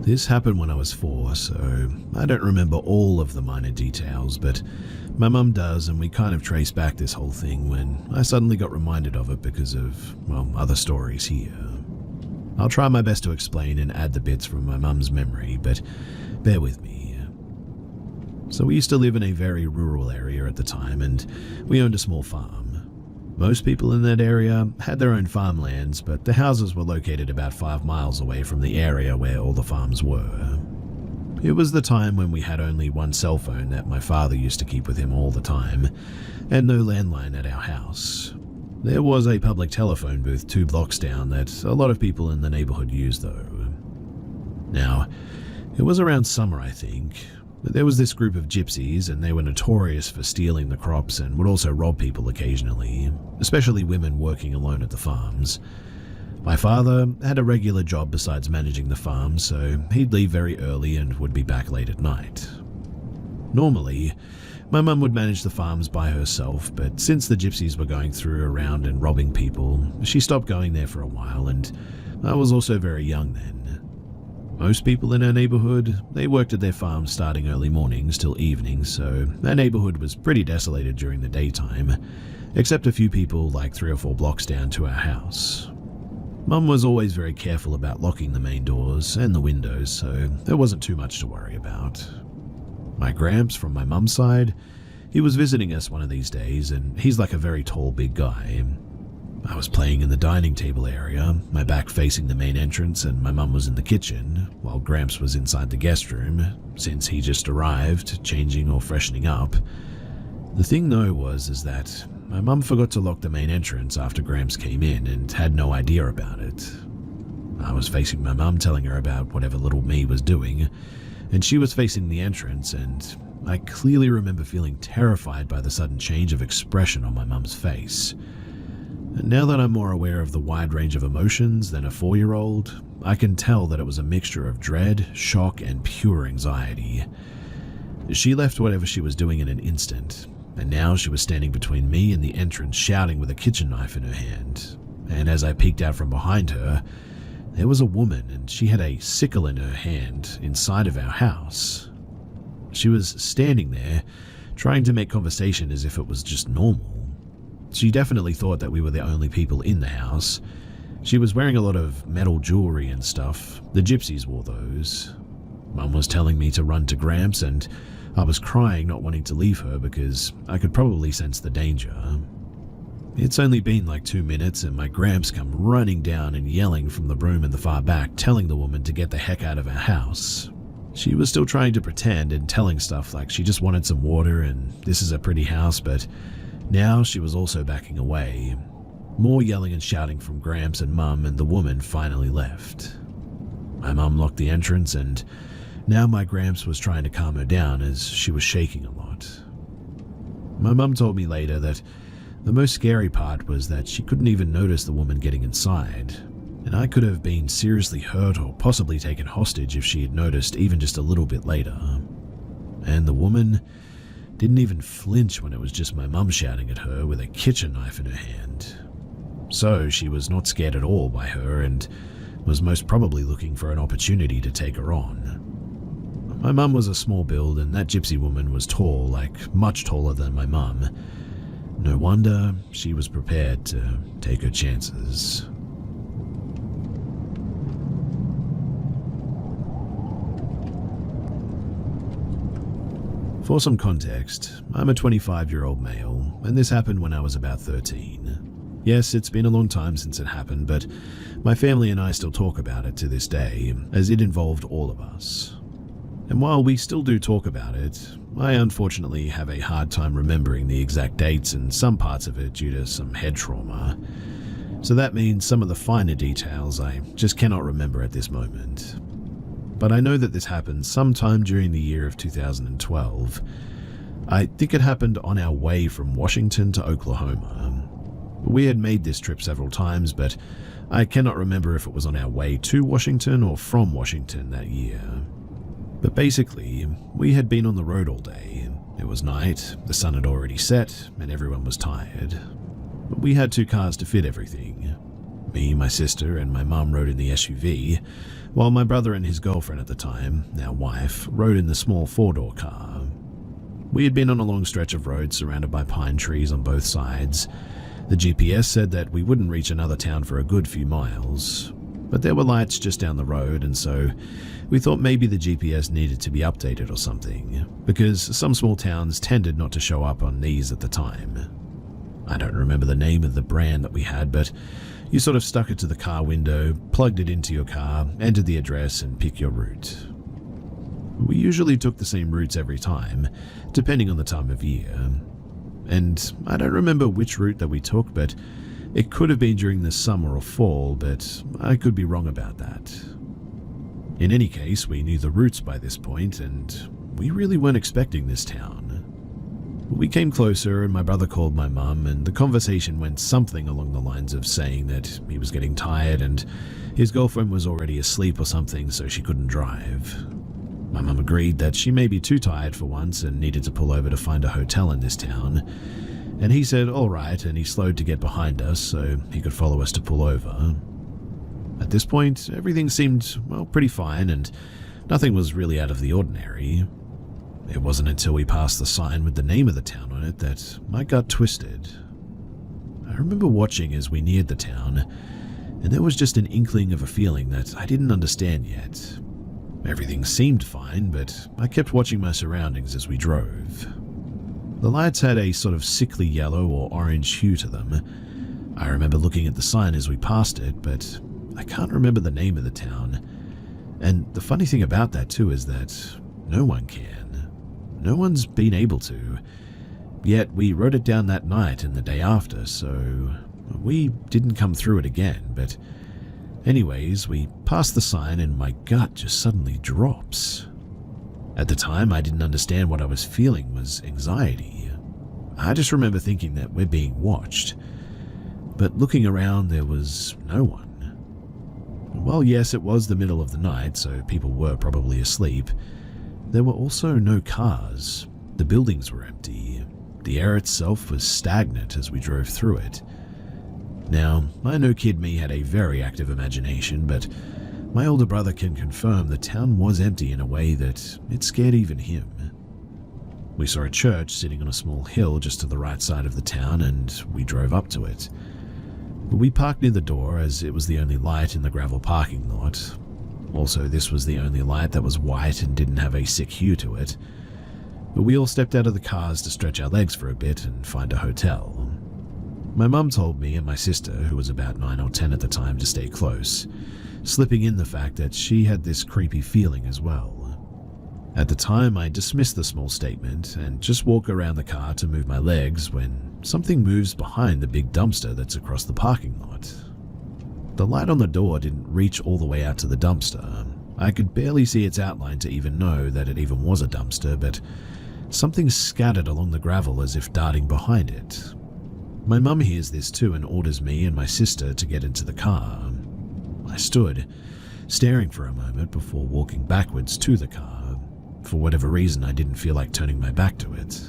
This happened when I was 4, so I don't remember all of the minor details, but my mum does, and we kind of trace back this whole thing when I suddenly got reminded of it because of, well, other stories here. I'll try my best to explain and add the bits from my mum's memory, but bear with me. So we used to live in a very rural area at the time, and we owned a small farm. Most people in that area had their own farmlands, but the houses were located about 5 miles away from the area where all the farms were. It was the time when we had only one cell phone that my father used to keep with him all the time, and no landline at our house. There was a public telephone booth 2 blocks down that a lot of people in the neighborhood used, though. Now, it was around summer, I think, but there was this group of gypsies, and they were notorious for stealing the crops and would also rob people occasionally, especially women working alone at the farms. My father had a regular job besides managing the farm, so he'd leave very early and would be back late at night. Normally, my mum would manage the farms by herself, but since the gypsies were going through around and robbing people, she stopped going there for a while, and I was also very young then. Most people in our neighborhood, they worked at their farms starting early mornings till evenings, so our neighborhood was pretty desolated during the daytime, except a few people like 3 or 4 blocks down to our house. Mum was always very careful about locking the main doors and the windows, so there wasn't too much to worry about. My Gramps, from my mum's side, he was visiting us one of these days, and he's like a very tall, big guy. I was playing in the dining table area, my back facing the main entrance, and my mum was in the kitchen, while Gramps was inside the guest room, since he just arrived, changing or freshening up. The thing though is that my mum forgot to lock the main entrance after Gramps came in and had no idea about it. I was facing my mum telling her about whatever little me was doing, and she was facing the entrance, and I clearly remember feeling terrified by the sudden change of expression on my mum's face. And now that I'm more aware of the wide range of emotions than a 4-year-old, I can tell that it was a mixture of dread, shock, and pure anxiety. She left whatever she was doing in an instant, and now she was standing between me and the entrance shouting with a kitchen knife in her hand. And as I peeked out from behind her, there was a woman, and she had a sickle in her hand inside of our house. She was standing there, trying to make conversation as if it was just normal. She definitely thought that we were the only people in the house. She was wearing a lot of metal jewelry and stuff. The gypsies wore those. Mum was telling me to run to Gramps, and I was crying, not wanting to leave her because I could probably sense the danger. It's only been like 2 minutes, and my Gramps come running down and yelling from the room in the far back, telling the woman to get the heck out of our house. She was still trying to pretend and telling stuff like she just wanted some water and this is a pretty house, but now she was also backing away. More yelling and shouting from Gramps and Mum, and the woman finally left. My mum locked the entrance, and now my Gramps was trying to calm her down as she was shaking a lot. My mum told me later that the most scary part was that she couldn't even notice the woman getting inside, and I could have been seriously hurt or possibly taken hostage if she had noticed even just a little bit later. And the woman didn't even flinch when it was just my mum shouting at her with a kitchen knife in her hand. So she was not scared at all by her and was most probably looking for an opportunity to take her on. My mum was a small build, and that gypsy woman was tall, like much taller than my mum. No wonder she was prepared to take her chances. For some context, I'm a 25-year-old male, and this happened when I was about 13. Yes, it's been a long time since it happened, but my family and I still talk about it to this day, as it involved all of us. And while we still do talk about it, I unfortunately have a hard time remembering the exact dates and some parts of it due to some head trauma. So that means some of the finer details I just cannot remember at this moment. But I know that this happened sometime during the year of 2012. I think it happened on our way from Washington to Oklahoma. We had made this trip several times, but I cannot remember if it was on our way to Washington or from Washington that year. But basically, we had been on the road all day. It was night, the sun had already set, and everyone was tired. But we had 2 cars to fit everything. Me, my sister, and my mum rode in the SUV, while my brother and his girlfriend at the time, now wife, rode in the small 4-door car. We had been on a long stretch of road surrounded by pine trees on both sides. The GPS said that we wouldn't reach another town for a good few miles, but there were lights just down the road, and so we thought maybe the GPS needed to be updated or something, because some small towns tended not to show up on these at the time. I don't remember the name of the brand that we had, but you sort of stuck it to the car window, plugged it into your car, entered the address, and pick your route. We usually took the same routes every time, depending on the time of year. And I don't remember which route that we took, but it could have been during the summer or fall, but I could be wrong about that. In any case, we knew the routes by this point, and we really weren't expecting this town. We came closer, and my brother called my mum, and the conversation went something along the lines of saying that he was getting tired and his girlfriend was already asleep or something, so she couldn't drive. My mum agreed that she may be too tired for once and needed to pull over to find a hotel in this town, and he said all right, and he slowed to get behind us so he could follow us to pull over. At this point, everything seemed, well, pretty fine, and nothing was really out of the ordinary. It wasn't until we passed the sign with the name of the town on it that my gut twisted. I remember watching as we neared the town, and there was just an inkling of a feeling that I didn't understand yet. Everything seemed fine, but I kept watching my surroundings as we drove. The lights had a sort of sickly yellow or orange hue to them. I remember looking at the sign as we passed it, but I can't remember the name of the town. And the funny thing about that too is that no one can. No one's been able to. Yet we wrote it down that night and the day after, so we didn't come through it again. But anyways, we passed the sign and my gut just suddenly drops. At the time, I didn't understand what I was feeling was anxiety. I just remember thinking that we're being watched. But looking around, there was no one. Well, yes, it was the middle of the night, so people were probably asleep. There were also no cars. The buildings were empty. The air itself was stagnant as we drove through it. Now, I know kid me had a very active imagination, but my older brother can confirm the town was empty in a way that it scared even him. We saw a church sitting on a small hill just to the right side of the town, and we drove up to it. We parked near the door as it was the only light in the gravel parking lot. Also, this was the only light that was white and didn't have a sick hue to it. But we all stepped out of the cars to stretch our legs for a bit and find a hotel. My mum told me and my sister, who was about 9 or 10 at the time, to stay close, slipping in the fact that she had this creepy feeling as well. At the time, I dismissed the small statement and just walked around the car to move my legs when something moves behind the big dumpster that's across the parking lot. The light on the door didn't reach all the way out to the dumpster. I could barely see its outline to even know that it even was a dumpster, but something scattered along the gravel as if darting behind it. My mum hears this too and orders me and my sister to get into the car. I stood, staring for a moment before walking backwards to the car. For whatever reason, I didn't feel like turning my back to it.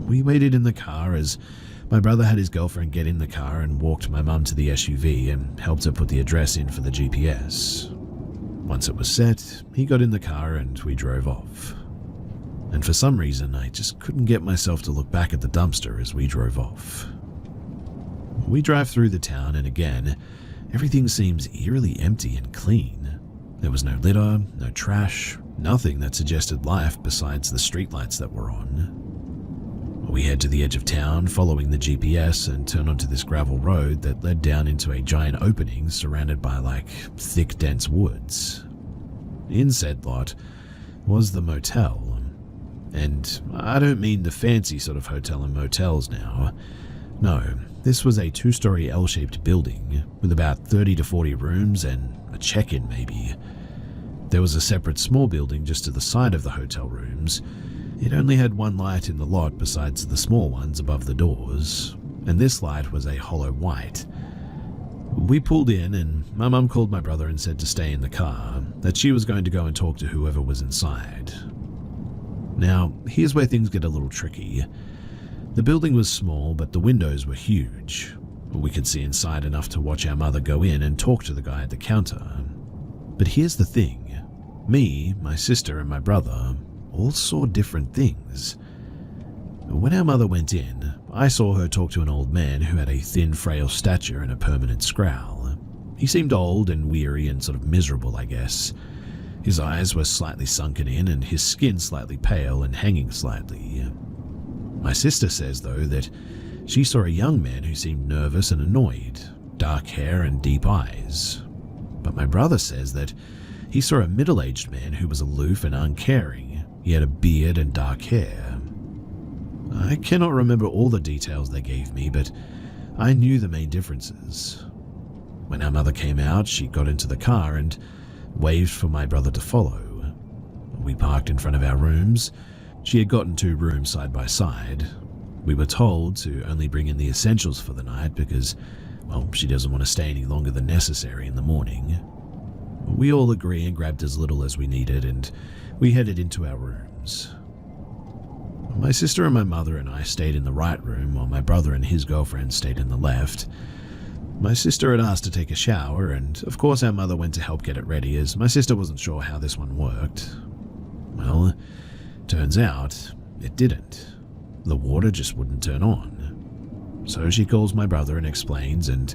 We waited in the car as my brother had his girlfriend get in the car and walked my mum to the SUV and helped her put the address in for the GPS. Once it was set, he got in the car and we drove off. And for some reason, I just couldn't get myself to look back at the dumpster as we drove off. We drive through the town and again, everything seems eerily empty and clean. There was no litter, no trash, Nothing that suggested life besides the streetlights that were on. We head to the edge of town, following the GPS, and turn onto this gravel road that led down into a giant opening surrounded by thick, dense woods. In said lot was the motel. And I don't mean the fancy sort of hotel and motels now. No, this was a 2-story L-shaped building with about 30 to 40 rooms and a check-in maybe. There was a separate small building just to the side of the hotel rooms. It only had one light in the lot besides the small ones above the doors, and this light was a hollow white. We pulled in and my mum called my brother and said to stay in the car, that she was going to go and talk to whoever was inside. Now, here's where things get a little tricky. The building was small, but the windows were huge. We could see inside enough to watch our mother go in and talk to the guy at the counter. But here's the thing. Me, my sister, and my brother all saw different things. When our mother went in, I saw her talk to an old man who had a thin, frail stature and a permanent scowl. He seemed old and weary and sort of miserable, I guess. His eyes were slightly sunken in and his skin slightly pale and hanging slightly. My sister says, though, that she saw a young man who seemed nervous and annoyed, dark hair and deep eyes. But my brother says that he saw a middle-aged man who was aloof and uncaring. He had a beard and dark hair. I cannot remember all the details they gave me, but I knew the main differences. When our mother came out, she got into the car and waved for my brother to follow. We parked in front of our rooms. She had gotten 2 rooms side by side. We were told to only bring in the essentials for the night because, well, she doesn't want to stay any longer than necessary in the morning. We all agree and grabbed as little as we needed, and we headed into our rooms. My sister and my mother and I stayed in the right room, while my brother and his girlfriend stayed in the left. My sister had asked to take a shower, and of course our mother went to help get it ready, as my sister wasn't sure how this one worked. Well, turns out it didn't. The water just wouldn't turn on. So she calls my brother and explains, and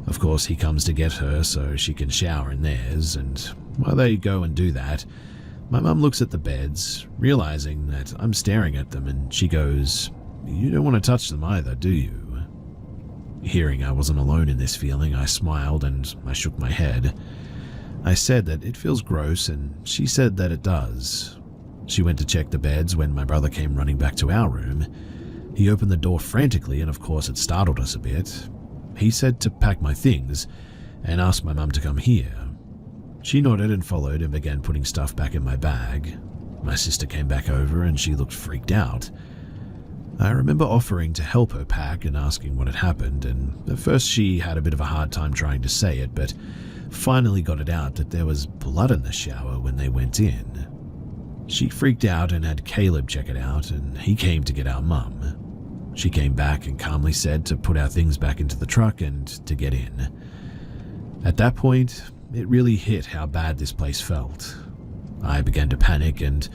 of course he comes to get her so she can shower in theirs, and while they go and do that, my mum looks at the beds, realizing that I'm staring at them, and she goes, "You don't want to touch them either, do you?" Hearing I wasn't alone in this feeling, I smiled and I shook my head. I said that it feels gross, and she said that it does. She went to check the beds when my brother came running back to our room. He opened the door frantically, and of course it startled us a bit. He said to pack my things and asked my mum to come here. She nodded and followed and began putting stuff back in my bag. My sister came back over and she looked freaked out. I remember offering to help her pack and asking what had happened, and at first she had a bit of a hard time trying to say it, but finally got it out that there was blood in the shower when they went in. She freaked out and had Caleb check it out, and he came to get our mum. She came back and calmly said to put our things back into the truck and to get in. At that point, it really hit how bad this place felt. I began to panic and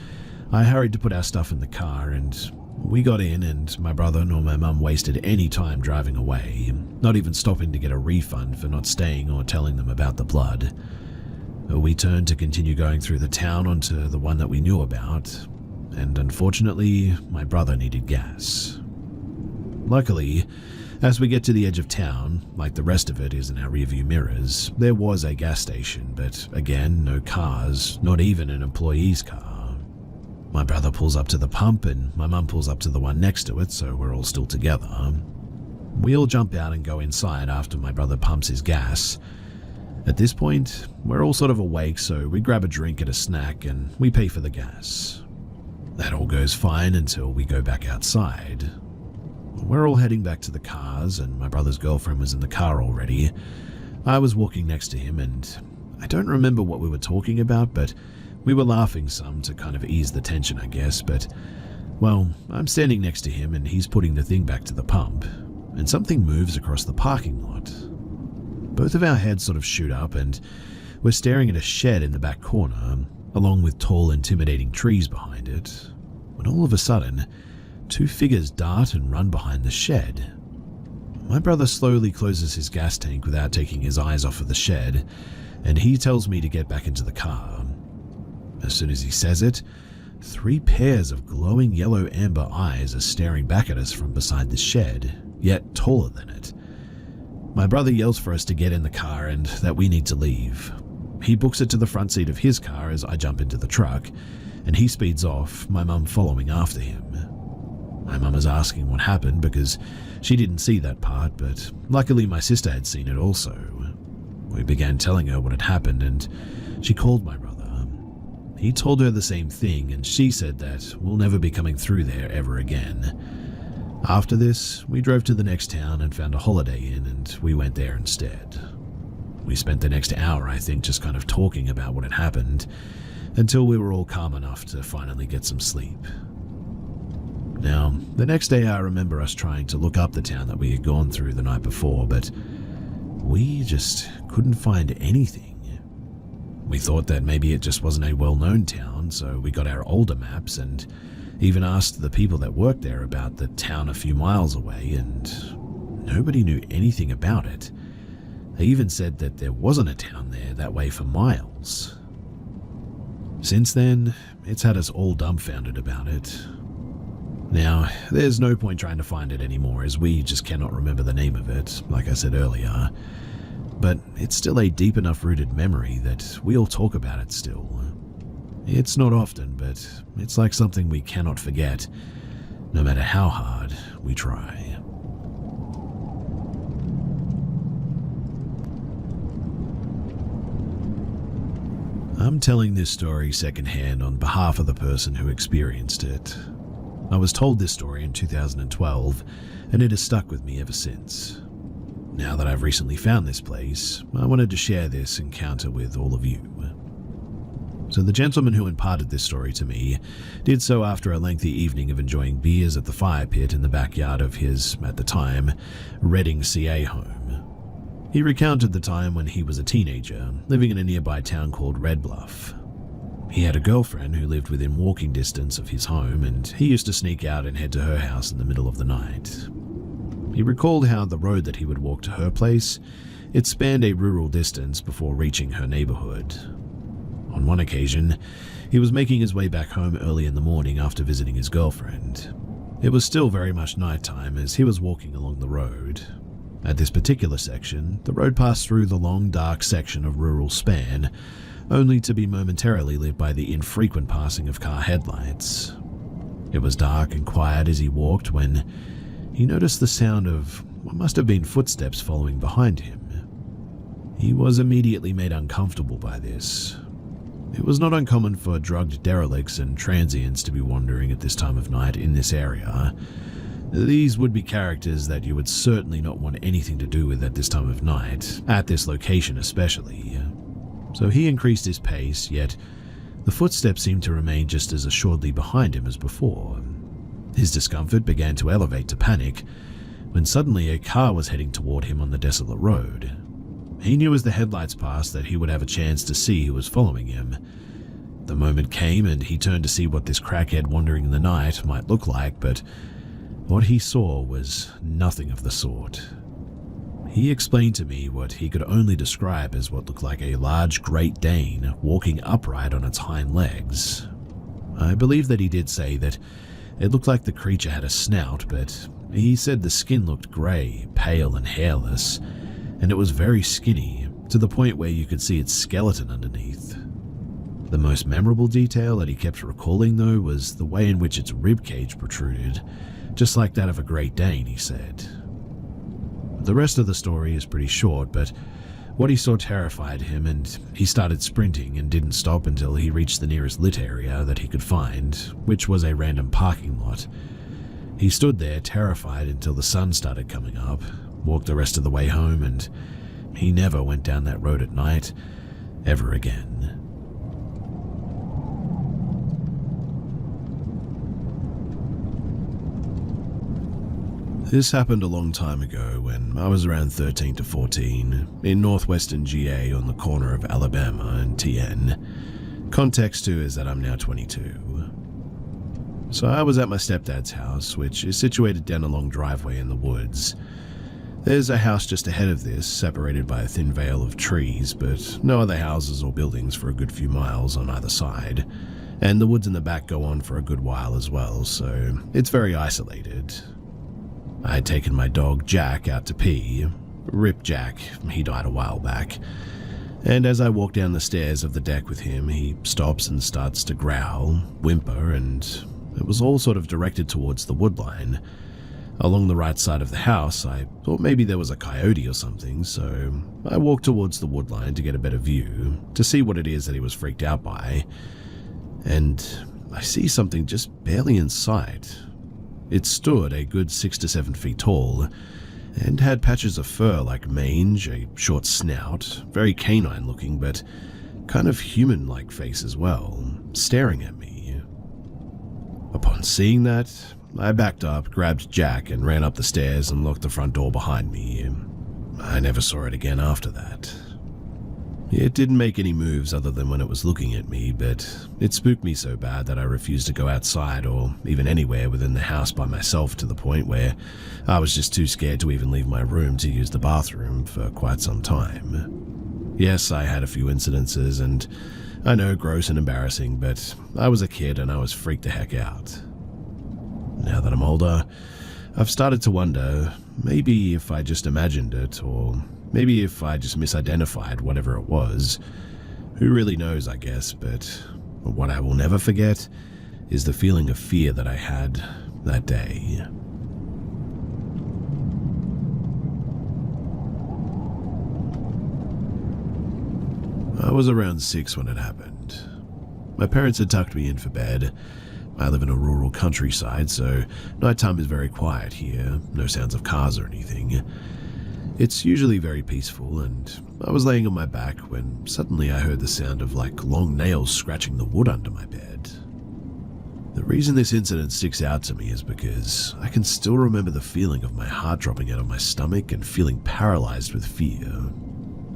I hurried to put our stuff in the car, and we got in, and my brother nor my mum wasted any time driving away, not even stopping to get a refund for not staying or telling them about the blood. We turned to continue going through the town onto the one that we knew about, and unfortunately, my brother needed gas. Luckily, as we get to the edge of town, like the rest of it is in our rearview mirrors, there was a gas station, but again, no cars, not even an employee's car. My brother pulls up to the pump and my mum pulls up to the one next to it, so we're all still together. We all jump out and go inside after my brother pumps his gas. At this point, we're all sort of awake, so we grab a drink and a snack and we pay for the gas. That all goes fine until we go back outside. We're all heading back to the cars, and my brother's girlfriend was in the car already. I was walking next to him, and I don't remember what we were talking about, but we were laughing some to kind of ease the tension, I guess. But, well, I'm standing next to him, and he's putting the thing back to the pump, and something moves across the parking lot. Both of our heads sort of shoot up, and we're staring at a shed in the back corner, along with tall, intimidating trees behind it, when all of a sudden, 2 figures dart and run behind the shed. My brother slowly closes his gas tank without taking his eyes off of the shed, and he tells me to get back into the car. As soon as he says it, 3 pairs of glowing yellow amber eyes are staring back at us from beside the shed, yet taller than it. My brother yells for us to get in the car and that we need to leave. He books it to the front seat of his car as I jump into the truck, and he speeds off, my mum following after him. My mum is asking what happened because she didn't see that part, but luckily my sister had seen it also. We began telling her what had happened and she called my brother. He told her the same thing and she said that we'll never be coming through there ever again. After this, we drove to the next town and found a Holiday Inn and we went there instead. We spent the next hour, I think, just kind of talking about what had happened until we were all calm enough to finally get some sleep. Now, the next day I remember us trying to look up the town that we had gone through the night before, but we just couldn't find anything. We thought that maybe it just wasn't a well-known town, so we got our older maps and even asked the people that worked there about the town a few miles away, and nobody knew anything about it. They even said that there wasn't a town there that way for miles. Since then, it's had us all dumbfounded about it. Now, there's no point trying to find it anymore as we just cannot remember the name of it, like I said earlier. But it's still a deep enough rooted memory that we all talk about it still. It's not often, but it's like something we cannot forget, no matter how hard we try. I'm telling this story secondhand on behalf of the person who experienced it. I was told this story in 2012, and it has stuck with me ever since. Now that I've recently found this place, I wanted to share this encounter with all of you. So the gentleman who imparted this story to me did so after a lengthy evening of enjoying beers at the fire pit in the backyard of his, at the time, Reading, CA home. He recounted the time when he was a teenager, living in a nearby town called Red Bluff. He had a girlfriend who lived within walking distance of his home, and he used to sneak out and head to her house in the middle of the night. He recalled how the road that he would walk to her place, it spanned a rural distance before reaching her neighborhood. On one occasion, he was making his way back home early in the morning after visiting his girlfriend. It was still very much nighttime as he was walking along the road. At this particular section, the road passed through the long, dark section of rural span, only to be momentarily lit by the infrequent passing of car headlights. It was dark and quiet as he walked when he noticed the sound of what must have been footsteps following behind him. He was immediately made uncomfortable by this. It was not uncommon for drugged derelicts and transients to be wandering at this time of night in this area. These would be characters that you would certainly not want anything to do with at this time of night, at this location especially. So he increased his pace, yet the footsteps seemed to remain just as assuredly behind him as before. His discomfort began to elevate to panic when suddenly a car was heading toward him on the desolate road. He knew as the headlights passed that he would have a chance to see who was following him. The moment came and he turned to see what this crackhead wandering in the night might look like, but what he saw was nothing of the sort. He explained to me what he could only describe as what looked like a large Great Dane walking upright on its hind legs. I believe that he did say that it looked like the creature had a snout, but he said the skin looked grey, pale and hairless, and it was very skinny, to the point where you could see its skeleton underneath. The most memorable detail that he kept recalling, though, was the way in which its ribcage protruded, just like that of a Great Dane, he said. The rest of the story is pretty short, but what he saw terrified him, and he started sprinting and didn't stop until he reached the nearest lit area that he could find, which was a random parking lot. He stood there terrified until the sun started coming up, walked the rest of the way home, and he never went down that road at night ever again. This happened a long time ago when I was around 13 to 14 in northwestern GA on the corner of Alabama and TN. Context too is that I'm now 22. So I was at my stepdad's house, which is situated down a long driveway in the woods. There's a house just ahead of this, separated by a thin veil of trees, but no other houses or buildings for a good few miles on either side, and the woods in the back go on for a good while as well, so it's very isolated. I had taken my dog Jack out to pee. Rip Jack, he died a while back. And as I walk down the stairs of the deck with him, he stops and starts to growl, whimper, and it was all sort of directed towards the woodline. Along the right side of the house, I thought maybe there was a coyote or something, so I walked towards the woodline to get a better view, to see what it is that he was freaked out by. And I see something just barely in sight. It stood a good 6 to 7 feet tall, and had patches of fur like mange, a short snout, very canine looking, but kind of human-like face as well, staring at me. Upon seeing that, I backed up, grabbed Jack, and ran up the stairs and locked the front door behind me. I never saw it again after that. It didn't make any moves other than when it was looking at me, but it spooked me so bad that I refused to go outside or even anywhere within the house by myself, to the point where I was just too scared to even leave my room to use the bathroom for quite some time. Yes, I had a few incidences, and I know, gross and embarrassing, but I was a kid and I was freaked the heck out. Now that I'm older, I've started to wonder, maybe if I just imagined it, or maybe if I just misidentified whatever it was. Who really knows, I guess, but what I will never forget is the feeling of fear that I had that day. I was around 6 when it happened. My parents had tucked me in for bed. I live in a rural countryside, so nighttime is very quiet here, no sounds of cars or anything. It's usually very peaceful, and I was laying on my back when suddenly I heard the sound of like long nails scratching the wood under my bed. The reason this incident sticks out to me is because I can still remember the feeling of my heart dropping out of my stomach and feeling paralyzed with fear.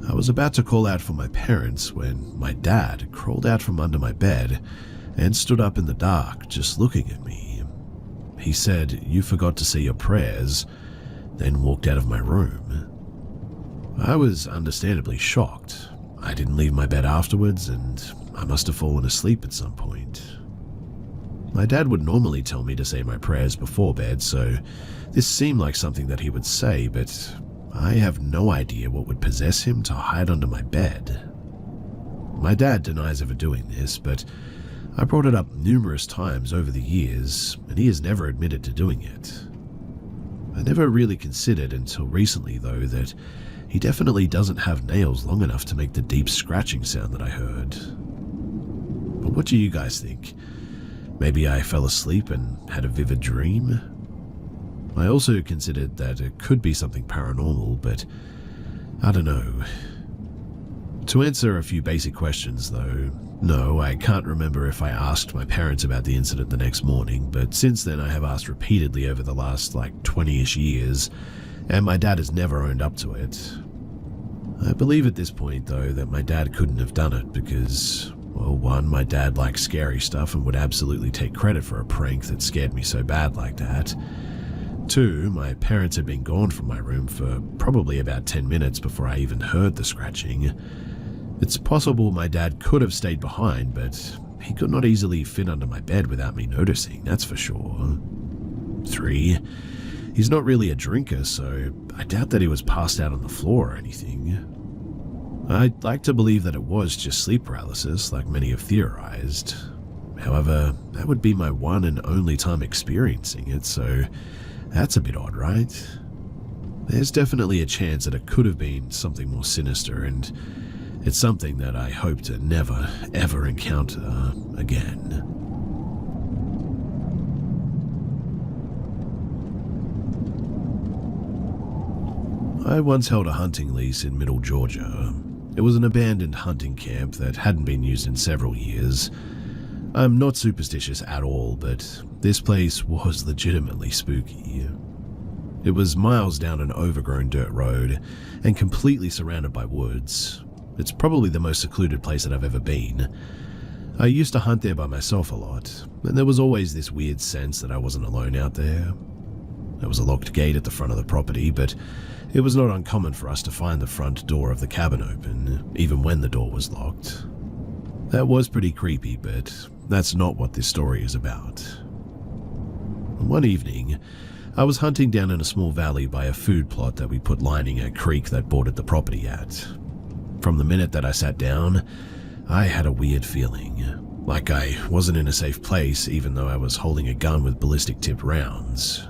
I was about to call out for my parents when my dad crawled out from under my bed and stood up in the dark, just looking at me. He said, "You forgot to say your prayers," then walked out of my room. I was understandably shocked. I didn't leave my bed afterwards, and I must have fallen asleep at some point. My dad would normally tell me to say my prayers before bed, so this seemed like something that he would say, but I have no idea what would possess him to hide under my bed. My dad denies ever doing this, but I brought it up numerous times over the years, and he has never admitted to doing it. I never really considered until recently, though, that he definitely doesn't have nails long enough to make the deep scratching sound that I heard. But what do you guys think? Maybe I fell asleep and had a vivid dream? I also considered that it could be something paranormal, but I don't know. To answer a few basic questions, though, no, I can't remember if I asked my parents about the incident the next morning, but since then I have asked repeatedly over the last 20-ish years, and my dad has never owned up to it. I believe at this point, though, that my dad couldn't have done it because, well, one, my dad likes scary stuff and would absolutely take credit for a prank that scared me so bad like that. Two, my parents had been gone from my room for probably about 10 minutes before I even heard the scratching. It's possible my dad could have stayed behind, but he could not easily fit under my bed without me noticing, that's for sure. Three, he's not really a drinker, so I doubt that he was passed out on the floor or anything. I'd like to believe that it was just sleep paralysis, like many have theorized. However, that would be my one and only time experiencing it, so that's a bit odd, right? There's definitely a chance that it could have been something more sinister, and it's something that I hope to never, ever encounter again. I once held a hunting lease in Middle Georgia. It was an abandoned hunting camp that hadn't been used in several years. I'm not superstitious at all, but this place was legitimately spooky. It was miles down an overgrown dirt road and completely surrounded by woods. It's probably the most secluded place that I've ever been. I used to hunt there by myself a lot, and there was always this weird sense that I wasn't alone out there. There was a locked gate at the front of the property, but it was not uncommon for us to find the front door of the cabin open, even when the door was locked. That was pretty creepy, but that's not what this story is about. One evening, I was hunting down in a small valley by a food plot that we put lining a creek that bordered the property at. From the minute that I sat down, I had a weird feeling, like I wasn't in a safe place even though I was holding a gun with ballistic-tipped rounds.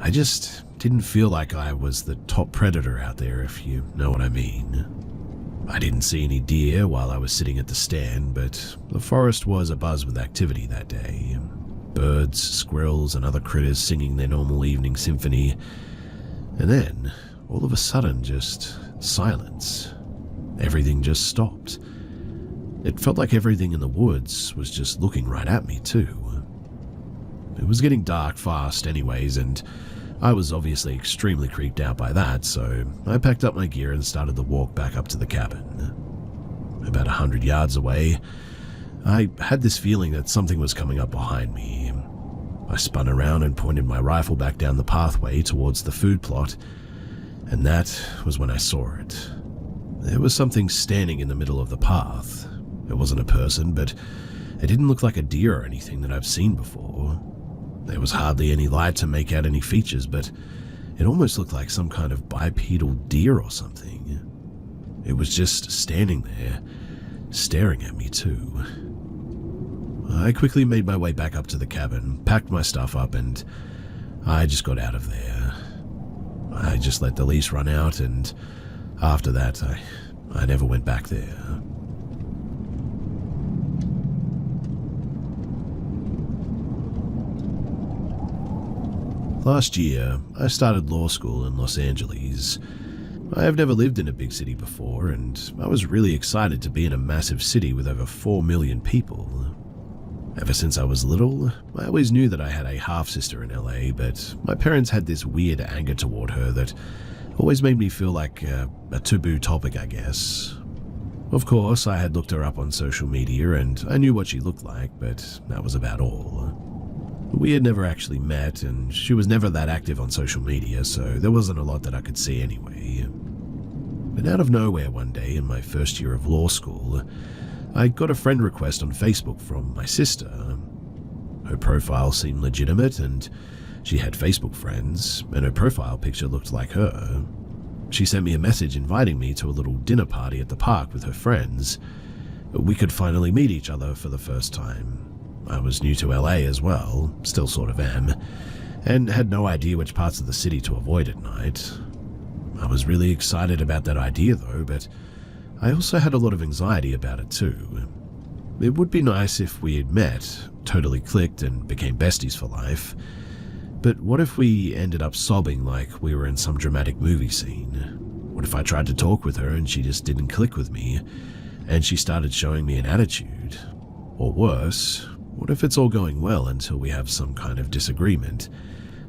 I just didn't feel like I was the top predator out there, if you know what I mean. I didn't see any deer while I was sitting at the stand, but the forest was abuzz with activity that day. Birds, squirrels, and other critters singing their normal evening symphony. And then, all of a sudden, just silence. Everything just stopped. It felt like everything in the woods was just looking right at me, too. It was getting dark fast anyways, and I was obviously extremely creeped out by that, so I packed up my gear and started the walk back up to the cabin. About 100 yards away, I had this feeling that something was coming up behind me. I spun around and pointed my rifle back down the pathway towards the food plot, and that was when I saw it. There was something standing in the middle of the path. It wasn't a person, but it didn't look like a deer or anything that I've seen before. There was hardly any light to make out any features, but it almost looked like some kind of bipedal deer or something. It was just standing there, staring at me too. I quickly made my way back up to the cabin, packed my stuff up, and I just got out of there. I just let the lease run out, and after that, I never went back there. Last year, I started law school in Los Angeles. I have never lived in a big city before, and I was really excited to be in a massive city with over 4 million people. Ever since I was little, I always knew that I had a half-sister in LA, but my parents had this weird anger toward her that always made me feel like a taboo topic, I guess. Of course, I had looked her up on social media and I knew what she looked like, but that was about all. We had never actually met, and she was never that active on social media, so there wasn't a lot that I could see anyway. But out of nowhere one day in my first year of law school, I got a friend request on Facebook from my sister. Her profile seemed legitimate, and she had Facebook friends, and her profile picture looked like her. She sent me a message inviting me to a little dinner party at the park with her friends. We could finally meet each other for the first time. I was new to LA as well, still sort of am, and had no idea which parts of the city to avoid at night. I was really excited about that idea though, but I also had a lot of anxiety about it too. It would be nice if we had met, totally clicked, and became besties for life. But what if we ended up sobbing like we were in some dramatic movie scene? What if I tried to talk with her and she just didn't click with me, and she started showing me an attitude? Or worse, what if it's all going well until we have some kind of disagreement?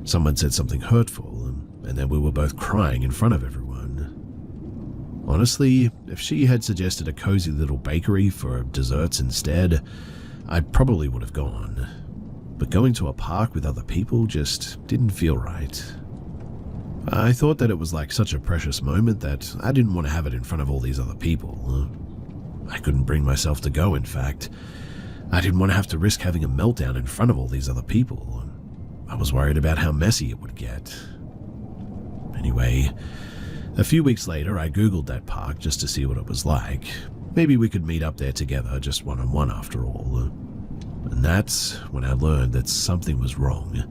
Someone said something hurtful, and then we were both crying in front of everyone. Honestly, if she had suggested a cozy little bakery for desserts instead, I probably would have gone. But going to a park with other people just didn't feel right. I thought that it was like such a precious moment that I didn't want to have it in front of all these other people. I couldn't bring myself to go, in fact. I didn't want to have to risk having a meltdown in front of all these other people. I was worried about how messy it would get. Anyway, a few weeks later, I googled that park just to see what it was like. Maybe we could meet up there together, just one-on-one after all. And that's when I learned that something was wrong.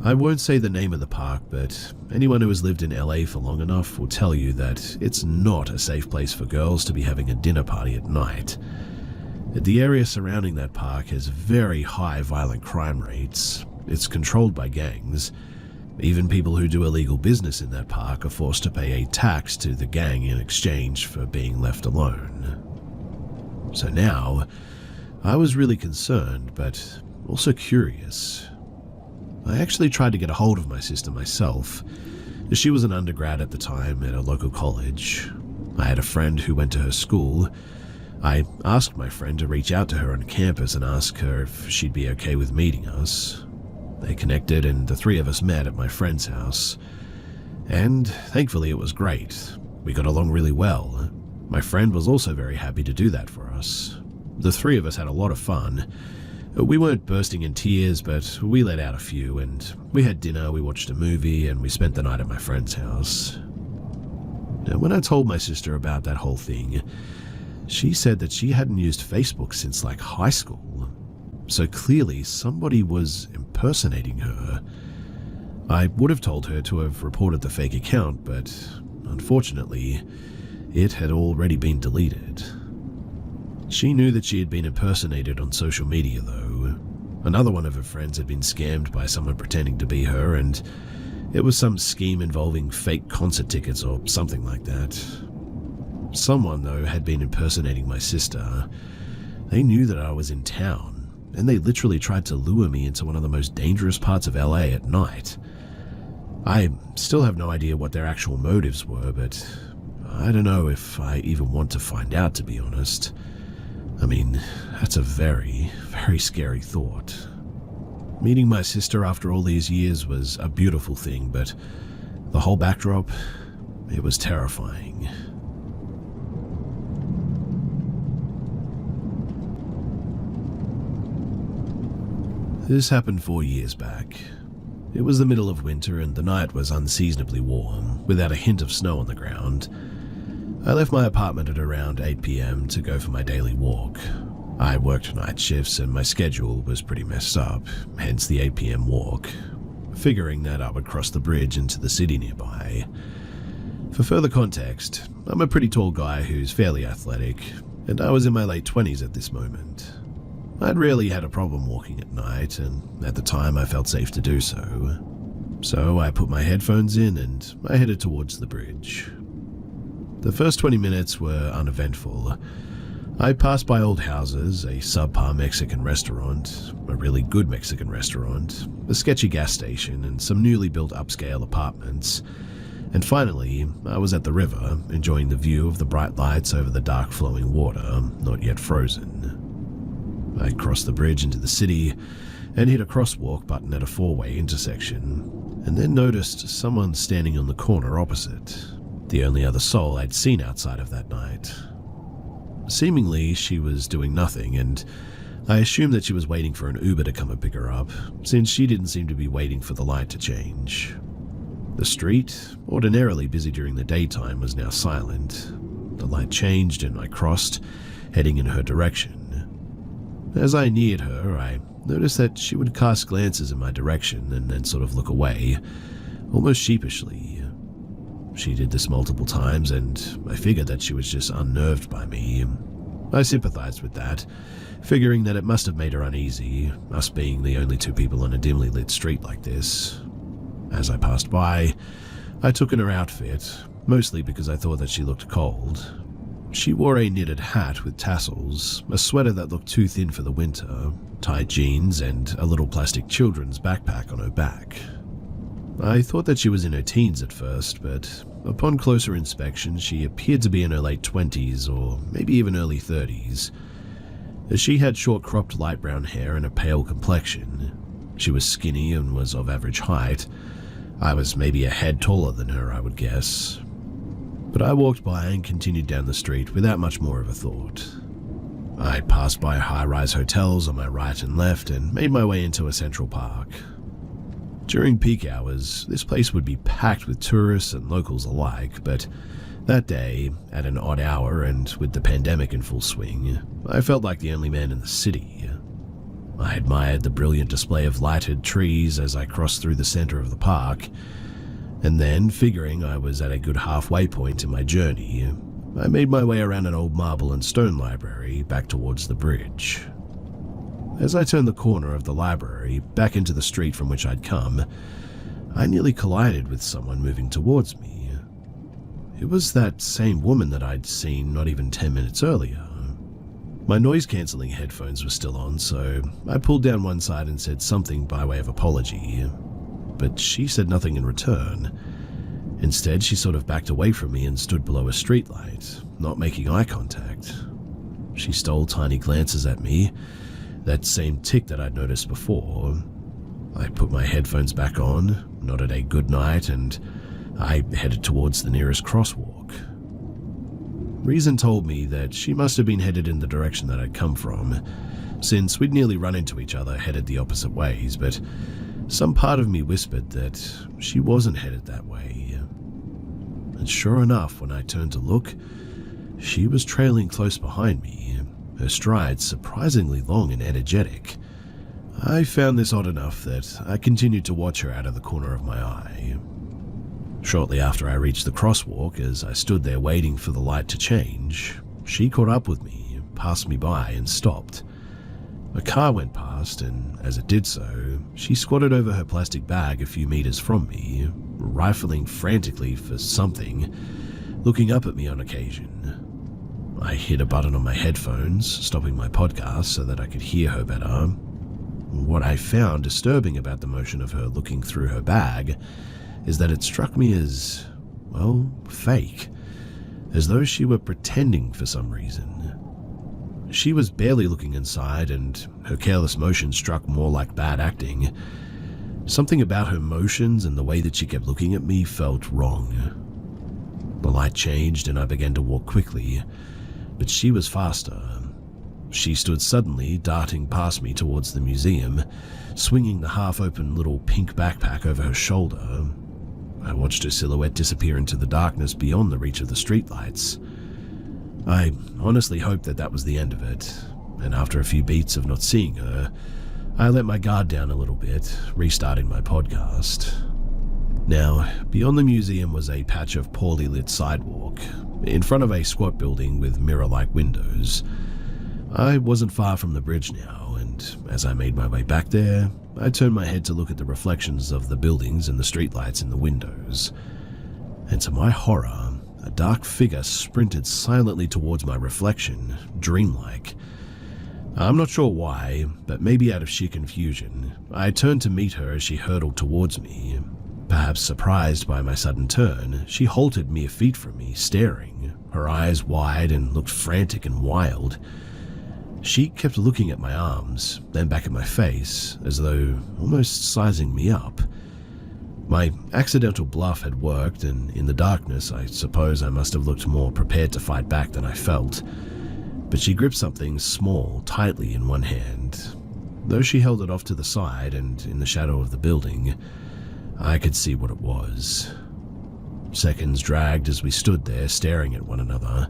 I won't say the name of the park, but anyone who has lived in LA for long enough will tell you that it's not a safe place for girls to be having a dinner party at night. The area surrounding that park has very high violent crime rates. It's controlled by gangs. Even people who do illegal business in that park are forced to pay a tax to the gang in exchange for being left alone. So now, I was really concerned, but also curious. I actually tried to get a hold of my sister myself. She was an undergrad at the time at a local college. I had a friend who went to her school. I asked my friend to reach out to her on campus and ask her if she'd be okay with meeting us. They connected and the three of us met at my friend's house. And thankfully it was great. We got along really well. My friend was also very happy to do that for us. The three of us had a lot of fun. We weren't bursting in tears, but we let out a few, and we had dinner, we watched a movie, and we spent the night at my friend's house. Now, when I told my sister about that whole thing, she said that she hadn't used Facebook since like high school. So clearly somebody was impersonating her. I would have told her to have reported the fake account, but unfortunately, it had already been deleted. She knew that she had been impersonated on social media, though. Another one of her friends had been scammed by someone pretending to be her, and it was some scheme involving fake concert tickets or something like that. Someone, though, had been impersonating my sister. They knew that I was in town, and they literally tried to lure me into one of the most dangerous parts of LA at night. I still have no idea what their actual motives were, but I don't know if I even want to find out, to be honest. I mean, that's a very, very scary thought. Meeting my sister after all these years was a beautiful thing, but the whole backdrop, it was terrifying. This happened 4 years back. It was the middle of winter and the night was unseasonably warm, without a hint of snow on the ground. I left my apartment at around 8 p.m. to go for my daily walk. I worked night shifts and my schedule was pretty messed up, hence the 8 p.m. walk, figuring that I would cross the bridge into the city nearby. For further context, I'm a pretty tall guy who's fairly athletic, and I was in my late 20s at this moment. I'd rarely had a problem walking at night, and at the time I felt safe to do so. So I put my headphones in and I headed towards the bridge. The first 20 minutes were uneventful. I passed by old houses, a subpar Mexican restaurant, a really good Mexican restaurant, a sketchy gas station, and some newly built upscale apartments. And finally, I was at the river, enjoying the view of the bright lights over the dark flowing water, not yet frozen. I crossed the bridge into the city and hit a crosswalk button at a four-way intersection, and then noticed someone standing on the corner opposite. The only other soul I'd seen outside of that night. Seemingly, she was doing nothing, and I assumed that she was waiting for an Uber to come and pick her up, since she didn't seem to be waiting for the light to change. The street, ordinarily busy during the daytime, was now silent. The light changed and I crossed, heading in her direction. As I neared her, I noticed that she would cast glances in my direction and then sort of look away, almost sheepishly. She did this multiple times, and I figured that she was just unnerved by me. I sympathized with that, figuring that it must have made her uneasy, us being the only two people on a dimly lit street like this. As I passed by, I took in her outfit, mostly because I thought that she looked cold. She wore a knitted hat with tassels, a sweater that looked too thin for the winter, tight jeans, and a little plastic children's backpack on her back. I thought that she was in her teens at first, but upon closer inspection, she appeared to be in her late 20s or maybe even early 30s. She had short cropped light brown hair and a pale complexion. She was skinny and was of average height. I was maybe a head taller than her, I would guess. But I walked by and continued down the street without much more of a thought. I passed by high-rise hotels on my right and left and made my way into a central park. During peak hours, this place would be packed with tourists and locals alike, but that day, at an odd hour and with the pandemic in full swing, I felt like the only man in the city. I admired the brilliant display of lighted trees as I crossed through the center of the park, and then, figuring I was at a good halfway point in my journey, I made my way around an old marble and stone library back towards the bridge. As I turned the corner of the library back into the street from which I'd come, I nearly collided with someone moving towards me. It was that same woman that I'd seen not even 10 minutes earlier. My noise-cancelling headphones were still on, so I pulled down one side and said something by way of apology, but she said nothing in return. Instead, she sort of backed away from me and stood below a streetlight, not making eye contact. She stole tiny glances at me, that same tick that I'd noticed before. I put my headphones back on, nodded a good night, and I headed towards the nearest crosswalk. Reason told me that she must have been headed in the direction that I'd come from, since we'd nearly run into each other headed the opposite ways, but some part of me whispered that she wasn't headed that way. And sure enough, when I turned to look, she was trailing close behind me, her strides surprisingly long and energetic. I found this odd enough that I continued to watch her out of the corner of my eye. Shortly after I reached the crosswalk, as I stood there waiting for the light to change, she caught up with me, passed me by, and stopped. A car went past, and as it did so, she squatted over her plastic bag a few meters from me, rifling frantically for something, looking up at me on occasion. I hit a button on my headphones, stopping my podcast so that I could hear her better. What I found disturbing about the motion of her looking through her bag is that it struck me as, well, fake, as though she were pretending for some reason. She was barely looking inside, and her careless motion struck more like bad acting. Something about her motions and the way that she kept looking at me felt wrong. The light changed and I began to walk quickly, but she was faster. She stood suddenly, darting past me towards the museum, swinging the half-open little pink backpack over her shoulder. I watched her silhouette disappear into the darkness beyond the reach of the streetlights. I honestly hoped that that was the end of it, and after a few beats of not seeing her, I let my guard down a little bit, restarting my podcast. Now, beyond the museum was a patch of poorly lit sidewalk, in front of a squat building with mirror-like windows. I wasn't far from the bridge now, and as I made my way back there, I turned my head to look at the reflections of the buildings and the streetlights in the windows. And to my horror, a dark figure sprinted silently towards my reflection, dreamlike. I'm not sure why, but maybe out of sheer confusion, I turned to meet her as she hurtled towards me. Perhaps surprised by my sudden turn, she halted mere feet from me, staring, her eyes wide and looked frantic and wild. She kept looking at my arms, then back at my face, as though almost sizing me up. My accidental bluff had worked, and in the darkness, I suppose I must have looked more prepared to fight back than I felt. But she gripped something small tightly in one hand. Though she held it off to the side and in the shadow of the building, I could see what it was. Seconds dragged as we stood there staring at one another.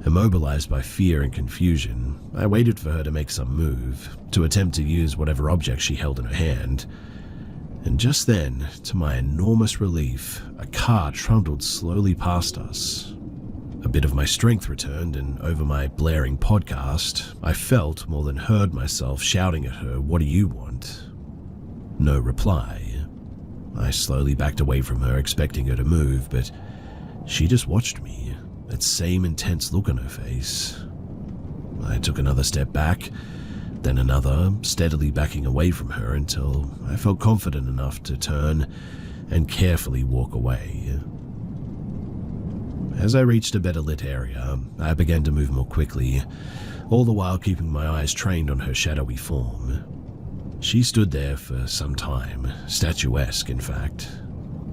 Immobilized by fear and confusion, I waited for her to make some move, to attempt to use whatever object she held in her hand. And just then, to my enormous relief, a car trundled slowly past us. A bit of my strength returned, and over my blaring podcast, I felt more than heard myself shouting at her, "What do you want?" No reply. I slowly backed away from her, expecting her to move, but she just watched me, that same intense look on her face. I took another step back, then another, steadily backing away from her until I felt confident enough to turn and carefully walk away. As I reached a better lit area, I began to move more quickly, all the while keeping my eyes trained on her shadowy form. She stood there for some time, statuesque in fact.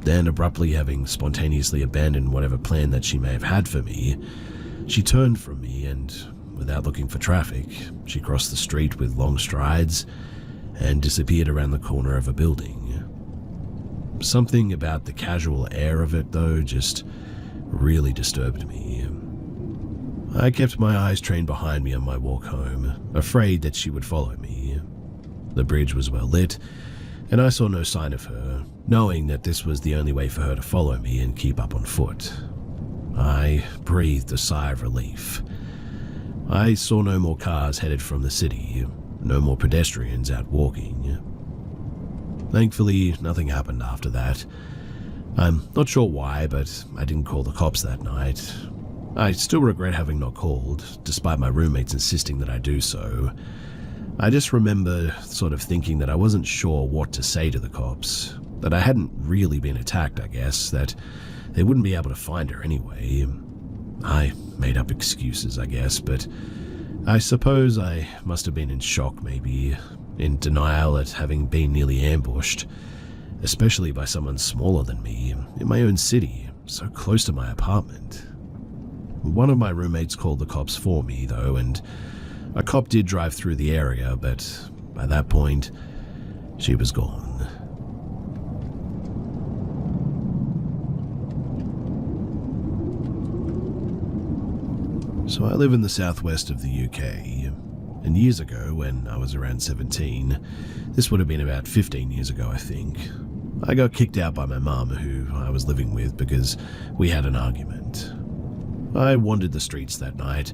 Then, abruptly having spontaneously abandoned whatever plan that she may have had for me, she turned from me and, without looking for traffic, she crossed the street with long strides and disappeared around the corner of a building. Something about the casual air of it, though, just really disturbed me. I kept my eyes trained behind me on my walk home, afraid that she would follow me. The bridge was well lit, and I saw no sign of her, knowing that this was the only way for her to follow me and keep up on foot. I breathed a sigh of relief. I saw no more cars headed from the city, no more pedestrians out walking. Thankfully, nothing happened after that. I'm not sure why, but I didn't call the cops that night. I still regret having not called, despite my roommates insisting that I do so. I just remember sort of thinking that I wasn't sure what to say to the cops, that I hadn't really been attacked, I guess, that they wouldn't be able to find her anyway. I made up excuses, I guess, but I suppose I must have been in shock, maybe, in denial at having been nearly ambushed, especially by someone smaller than me, in my own city, so close to my apartment. One of my roommates called the cops for me, though, and a cop did drive through the area, but by that point, she was gone. So I live in the southwest of the UK, and years ago, when I was around 17, this would have been about 15 years ago, I think, I got kicked out by my mum, who I was living with, because we had an argument. I wandered the streets that night,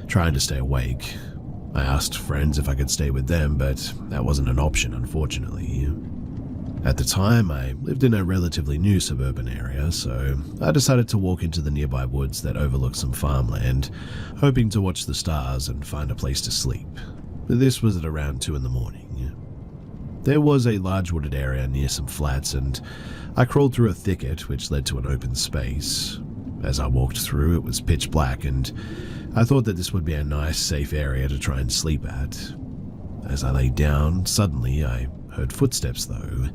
trying to stay awake. I asked friends if I could stay with them, but that wasn't an option, unfortunately. At the time, I lived in a relatively new suburban area, so I decided to walk into the nearby woods that overlooked some farmland, hoping to watch the stars and find a place to sleep. This was at around 2 in the morning. There was a large wooded area near some flats, and I crawled through a thicket which led to an open space. As I walked through, it was pitch black, and I thought that this would be a nice, safe area to try and sleep at. As I lay down, suddenly I heard footsteps, though.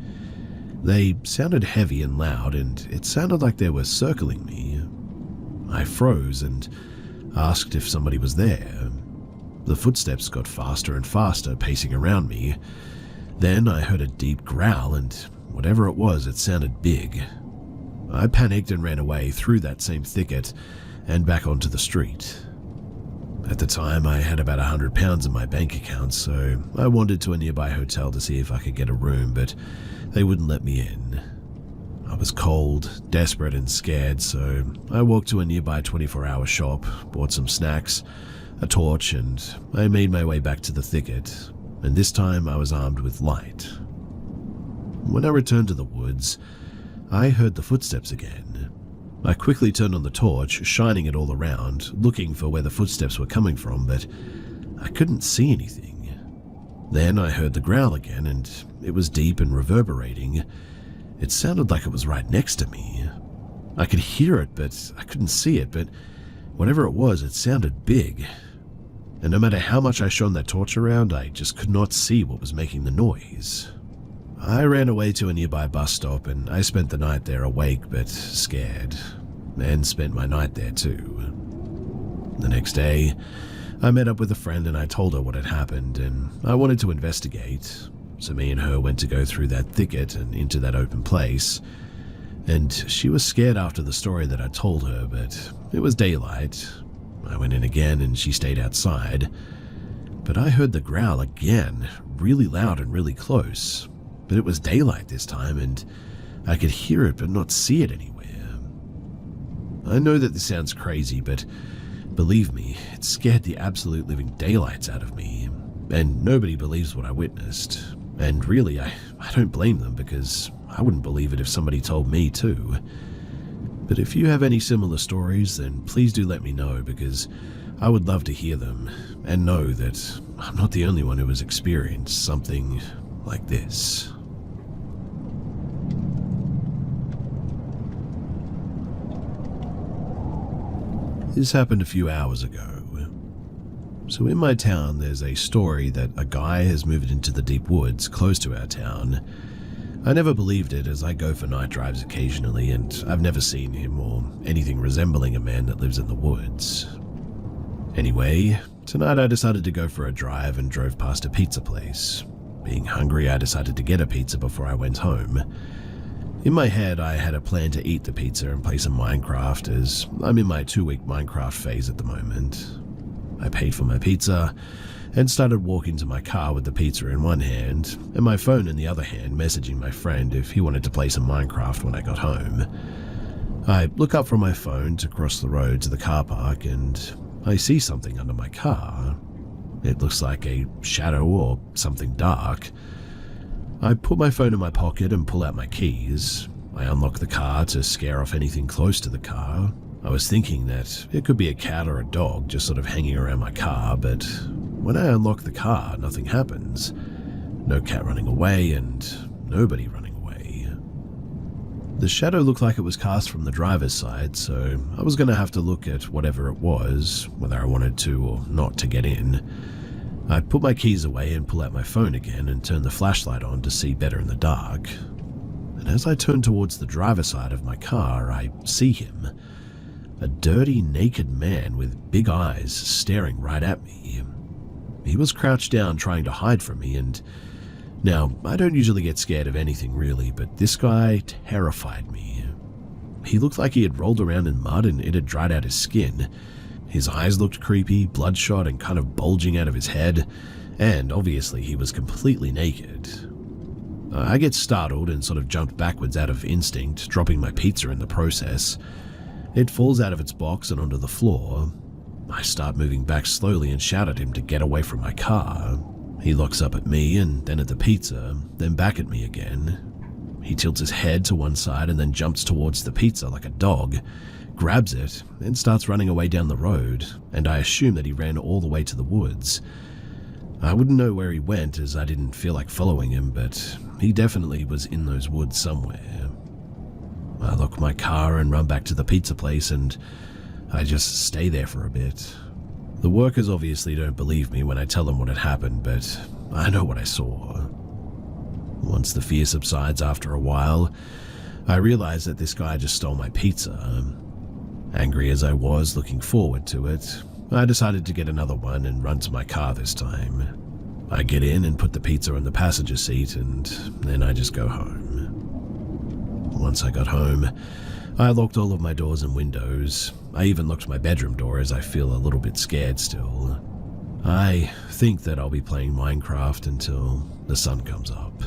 They sounded heavy and loud, and it sounded like they were circling me. I froze and asked if somebody was there. The footsteps got faster and faster, pacing around me. Then I heard a deep growl, and whatever it was, it sounded big. I panicked and ran away through that same thicket and back onto the street. At the time, I had about £100 in my bank account, so I wandered to a nearby hotel to see if I could get a room, but they wouldn't let me in. I was cold, desperate, and scared, so I walked to a nearby 24-hour shop, bought some snacks, a torch, and I made my way back to the thicket, and this time I was armed with light. When I returned to the woods, I heard the footsteps again. I quickly turned on the torch, shining it all around, looking for where the footsteps were coming from, but I couldn't see anything. Then I heard the growl again, and it was deep and reverberating. It sounded like it was right next to me. I could hear it, but I couldn't see it, but whatever it was, it sounded big. And no matter how much I shone that torch around, I just could not see what was making the noise. I ran away to a nearby bus stop, and I spent the night there awake but scared, and spent my night there too. The next day, I met up with a friend and I told her what had happened, and I wanted to investigate, so me and her went to go through that thicket and into that open place, and she was scared after the story that I told her, but it was daylight. I went in again and she stayed outside, but I heard the growl again, really loud and really close. But it was daylight this time, and I could hear it but not see it anywhere. I know that this sounds crazy, but believe me, it scared the absolute living daylights out of me, and nobody believes what I witnessed. And really, I don't blame them, because I wouldn't believe it if somebody told me too. But if you have any similar stories, then please do let me know, because I would love to hear them, and know that I'm not the only one who has experienced something like this. This happened a few hours ago. So in my town, there's a story that a guy has moved into the deep woods close to our town. I never believed it, as I go for night drives occasionally, and I've never seen him or anything resembling a man that lives in the woods. Anyway, tonight I decided to go for a drive and drove past a pizza place. Being hungry, I decided to get a pizza before I went home. In my head, I had a plan to eat the pizza and play some Minecraft, as I'm in my 2-week Minecraft phase at the moment. I paid for my pizza and started walking to my car with the pizza in one hand and my phone in the other hand, messaging my friend if he wanted to play some Minecraft when I got home. I look up from my phone to cross the road to the car park, and I see something under my car. It looks like a shadow or something dark. I put my phone in my pocket and pull out my keys. I unlock the car to scare off anything close to the car. I was thinking that it could be a cat or a dog just sort of hanging around my car, but when I unlock the car, nothing happens. No cat running away and nobody running away. The shadow looked like it was cast from the driver's side, so I was going to have to look at whatever it was, whether I wanted to or not to get in. I put my keys away and pull out my phone again and turn the flashlight on to see better in the dark. And as I turn towards the driver's side of my car, I see him. A dirty, naked man with big eyes staring right at me. He was crouched down trying to hide from me, and now, I don't usually get scared of anything really, but this guy terrified me. He looked like he had rolled around in mud and it had dried out his skin. His eyes looked creepy, bloodshot and kind of bulging out of his head, and obviously he was completely naked. I get startled and sort of jumped backwards out of instinct, dropping my pizza in the process. It falls out of its box and onto the floor. I start moving back slowly and shout at him to get away from my car. He looks up at me and then at the pizza, then back at me again. He tilts his head to one side and then jumps towards the pizza like a dog, grabs it, and starts running away down the road, and I assume that he ran all the way to the woods. I wouldn't know where he went as I didn't feel like following him, but he definitely was in those woods somewhere. I lock my car and run back to the pizza place, and I just stay there for a bit. The workers obviously don't believe me when I tell them what had happened, but I know what I saw. Once the fear subsides after a while, I realize that this guy just stole my pizza. Angry as I was looking forward to it, I decided to get another one and run to my car this time. I get in and put the pizza in the passenger seat, and then I just go home. Once I got home, I locked all of my doors and windows. I even locked my bedroom door as I feel a little bit scared still. I think that I'll be playing Minecraft until the sun comes up.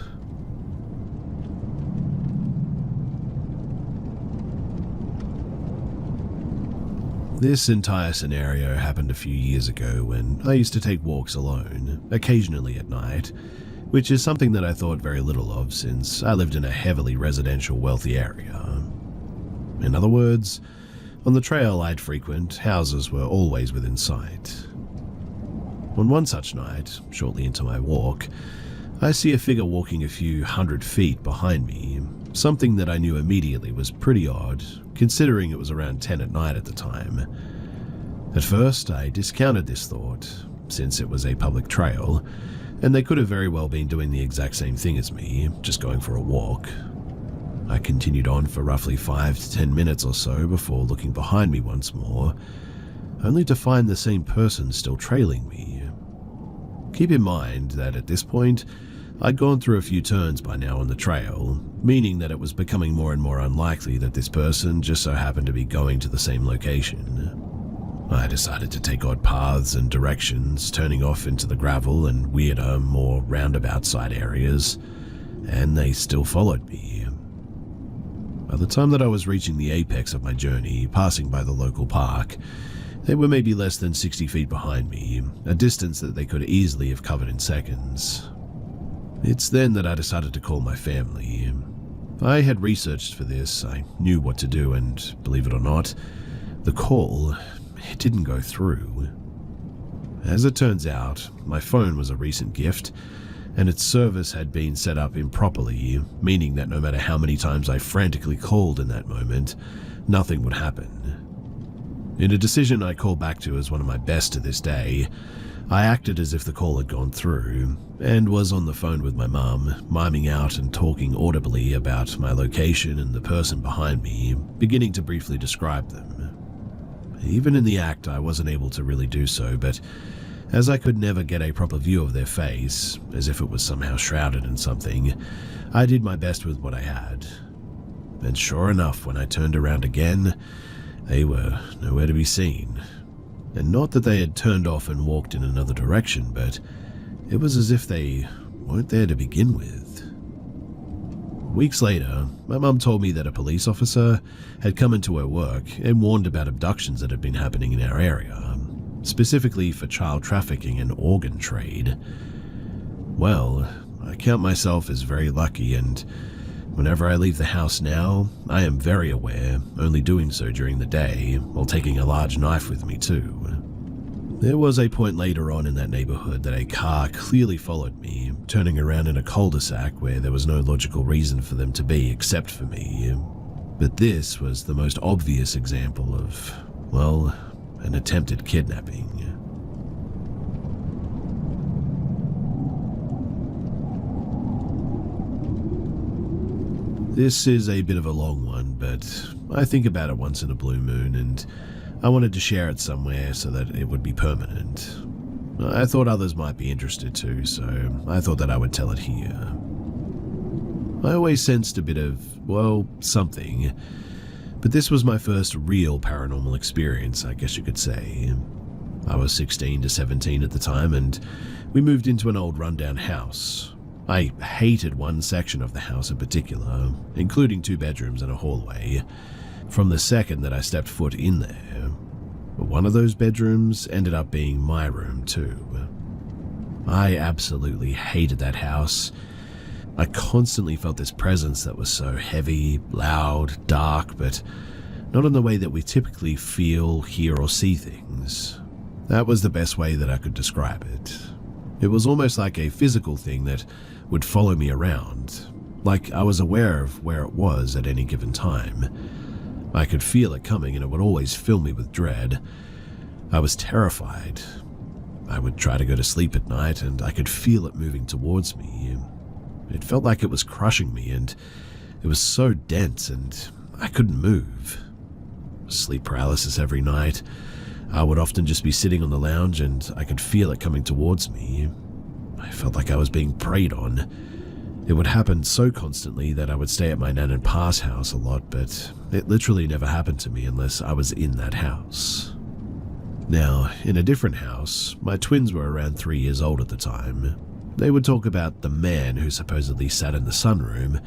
This entire scenario happened a few years ago when I used to take walks alone, occasionally at night, which is something that I thought very little of since I lived in a heavily residential wealthy area. In other words, on the trail I'd frequent, houses were always within sight. On one such night, shortly into my walk, I see a figure walking a few hundred feet behind me, something that I knew immediately was pretty odd, considering it was around 10 at night at the time. At first, I discounted this thought, since it was a public trail, and they could have very well been doing the exact same thing as me, just going for a walk. I continued on for roughly 5 to 10 minutes or so before looking behind me once more, only to find the same person still trailing me. Keep in mind that at this point, I'd gone through a few turns by now on the trail, meaning that it was becoming more and more unlikely that this person just so happened to be going to the same location. I decided to take odd paths and directions, turning off into the gravel and weirder, more roundabout side areas, and they still followed me. By the time that I was reaching the apex of my journey, passing by the local park, they were maybe less than 60 feet behind me, a distance that they could easily have covered in seconds. It's then that I decided to call my family. I had researched for this, I knew what to do, and believe it or not, the call, it didn't go through. As it turns out, my phone was a recent gift, and its service had been set up improperly, meaning that no matter how many times I frantically called in that moment, nothing would happen. In a decision I call back to as one of my best to this day, I acted as if the call had gone through, and was on the phone with my mum, miming out and talking audibly about my location and the person behind me, beginning to briefly describe them. Even in the act, I wasn't able to really do so, but as I could never get a proper view of their face, as if it was somehow shrouded in something, I did my best with what I had. And sure enough, when I turned around again, they were nowhere to be seen. And not that they had turned off and walked in another direction, but it was as if they weren't there to begin with. Weeks later, my mum told me that a police officer had come into her work and warned about abductions that had been happening in our area, specifically for child trafficking and organ trade. Well, I count myself as very lucky, and whenever I leave the house now, I am very aware, only doing so during the day, while taking a large knife with me too. There was a point later on in that neighborhood that a car clearly followed me, turning around in a cul-de-sac where there was no logical reason for them to be except for me. But this was the most obvious example of, well, an attempted kidnapping. This is a bit of a long one, but I think about it once in a blue moon, and I wanted to share it somewhere so that it would be permanent. I thought others might be interested too, so I thought that I would tell it here. I always sensed a bit of, well, something, but this was my first real paranormal experience, I guess you could say. I was 16 to 17 at the time, and we moved into an old rundown house. I hated one section of the house in particular, including 2 bedrooms and a hallway, from the second that I stepped foot in there. One of those bedrooms ended up being my room too. I absolutely hated that house. I constantly felt this presence that was so heavy, loud, dark, but not in the way that we typically feel, hear, or see things. That was the best way that I could describe it. It was almost like a physical thing that would follow me around, like I was aware of where it was at any given time. I could feel it coming and it would always fill me with dread. I was terrified. I would try to go to sleep at night and I could feel it moving towards me. It felt like it was crushing me, and it was so dense and I couldn't move. Sleep paralysis every night. I would often just be sitting on the lounge and I could feel it coming towards me. I felt like I was being preyed on. It would happen so constantly that I would stay at my nan and pa's house a lot, but it literally never happened to me unless I was in that house. Now, in a different house, my twins were around 3 years old at the time. They would talk about the man who supposedly sat in the sunroom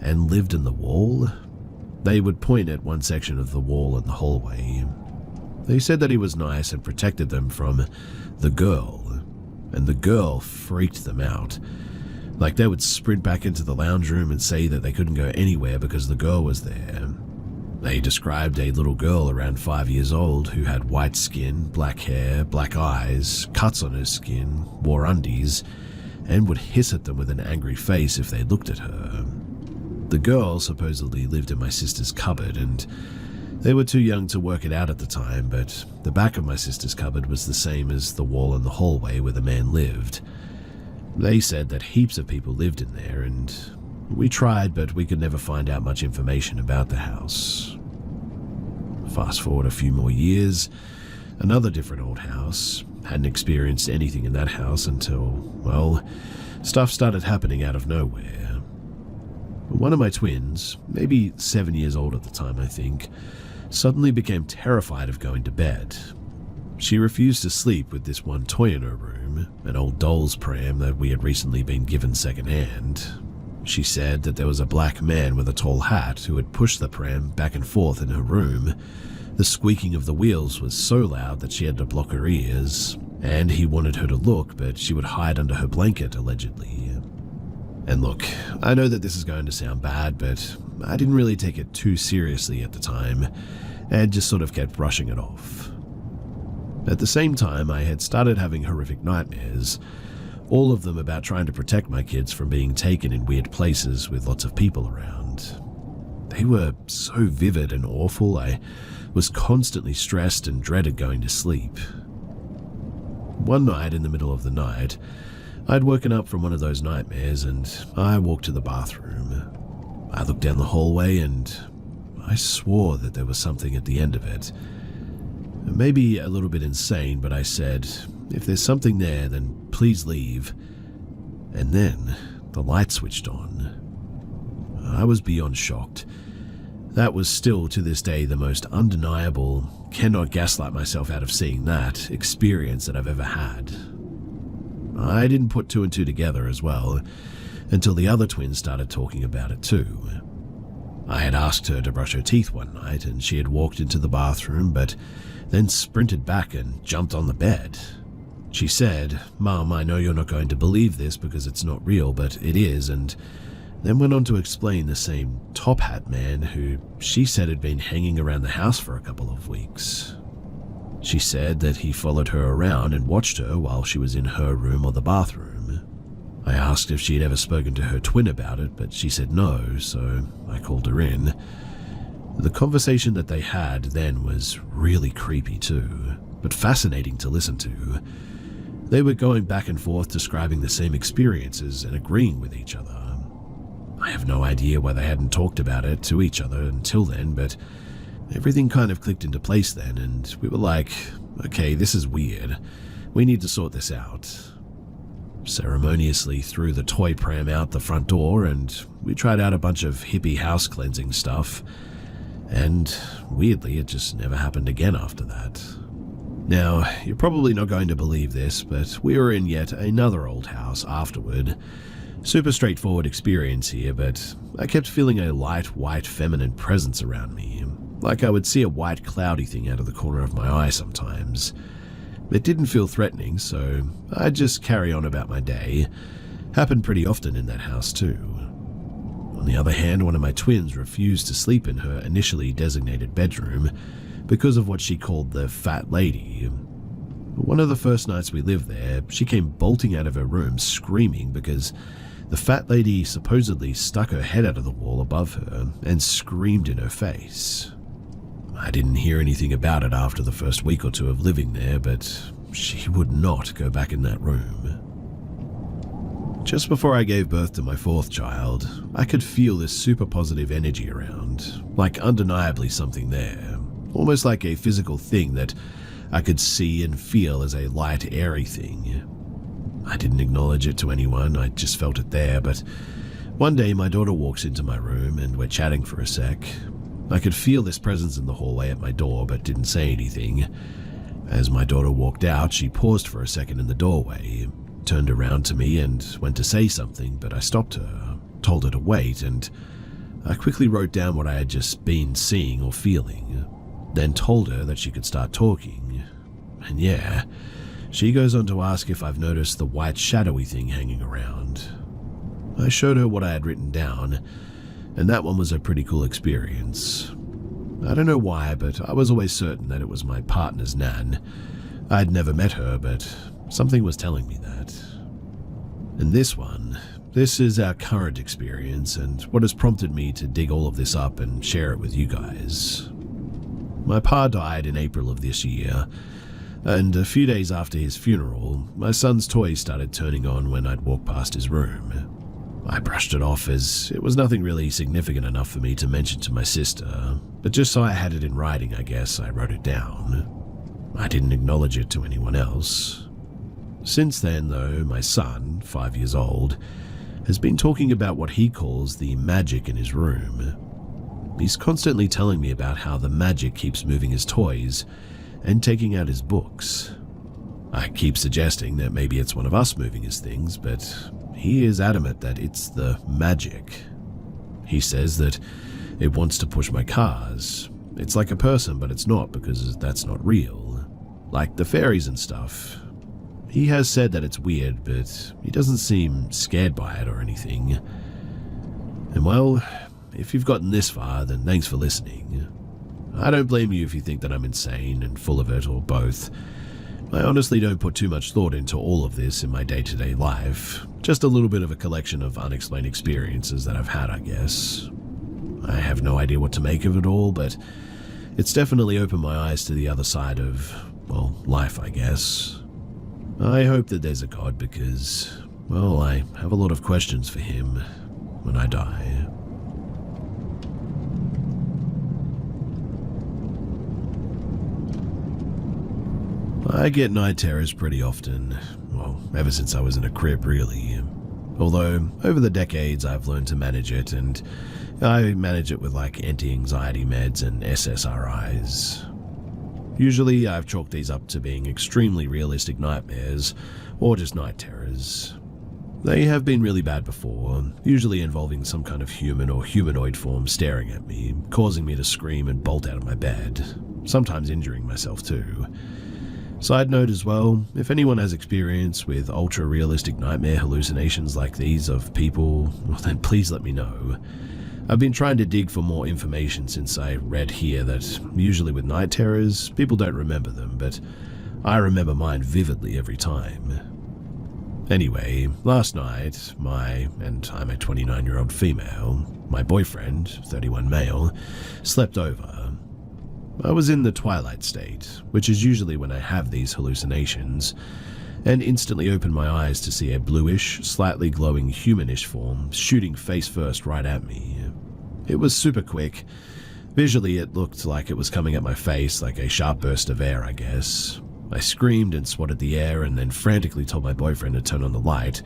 and lived in the wall. They would point at one section of the wall in the hallway. They said that he was nice and protected them from the girl, and the girl freaked them out. Like, they would sprint back into the lounge room and say that they couldn't go anywhere because the girl was there. They described a little girl around 5 years old who had white skin, black hair, black eyes, cuts on her skin, wore undies, and would hiss at them with an angry face if they looked at her. The girl supposedly lived in my sister's cupboard, and they were too young to work it out at the time, but the back of my sister's cupboard was the same as the wall in the hallway where the man lived. They said that heaps of people lived in there, and we tried, but we could never find out much information about the house. Fast forward a few more years, another different old house. Hadn't experienced anything in that house until, well, stuff started happening out of nowhere. One of my twins, maybe 7 years old at the time I think, suddenly became terrified of going to bed. She refused to sleep with this one toy in her room, an old doll's pram that we had recently been given secondhand. She said that there was a black man with a tall hat who had pushed the pram back and forth in her room. The squeaking of the wheels was so loud that she had to block her ears, and he wanted her to look, but she would hide under her blanket, allegedly. And look, I know that this is going to sound bad, but I didn't really take it too seriously at the time, and just sort of kept brushing it off. At the same time, I had started having horrific nightmares, all of them about trying to protect my kids from being taken in weird places with lots of people around. They were so vivid and awful, I was constantly stressed and dreaded going to sleep. One night in the middle of the night, I'd woken up from one of those nightmares and I walked to the bathroom. I looked down the hallway and I swore that there was something at the end of it. Maybe a little bit insane, but I said, if there's something there, then please leave. And then the light switched on. I was beyond shocked. That was still to this day the most undeniable, cannot gaslight myself out of seeing that, experience that I've ever had. I didn't put 2 and 2 together as well, until the other twins started talking about it too. I had asked her to brush her teeth one night and she had walked into the bathroom but then sprinted back and jumped on the bed. She said, "Mom, I know you're not going to believe this because it's not real, but it is," and then went on to explain the same top hat man who she said had been hanging around the house for a couple of weeks. She said that he followed her around and watched her while she was in her room or the bathroom. I asked if she had ever spoken to her twin about it, but she said no, so I called her in. The conversation that they had then was really creepy too, but fascinating to listen to. They were going back and forth describing the same experiences and agreeing with each other. I have no idea why they hadn't talked about it to each other until then, but everything kind of clicked into place then, and we were like, okay, this is weird. We need to sort this out. Ceremoniously threw the toy pram out the front door, and we tried out a bunch of hippie house cleansing stuff, and weirdly, it just never happened again after that. Now, you're probably not going to believe this, but we were in yet another old house afterward. Super straightforward experience here, but I kept feeling a light, white, feminine presence around me, like I would see a white, cloudy thing out of the corner of my eye sometimes. It didn't feel threatening, so I'd just carry on about my day. Happened pretty often in that house too. On the other hand, one of my twins refused to sleep in her initially designated bedroom because of what she called the fat lady. One of the first nights we lived there, she came bolting out of her room screaming because the fat lady supposedly stuck her head out of the wall above her and screamed in her face. I didn't hear anything about it after the first week or two of living there, but she would not go back in that room. Just before I gave birth to my fourth child, I could feel this super positive energy around, like undeniably something there, almost like a physical thing that I could see and feel as a light, airy thing. I didn't acknowledge it to anyone, I just felt it there, but one day my daughter walks into my room and we're chatting for a sec. I could feel this presence in the hallway at my door, but didn't say anything. As my daughter walked out, she paused for a second in the doorway, turned around to me and went to say something, but I stopped her, told her to wait, and I quickly wrote down what I had just been seeing or feeling, then told her that she could start talking. And yeah, she goes on to ask if I've noticed the white shadowy thing hanging around. I showed her what I had written down, and that one was a pretty cool experience. I don't know why, but I was always certain that it was my partner's Nan. I'd never met her, but something was telling me that. And this is our current experience and what has prompted me to dig all of this up and share it with you guys. My pa died in April of this year, and a few days after his funeral, my son's toys started turning on when I'd walk past his room. I brushed it off as it was nothing really significant enough for me to mention to my sister, but just so I had it in writing, I guess I wrote it down. I didn't acknowledge it to anyone else. Since then, though, my son, 5 years old, has been talking about what he calls the magic in his room. He's constantly telling me about how the magic keeps moving his toys and taking out his books. I keep suggesting that maybe it's one of us moving his things, but he is adamant that it's the magic. He says that it wants to push my cars. It's like a person, but it's not because that's not real. Like the fairies and stuff. He has said that it's weird, but he doesn't seem scared by it or anything. And well, if you've gotten this far, then thanks for listening. I don't blame you if you think that I'm insane and full of it or both. I honestly don't put too much thought into all of this in my day-to-day life. Just a little bit of a collection of unexplained experiences that I've had, I guess. I have no idea what to make of it all, but it's definitely opened my eyes to the other side of, well, life, I guess. I hope that there's a God because, well, I have a lot of questions for him when I die. I get night terrors pretty often, well, ever since I was in a crib, really. Although, over the decades, I've learned to manage it, and I manage it with like anti-anxiety meds and SSRIs. Usually, I've chalked these up to being extremely realistic nightmares, or just night terrors. They have been really bad before, usually involving some kind of human or humanoid form staring at me, causing me to scream and bolt out of my bed, sometimes injuring myself too. Side note as well, if anyone has experience with ultra-realistic nightmare hallucinations like these of people, well then please let me know. I've been trying to dig for more information since I read here that usually with night terrors, people don't remember them, but I remember mine vividly every time. Anyway, last night, and I'm a 29-year-old female, my boyfriend, 31 male, slept over. I was in the twilight state, which is usually when I have these hallucinations, and instantly opened my eyes to see a bluish, slightly glowing humanish form shooting face first right at me. It was super quick. Visually, it looked like it was coming at my face like a sharp burst of air, I guess. I screamed and swatted the air and then frantically told my boyfriend to turn on the light,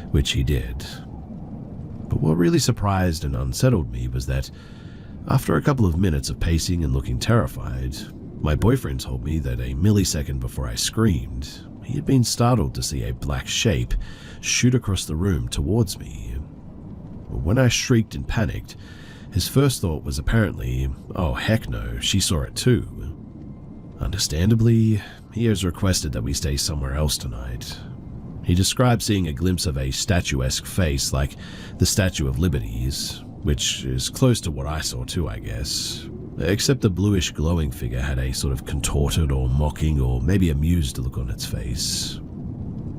which he did. But what really surprised and unsettled me was that after a couple of minutes of pacing and looking terrified, my boyfriend told me that a millisecond before I screamed, he had been startled to see a black shape shoot across the room towards me. When I shrieked and panicked, his first thought was apparently, oh heck no, she saw it too. Understandably, he has requested that we stay somewhere else tonight. He described seeing a glimpse of a statuesque face like the Statue of Liberty's, which is close to what I saw too, I guess. Except the bluish glowing figure had a sort of contorted or mocking or maybe amused look on its face.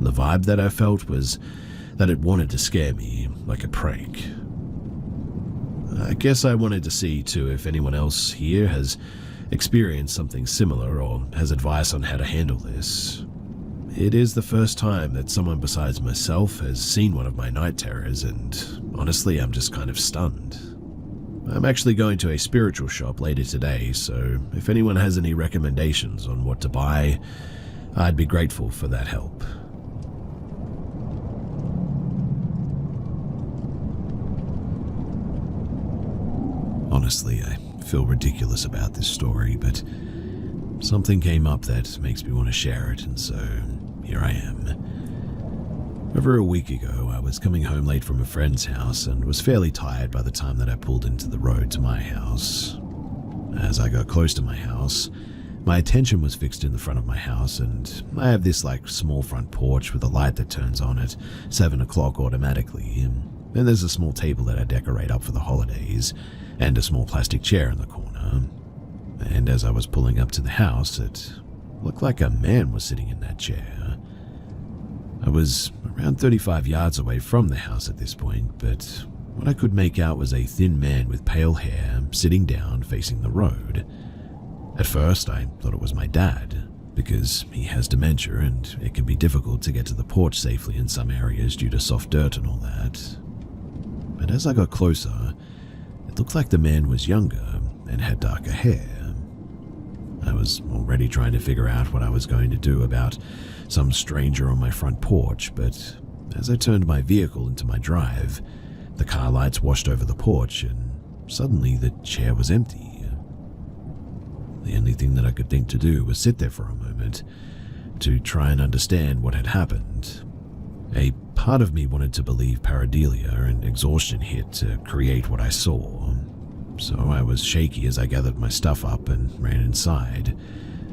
The vibe that I felt was that it wanted to scare me, like a prank. I guess I wanted to see too if anyone else here has experienced something similar or has advice on how to handle this. It is the first time that someone besides myself has seen one of my night terrors, and honestly, I'm just kind of stunned. I'm actually going to a spiritual shop later today, so if anyone has any recommendations on what to buy, I'd be grateful for that help. Honestly, I feel ridiculous about this story, but something came up that makes me want to share it, and so here I am. Over a week ago, I was coming home late from a friend's house and was fairly tired by the time that I pulled into the road to my house. As I got close to my house, my attention was fixed in the front of my house, and I have this small front porch with a light that turns on at 7 o'clock automatically, and there's a small table that I decorate up for the holidays, and a small plastic chair in the corner. And as I was pulling up to the house, it looked like a man was sitting in that chair. I was around 35 yards away from the house at this point, but what I could make out was a thin man with pale hair sitting down facing the road. At first, I thought it was my dad, because he has dementia and it can be difficult to get to the porch safely in some areas due to soft dirt and all that. But as I got closer, it looked like the man was younger and had darker hair. I was already trying to figure out what I was going to do about some stranger on my front porch, but as I turned my vehicle into my drive, the car lights washed over the porch and suddenly the chair was empty. The only thing that I could think to do was sit there for a moment to try and understand what had happened. A part of me wanted to believe pareidolia and exhaustion hit to create what I saw. So I was shaky as I gathered my stuff up and ran inside,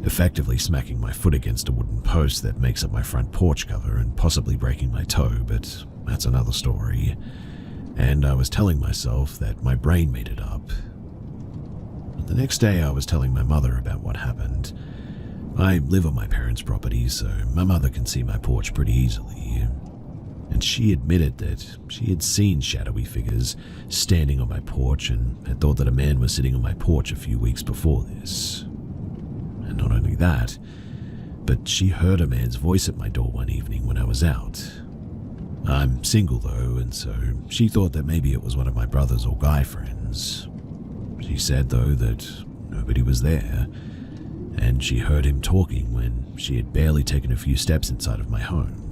effectively smacking my foot against a wooden post that makes up my front porch cover and possibly breaking my toe, but that's another story. And I was telling myself that my brain made it up. The next day I was telling my mother about what happened. I live on my parents' property, so my mother can see my porch pretty easily. And she admitted that she had seen shadowy figures standing on my porch and had thought that a man was sitting on my porch a few weeks before this. And not only that, but she heard a man's voice at my door one evening when I was out. I'm single though, and so she thought that maybe it was one of my brothers or guy friends. She said though that nobody was there, and she heard him talking when she had barely taken a few steps inside of my home.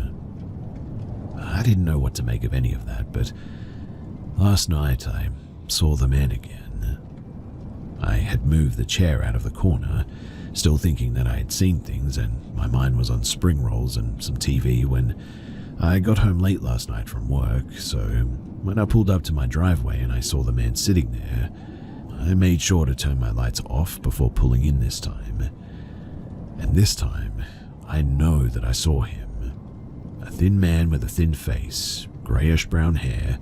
I didn't know what to make of any of that, but last night I saw the man again. I had moved the chair out of the corner, still thinking that I had seen things, and my mind was on spring rolls and some TV when I got home late last night from work, so when I pulled up to my driveway and I saw the man sitting there, I made sure to turn my lights off before pulling in this time. And this time, I know that I saw him. A thin man with a thin face, greyish-brown hair,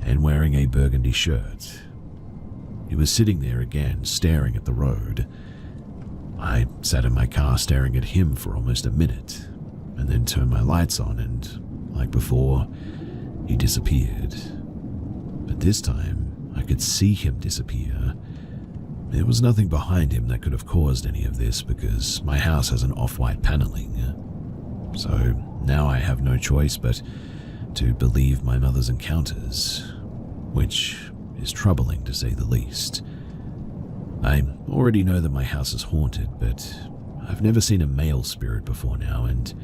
and wearing a burgundy shirt. He was sitting there again, staring at the road. I sat in my car staring at him for almost a minute, and then turned my lights on, and like before, he disappeared. But this time, I could see him disappear. There was nothing behind him that could have caused any of this because my house has an off-white paneling. So now I have no choice but to believe my mother's encounters, which is troubling to say the least. I already know that my house is haunted, but I've never seen a male spirit before now, and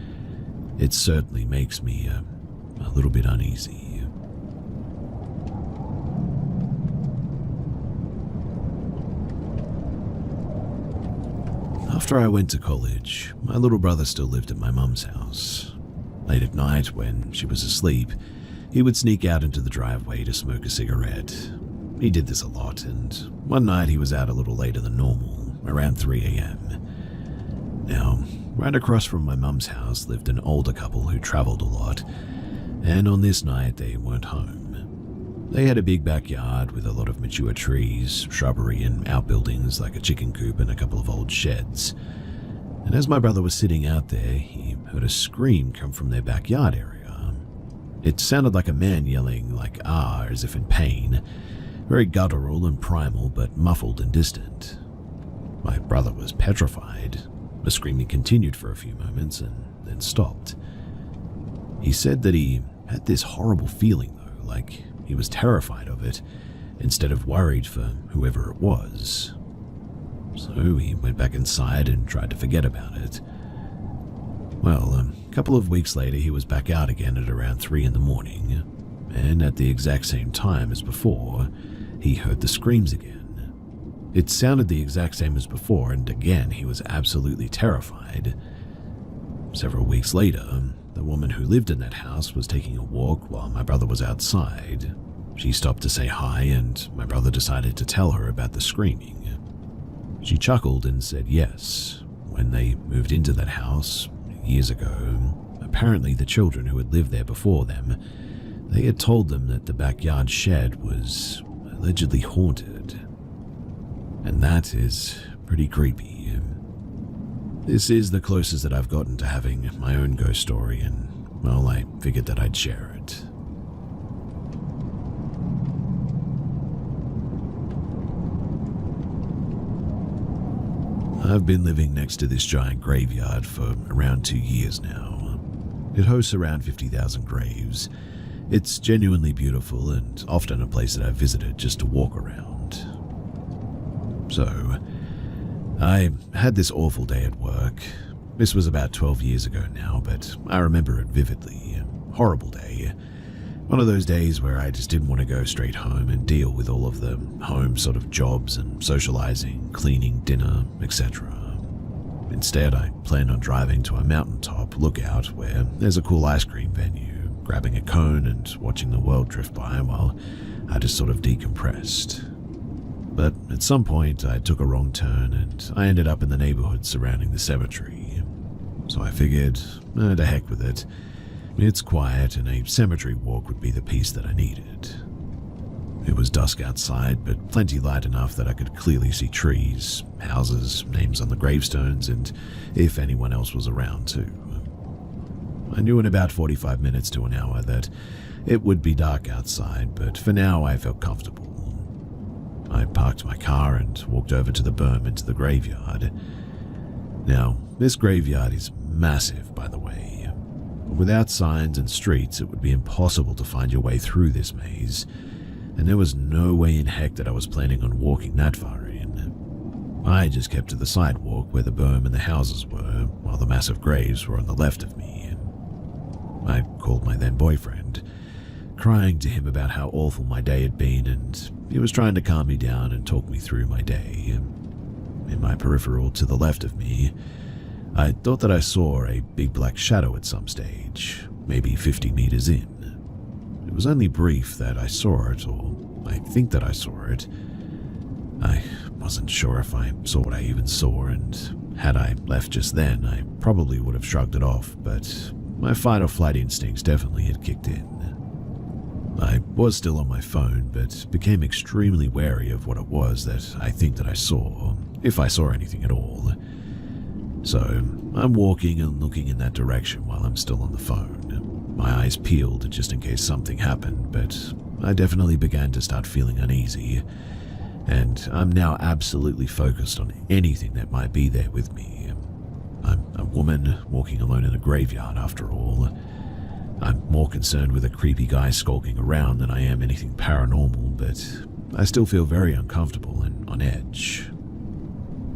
it certainly makes me a little bit uneasy. After I went to college, my little brother still lived at my mum's house. Late at night, when she was asleep, he would sneak out into the driveway to smoke a cigarette. He did this a lot, and one night he was out a little later than normal, around 3 a.m. Now, right across from my mum's house lived an older couple who traveled a lot, and on this night they weren't home. They had a big backyard with a lot of mature trees, shrubbery, and outbuildings like a chicken coop and a couple of old sheds. And as my brother was sitting out there, he heard a scream come from their backyard area. It sounded like a man yelling like "ah" as if in pain, very guttural and primal but muffled and distant. My brother was petrified. The screaming continued for a few moments and then stopped. He said that he had this horrible feeling though, like he was terrified of it, instead of worried for whoever it was. So he went back inside and tried to forget about it. Well, a couple of weeks later he was back out again at around 3 in the morning, and at the exact same time as before, he heard the screams again. It sounded the exact same as before, and again he was absolutely terrified. Several weeks later, the woman who lived in that house was taking a walk while my brother was outside. She stopped to say hi, and my brother decided to tell her about the screaming. She chuckled and said yes. When they moved into that house years ago, apparently the children who had lived there before them, they had told them that the backyard shed was allegedly haunted. And that is pretty creepy. This is the closest that I've gotten to having my own ghost story, and, well, I figured that I'd share it. I've been living next to this giant graveyard for around 2 years now. It hosts around 50,000 graves. It's genuinely beautiful and often a place that I've visited just to walk around. So, I had this awful day at work. This was about 12 years ago now, but I remember it vividly. Horrible day. One of those days where I just didn't want to go straight home and deal with all of the home sort of jobs and socializing, cleaning, dinner, etc. Instead, I planned on driving to a mountaintop lookout where there's a cool ice cream venue, grabbing a cone and watching the world drift by while I just sort of decompressed. But at some point, I took a wrong turn and I ended up in the neighborhood surrounding the cemetery. So I figured, to heck with it. It's quiet and a cemetery walk would be the peace that I needed. It was dusk outside, but plenty light enough that I could clearly see trees, houses, names on the gravestones, and if anyone else was around too. I knew in about 45 minutes to an hour that it would be dark outside, but for now I felt comfortable. I parked my car and walked over to the berm into the graveyard. Now, this graveyard is massive, by the way. Without signs and streets, it would be impossible to find your way through this maze, and there was no way in heck that I was planning on walking that far in. I just kept to the sidewalk where the berm and the houses were, while the massive graves were on the left of me. I called my then boyfriend, crying to him about how awful my day had been, and he was trying to calm me down and talk me through my day. In my peripheral to the left of me, I thought that I saw a big black shadow at some stage, maybe 50 meters in. It was only brief that I saw it, or I think that I saw it. I wasn't sure if I saw what I even saw, and had I left just then, I probably would have shrugged it off, but my fight or flight instincts definitely had kicked in. I was still on my phone, but became extremely wary of what it was that I think that I saw, if I saw anything at all. So I'm walking and looking in that direction while I'm still on the phone. My eyes peeled just in case something happened, but I definitely began to start feeling uneasy, and I'm now absolutely focused on anything that might be there with me. I'm a woman walking alone in a graveyard, after all. I'm more concerned with a creepy guy skulking around than I am anything paranormal, but I still feel very uncomfortable and on edge.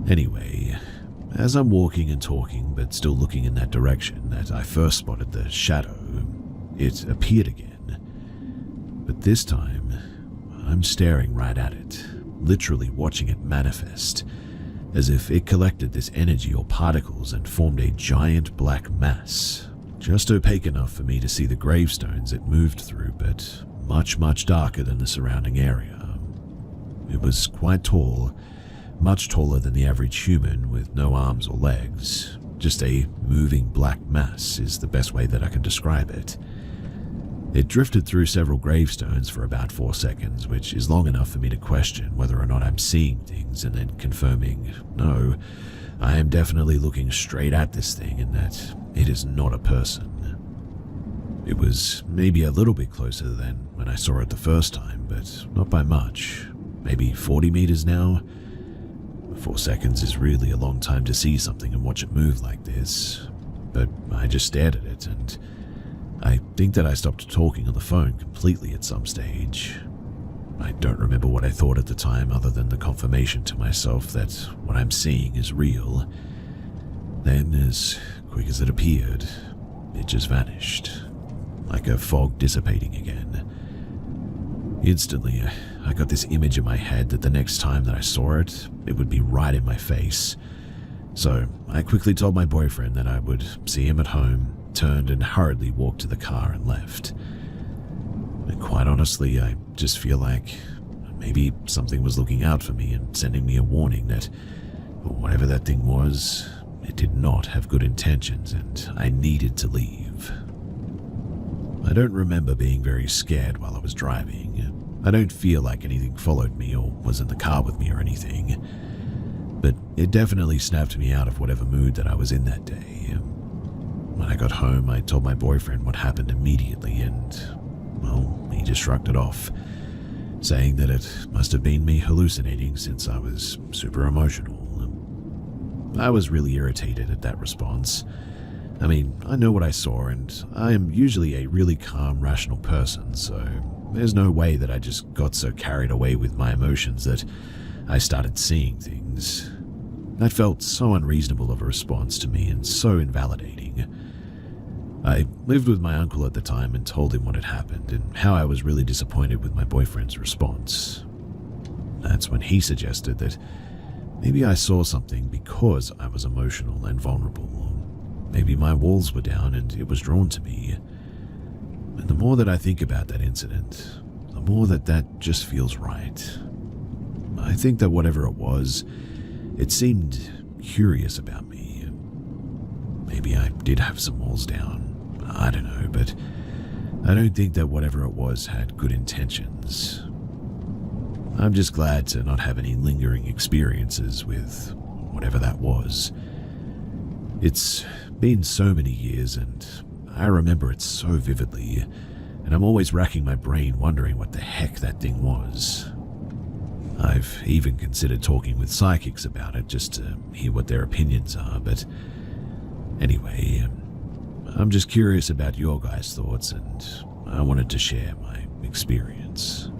Anyway, as I'm walking and talking, but still looking in that direction that I first spotted the shadow, it appeared again. But this time, I'm staring right at it, literally watching it manifest, as if it collected this energy or particles and formed a giant black mass, just opaque enough for me to see the gravestones it moved through, but much, much darker than the surrounding area. It was quite tall, much taller than the average human with no arms or legs. Just a moving black mass is the best way that I can describe it. It drifted through several gravestones for about 4 seconds, which is long enough for me to question whether or not I'm seeing things, and then confirming, no, I am definitely looking straight at this thing and that it is not a person. It was maybe a little bit closer than when I saw it the first time, but not by much. Maybe 40 meters now? 4 seconds is really a long time to see something and watch it move like this. But I just stared at it, and I think that I stopped talking on the phone completely at some stage. I don't remember what I thought at the time other than the confirmation to myself that what I'm seeing is real. Then, as quick as it appeared, it just vanished, like a fog dissipating again. Instantly, I got this image in my head that the next time that I saw it, it would be right in my face. So I quickly told my boyfriend that I would see him at home, turned and hurriedly walked to the car and left. And quite honestly, I just feel like maybe something was looking out for me and sending me a warning that whatever that thing was, it did not have good intentions and I needed to leave. I don't remember being very scared while I was driving. I don't feel like anything followed me or was in the car with me or anything. But it definitely snapped me out of whatever mood that I was in that day. When I got home, I told my boyfriend what happened immediately and, well, he just shrugged it off, saying that it must have been me hallucinating since I was super emotional. I was really irritated at that response. I mean, I know what I saw, and I am usually a really calm, rational person, so there's no way that I just got so carried away with my emotions that I started seeing things. That felt so unreasonable of a response to me and so invalidating. I lived with my uncle at the time and told him what had happened and how I was really disappointed with my boyfriend's response. That's when he suggested that maybe I saw something because I was emotional and vulnerable. Maybe my walls were down and it was drawn to me. And the more that I think about that incident, the more that just feels right. I think that whatever it was, it seemed curious about me. Maybe I did have some walls down. I don't know, but I don't think that whatever it was had good intentions. I'm just glad to not have any lingering experiences with whatever that was. It's been so many years and I remember it so vividly, and I'm always racking my brain wondering what the heck that thing was. I've even considered talking with psychics about it just to hear what their opinions are, but anyway, I'm just curious about your guys' thoughts and I wanted to share my experience.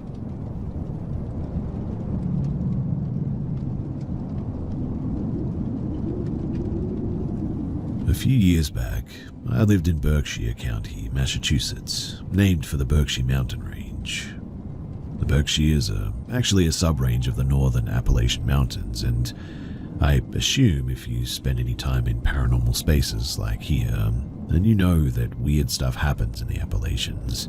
A few years back, I lived in Berkshire County, Massachusetts, named for the Berkshire Mountain Range. The Berkshires are actually a sub-range of the northern Appalachian Mountains, and I assume if you spend any time in paranormal spaces like here, then you know that weird stuff happens in the Appalachians.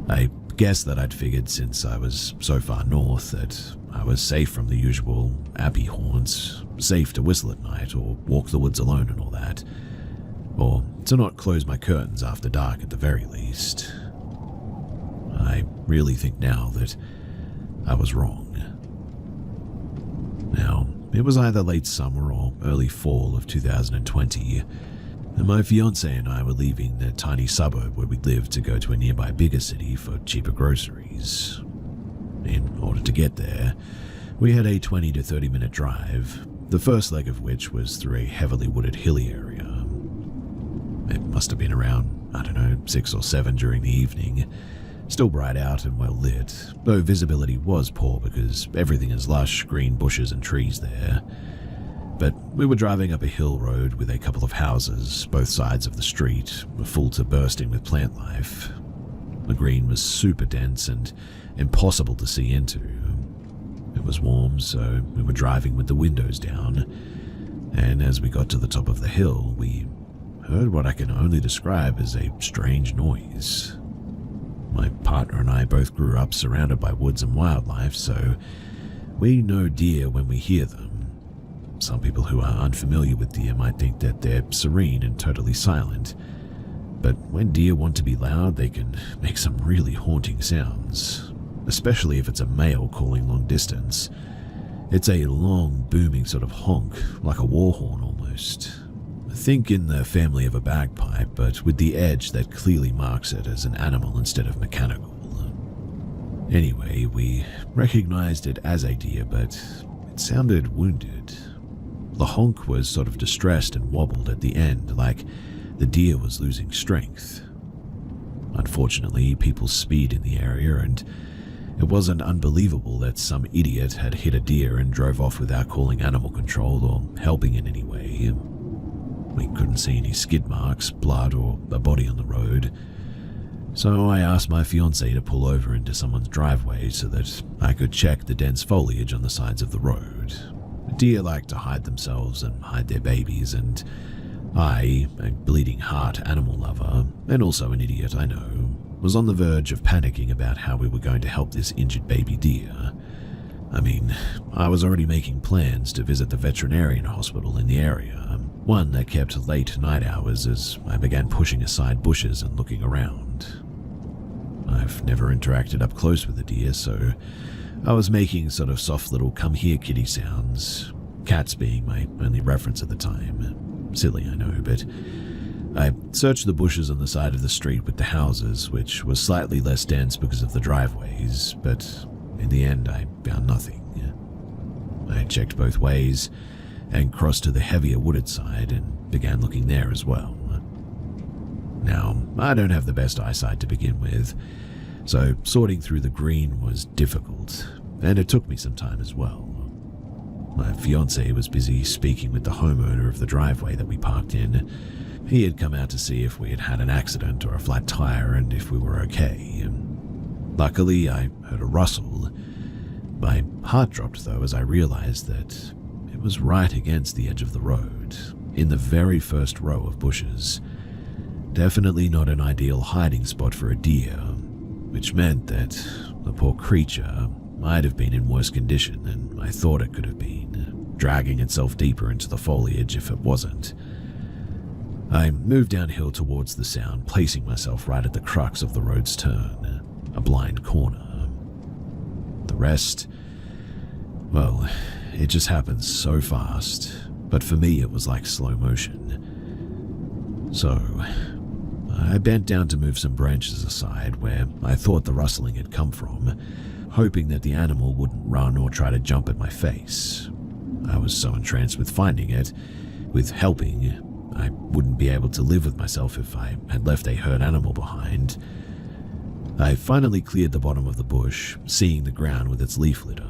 I guess that I'd figured since I was so far north that I was safe from the usual abbey haunts, safe to whistle at night or walk the woods alone and all that, or to not close my curtains after dark at the very least. I really think now that I was wrong. Now, it was either late summer or early fall of 2020. And my fiance and I were leaving the tiny suburb where we lived to go to a nearby bigger city for cheaper groceries. In order to get there, we had a 20 to 30 minute drive, the first leg of which was through a heavily wooded hilly area. It must have been around, 6 or 7 during the evening, still bright out and well lit, though visibility was poor because everything is lush green bushes and trees there. But we were driving up a hill road with a couple of houses, both sides of the street, full to bursting with plant life. The green was super dense and impossible to see into. It was warm, so we were driving with the windows down, and as we got to the top of the hill, we heard what I can only describe as a strange noise. My partner and I both grew up surrounded by woods and wildlife, so we know deer when we hear them. Some people who are unfamiliar with deer might think that they're serene and totally silent, but when deer want to be loud, they can make some really haunting sounds, especially if it's a male calling long distance. It's a long, booming sort of honk, like a war horn almost. Think in the family of a bagpipe, but with the edge that clearly marks it as an animal instead of mechanical. Anyway, we recognized it as a deer, but it sounded wounded. The honk was sort of distressed and wobbled at the end, like the deer was losing strength. Unfortunately, people speed in the area, and it wasn't unbelievable that some idiot had hit a deer and drove off without calling animal control or helping in any way. We couldn't see any skid marks, blood, or a body on the road. So I asked my fiancée to pull over into someone's driveway so that I could check the dense foliage on the sides of the road. Deer like to hide themselves and hide their babies, and I, a bleeding heart animal lover, and also an idiot I know, was on the verge of panicking about how we were going to help this injured baby deer. I mean, I was already making plans to visit the veterinarian hospital in the area, one that kept late night hours as I began pushing aside bushes and looking around. I've never interacted up close with a deer, so I was making sort of soft little come here kitty sounds, cats being my only reference at the time. Silly, I know, but I searched the bushes on the side of the street with the houses, which was slightly less dense because of the driveways, but in the end I found nothing. I checked both ways and crossed to the heavier wooded side and began looking there as well. Now, I don't have the best eyesight to begin with, so sorting through the green was difficult, and it took me some time as well. My fiancé was busy speaking with the homeowner of the driveway that we parked in. He had come out to see if we had had an accident or a flat tire and if we were okay. Luckily, I heard a rustle. My heart dropped though as I realized that it was right against the edge of the road, in the very first row of bushes. Definitely not an ideal hiding spot for a deer, which meant that the poor creature might have been in worse condition than I thought it could have been, dragging itself deeper into the foliage if it wasn't. I moved downhill towards the sound, placing myself right at the crux of the road's turn, a blind corner. The rest, well, it just happened so fast, but for me it was like slow motion. So I bent down to move some branches aside where I thought the rustling had come from, hoping that the animal wouldn't run or try to jump at my face. I was so entranced with finding it, with helping, I wouldn't be able to live with myself if I had left a hurt animal behind. I finally cleared the bottom of the bush, seeing the ground with its leaf litter.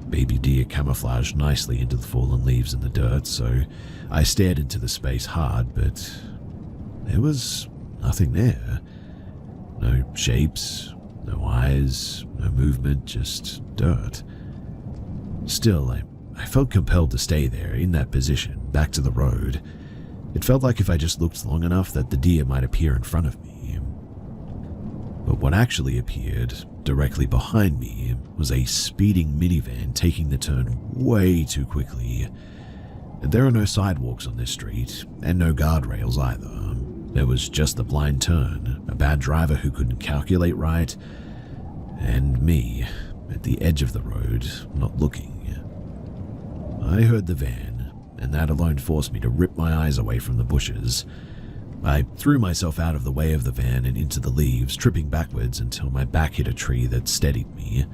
Baby deer camouflaged nicely into the fallen leaves and the dirt, so I stared into the space hard, but there was nothing there. No shapes, no eyes, no movement, just dirt. Still, I felt compelled to stay there, in that position, back to the road. It felt like if I just looked long enough that the deer might appear in front of me. But what actually appeared directly behind me was a speeding minivan taking the turn way too quickly. There are no sidewalks on this street, and no guardrails either. There was just the blind turn, a bad driver who couldn't calculate right, and me at the edge of the road, not looking. I heard the van, and that alone forced me to rip my eyes away from the bushes. I threw myself out of the way of the van and into the leaves, tripping backwards until my back hit a tree that steadied me.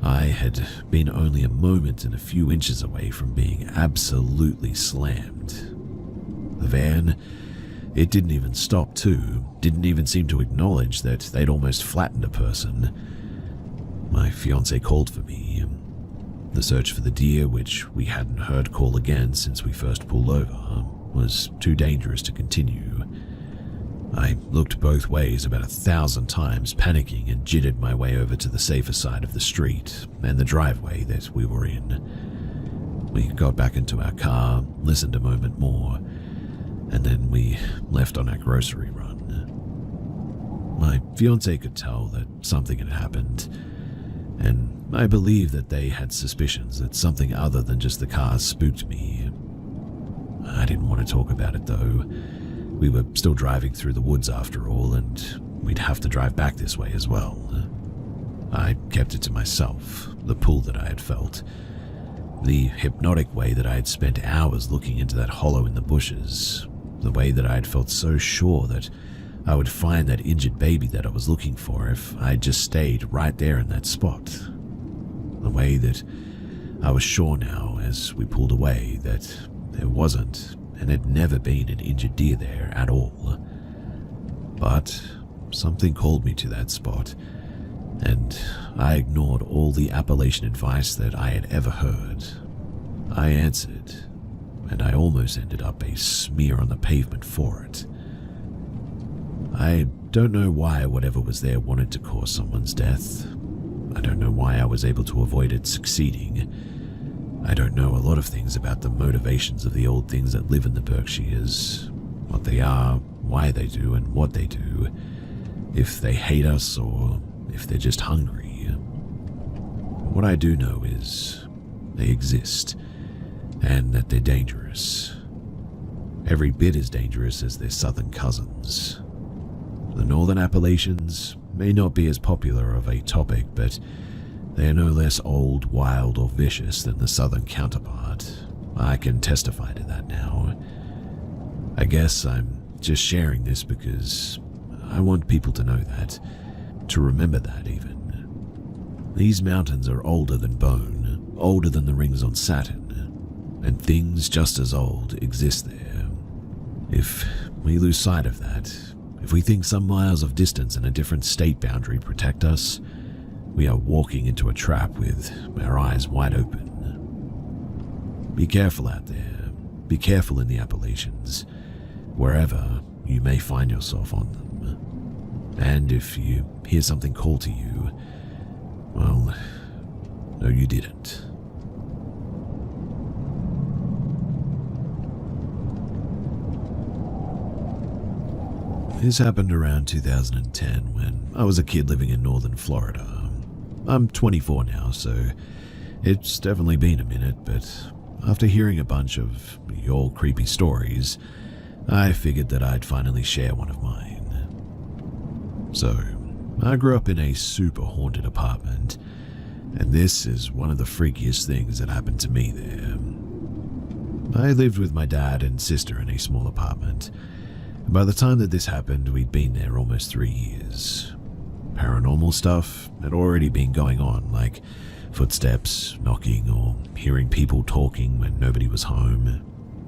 I had been only a moment and a few inches away from being absolutely slammed. The van, it didn't even stop too, didn't even seem to acknowledge that they'd almost flattened a person. My fiancé called for me. The search for the deer, which we hadn't heard call again since we first pulled over, was too dangerous to continue. I looked both ways about 1,000 times, panicking, and jittered my way over to the safer side of the street and the driveway that we were in. We got back into our car, listened a moment more, and then we left on our grocery run. My fiancé could tell that something had happened, and I believe that they had suspicions that something other than just the cars spooked me. I didn't want to talk about it though. We were still driving through the woods after all, and we'd have to drive back this way as well. I kept it to myself, the pull that I had felt, the hypnotic way that I had spent hours looking into that hollow in the bushes, the way that I had felt so sure that I would find that injured baby that I was looking for if I had just stayed right there in that spot. The way that I was sure now, as we pulled away, that there wasn't and had never been an injured deer there at all. But something called me to that spot, and I ignored all the Appalachian advice that I had ever heard. I answered, and I almost ended up a smear on the pavement for it. I don't know why whatever was there wanted to cause someone's death. I don't know why I was able to avoid it succeeding. I don't know a lot of things about the motivations of the old things that live in the Berkshires, what they are, why they do, and what they do, if they hate us or if they're just hungry. What I do know is they exist, and that they're dangerous. Every bit as dangerous as their southern cousins. The northern Appalachians may not be as popular of a topic, but they are no less old, wild, or vicious than the southern counterpart. I can testify to that now. I guess I'm just sharing this because I want people to know that, to remember that even. These mountains are older than bone, older than the rings on Saturn, and things just as old exist there. If we lose sight of that, if we think some miles of distance and a different state boundary protect us, we are walking into a trap with our eyes wide open. Be careful out there. Be careful in the Appalachians, wherever you may find yourself on them. And if you hear something call to you, well, no, you didn't. This happened around 2010 when I was a kid living in northern Florida. I'm 24 now, so it's definitely been a minute, but after hearing a bunch of your creepy stories, I figured that I'd finally share one of mine. So, I grew up in a super haunted apartment, and this is one of the freakiest things that happened to me there. I lived with my dad and sister in a small apartment. By the time that this happened, we'd been there almost 3 years. Paranormal stuff had already been going on, like footsteps, knocking, or hearing people talking when nobody was home.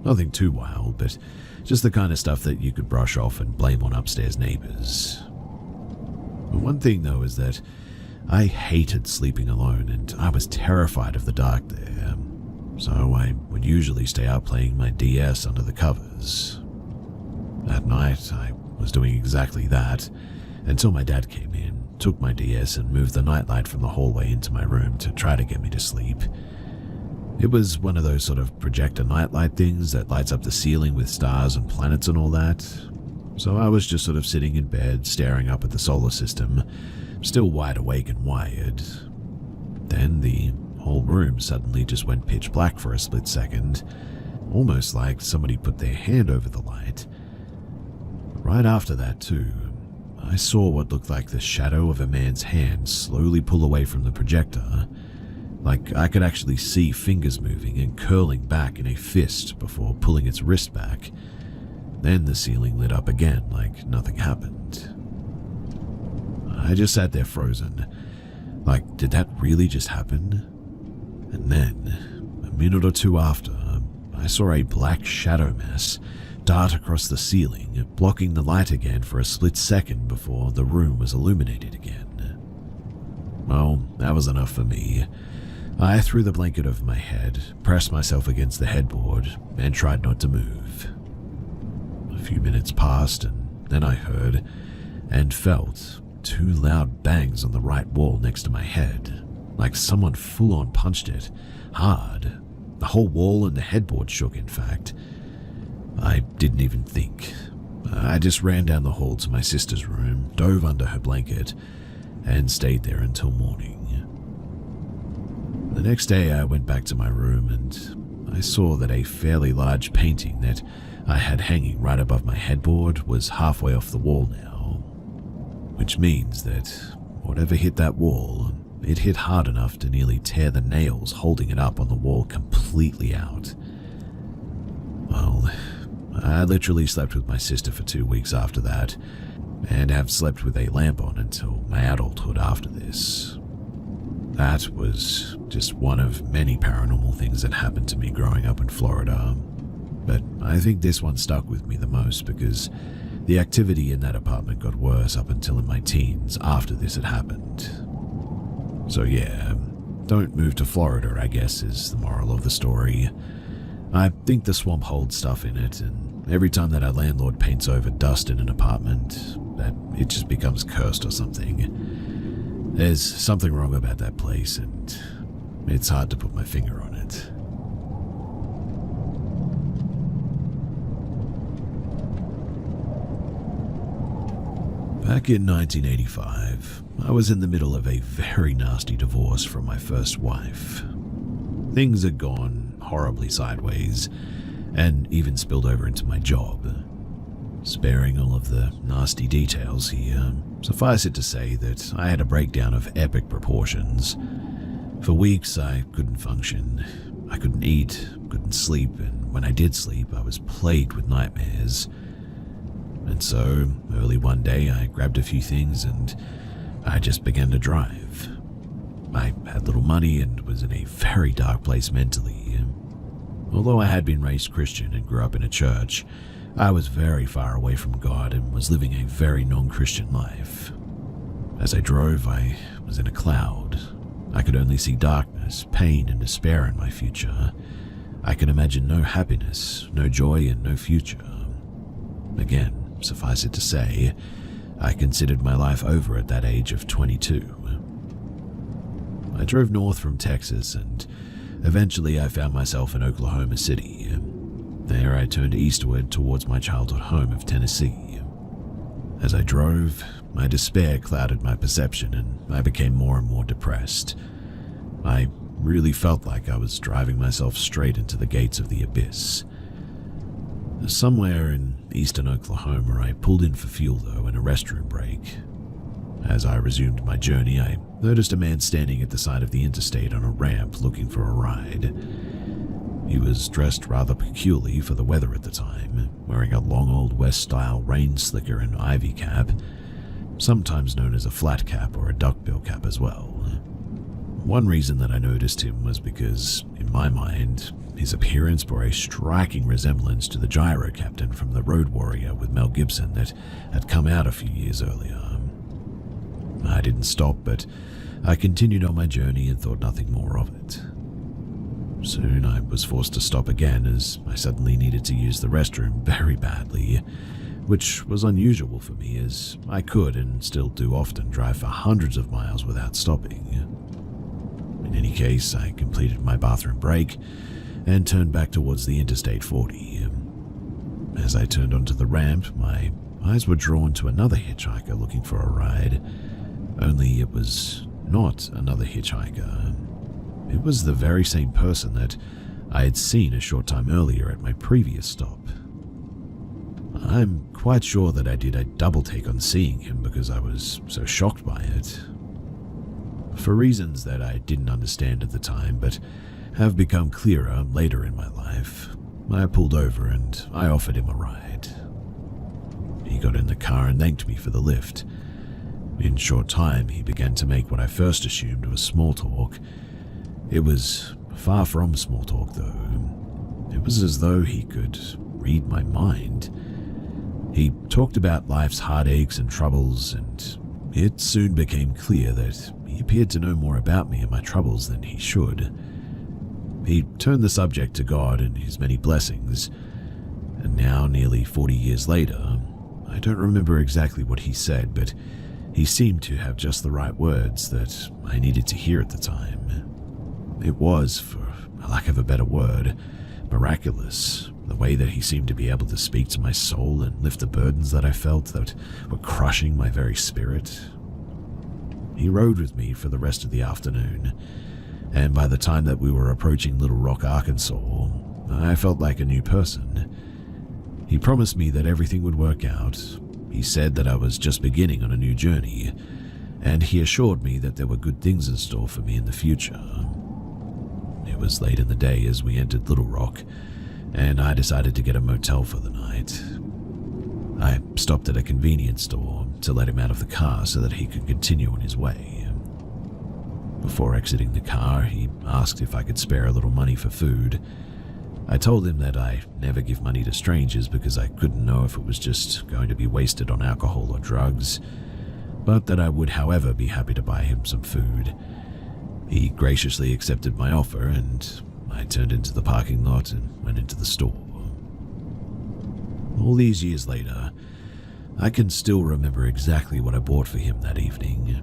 Nothing too wild, but just the kind of stuff that you could brush off and blame on upstairs neighbors. One thing though is that I hated sleeping alone, and I was terrified of the dark there, so I would usually stay up playing my DS under the covers. That night, I was doing exactly that, until my dad came in, took my DS and moved the nightlight from the hallway into my room to try to get me to sleep. It was one of those sort of projector nightlight things that lights up the ceiling with stars and planets and all that. So I was just sort of sitting in bed, staring up at the solar system, still wide awake and wired. Then the whole room suddenly just went pitch black for a split second, almost like somebody put their hand over the light. Right after that too, I saw what looked like the shadow of a man's hand slowly pull away from the projector Like I could actually see fingers moving and curling back in a fist before pulling its wrist back. Then the ceiling lit up again like nothing happened. I just sat there frozen. Like, did that really just happen? And then, a minute or two after, I saw a black shadow mass dart across the ceiling, blocking the light again for a split second before the room was illuminated again. Well, that was enough for me. I threw the blanket over my head, pressed myself against the headboard, and tried not to move. A few minutes passed, and then I heard and felt 2 loud bangs on the right wall next to my head, like someone full-on punched it, hard. The whole wall and the headboard shook, in fact. I didn't even think. I just ran down the hall to my sister's room, dove under her blanket, and stayed there until morning. The next day I went back to my room and I saw that a fairly large painting that I had hanging right above my headboard was halfway off the wall now, which means that whatever hit that wall, it hit hard enough to nearly tear the nails holding it up on the wall completely out. Well, I literally slept with my sister for 2 weeks after that, and have slept with a lamp on until my adulthood after this. That was just one of many paranormal things that happened to me growing up in Florida, but I think this one stuck with me the most because the activity in that apartment got worse up until in my teens after this had happened. So yeah, don't move to Florida, I guess, is the moral of the story. I think the swamp holds stuff in it, and every time that our landlord paints over dust in an apartment, that it just becomes cursed or something. There's something wrong about that place, and it's hard to put my finger on it. Back in 1985, I was in the middle of a very nasty divorce from my first wife. Things had gone horribly sideways, and even spilled over into my job. Sparing all of the nasty details here, suffice it to say that I had a breakdown of epic proportions. For weeks I couldn't function. I couldn't eat, couldn't sleep, and when I did sleep, I was plagued with nightmares. And so, early one day, I grabbed a few things and I just began to drive. I had little money and was in a very dark place mentally. Although I had been raised Christian and grew up in a church, I was very far away from God and was living a very non-Christian life. As I drove, I was in a cloud. I could only see darkness, pain, and despair in my future. I could imagine no happiness, no joy, and no future. Again, suffice it to say, I considered my life over at that age of 22. I drove north from Texas and eventually I found myself in Oklahoma City. There I turned eastward towards my childhood home of Tennessee. As I drove, my despair clouded my perception and I became more and more depressed. I really felt like I was driving myself straight into the gates of the abyss. Somewhere in eastern Oklahoma, I pulled in for fuel though in a restroom break. As I resumed my journey, I noticed a man standing at the side of the interstate on a ramp looking for a ride. He was dressed rather peculiarly for the weather at the time, wearing a long old West-style rain slicker and ivy cap, sometimes known as a flat cap or a duckbill cap as well. One reason that I noticed him was because, in my mind, his appearance bore a striking resemblance to the gyro captain from The Road Warrior with Mel Gibson that had come out a few years earlier. I didn't stop, but I continued on my journey and thought nothing more of it. Soon I was forced to stop again as I suddenly needed to use the restroom very badly, which was unusual for me as I could and still do often drive for hundreds of miles without stopping. In any case, I completed my bathroom break and turned back towards the Interstate 40. As I turned onto the ramp, my eyes were drawn to another hitchhiker looking for a ride, only it was not another hitchhiker. It was the very same person that I had seen a short time earlier at my previous stop. I'm quite sure that I did a double take on seeing him because I was so shocked by it. for reasons that I didn't understand at the time but have become clearer later in my life. I pulled over and I offered him a ride. He got in the car and thanked me for the lift. In short time, he began to make what I first assumed was small talk. It was far from small talk, though. It was as though he could read my mind. He talked about life's heartaches and troubles, and it soon became clear that he appeared to know more about me and my troubles than he should. He turned the subject to God and his many blessings, and now, nearly 40 years later, I don't remember exactly what he said, but he seemed to have just the right words that I needed to hear at the time. It was, for lack of a better word, miraculous, the way that he seemed to be able to speak to my soul and lift the burdens that I felt that were crushing my very spirit. He rode with me for the rest of the afternoon, and by the time that we were approaching Little Rock, Arkansas, I felt like a new person. He promised me that everything would work out. He said that I was just beginning on a new journey, and he assured me that there were good things in store for me in the future. It was late in the day as we entered Little Rock, and I decided to get a motel for the night. I stopped at a convenience store to let him out of the car so that he could continue on his way. Before exiting the car, he asked if I could spare a little money for food. I told him that I never give money to strangers because I couldn't know if it was just going to be wasted on alcohol or drugs, but that I would, however, be happy to buy him some food. He graciously accepted my offer, and I turned into the parking lot and went into the store. All these years later, I can still remember exactly what I bought for him that evening.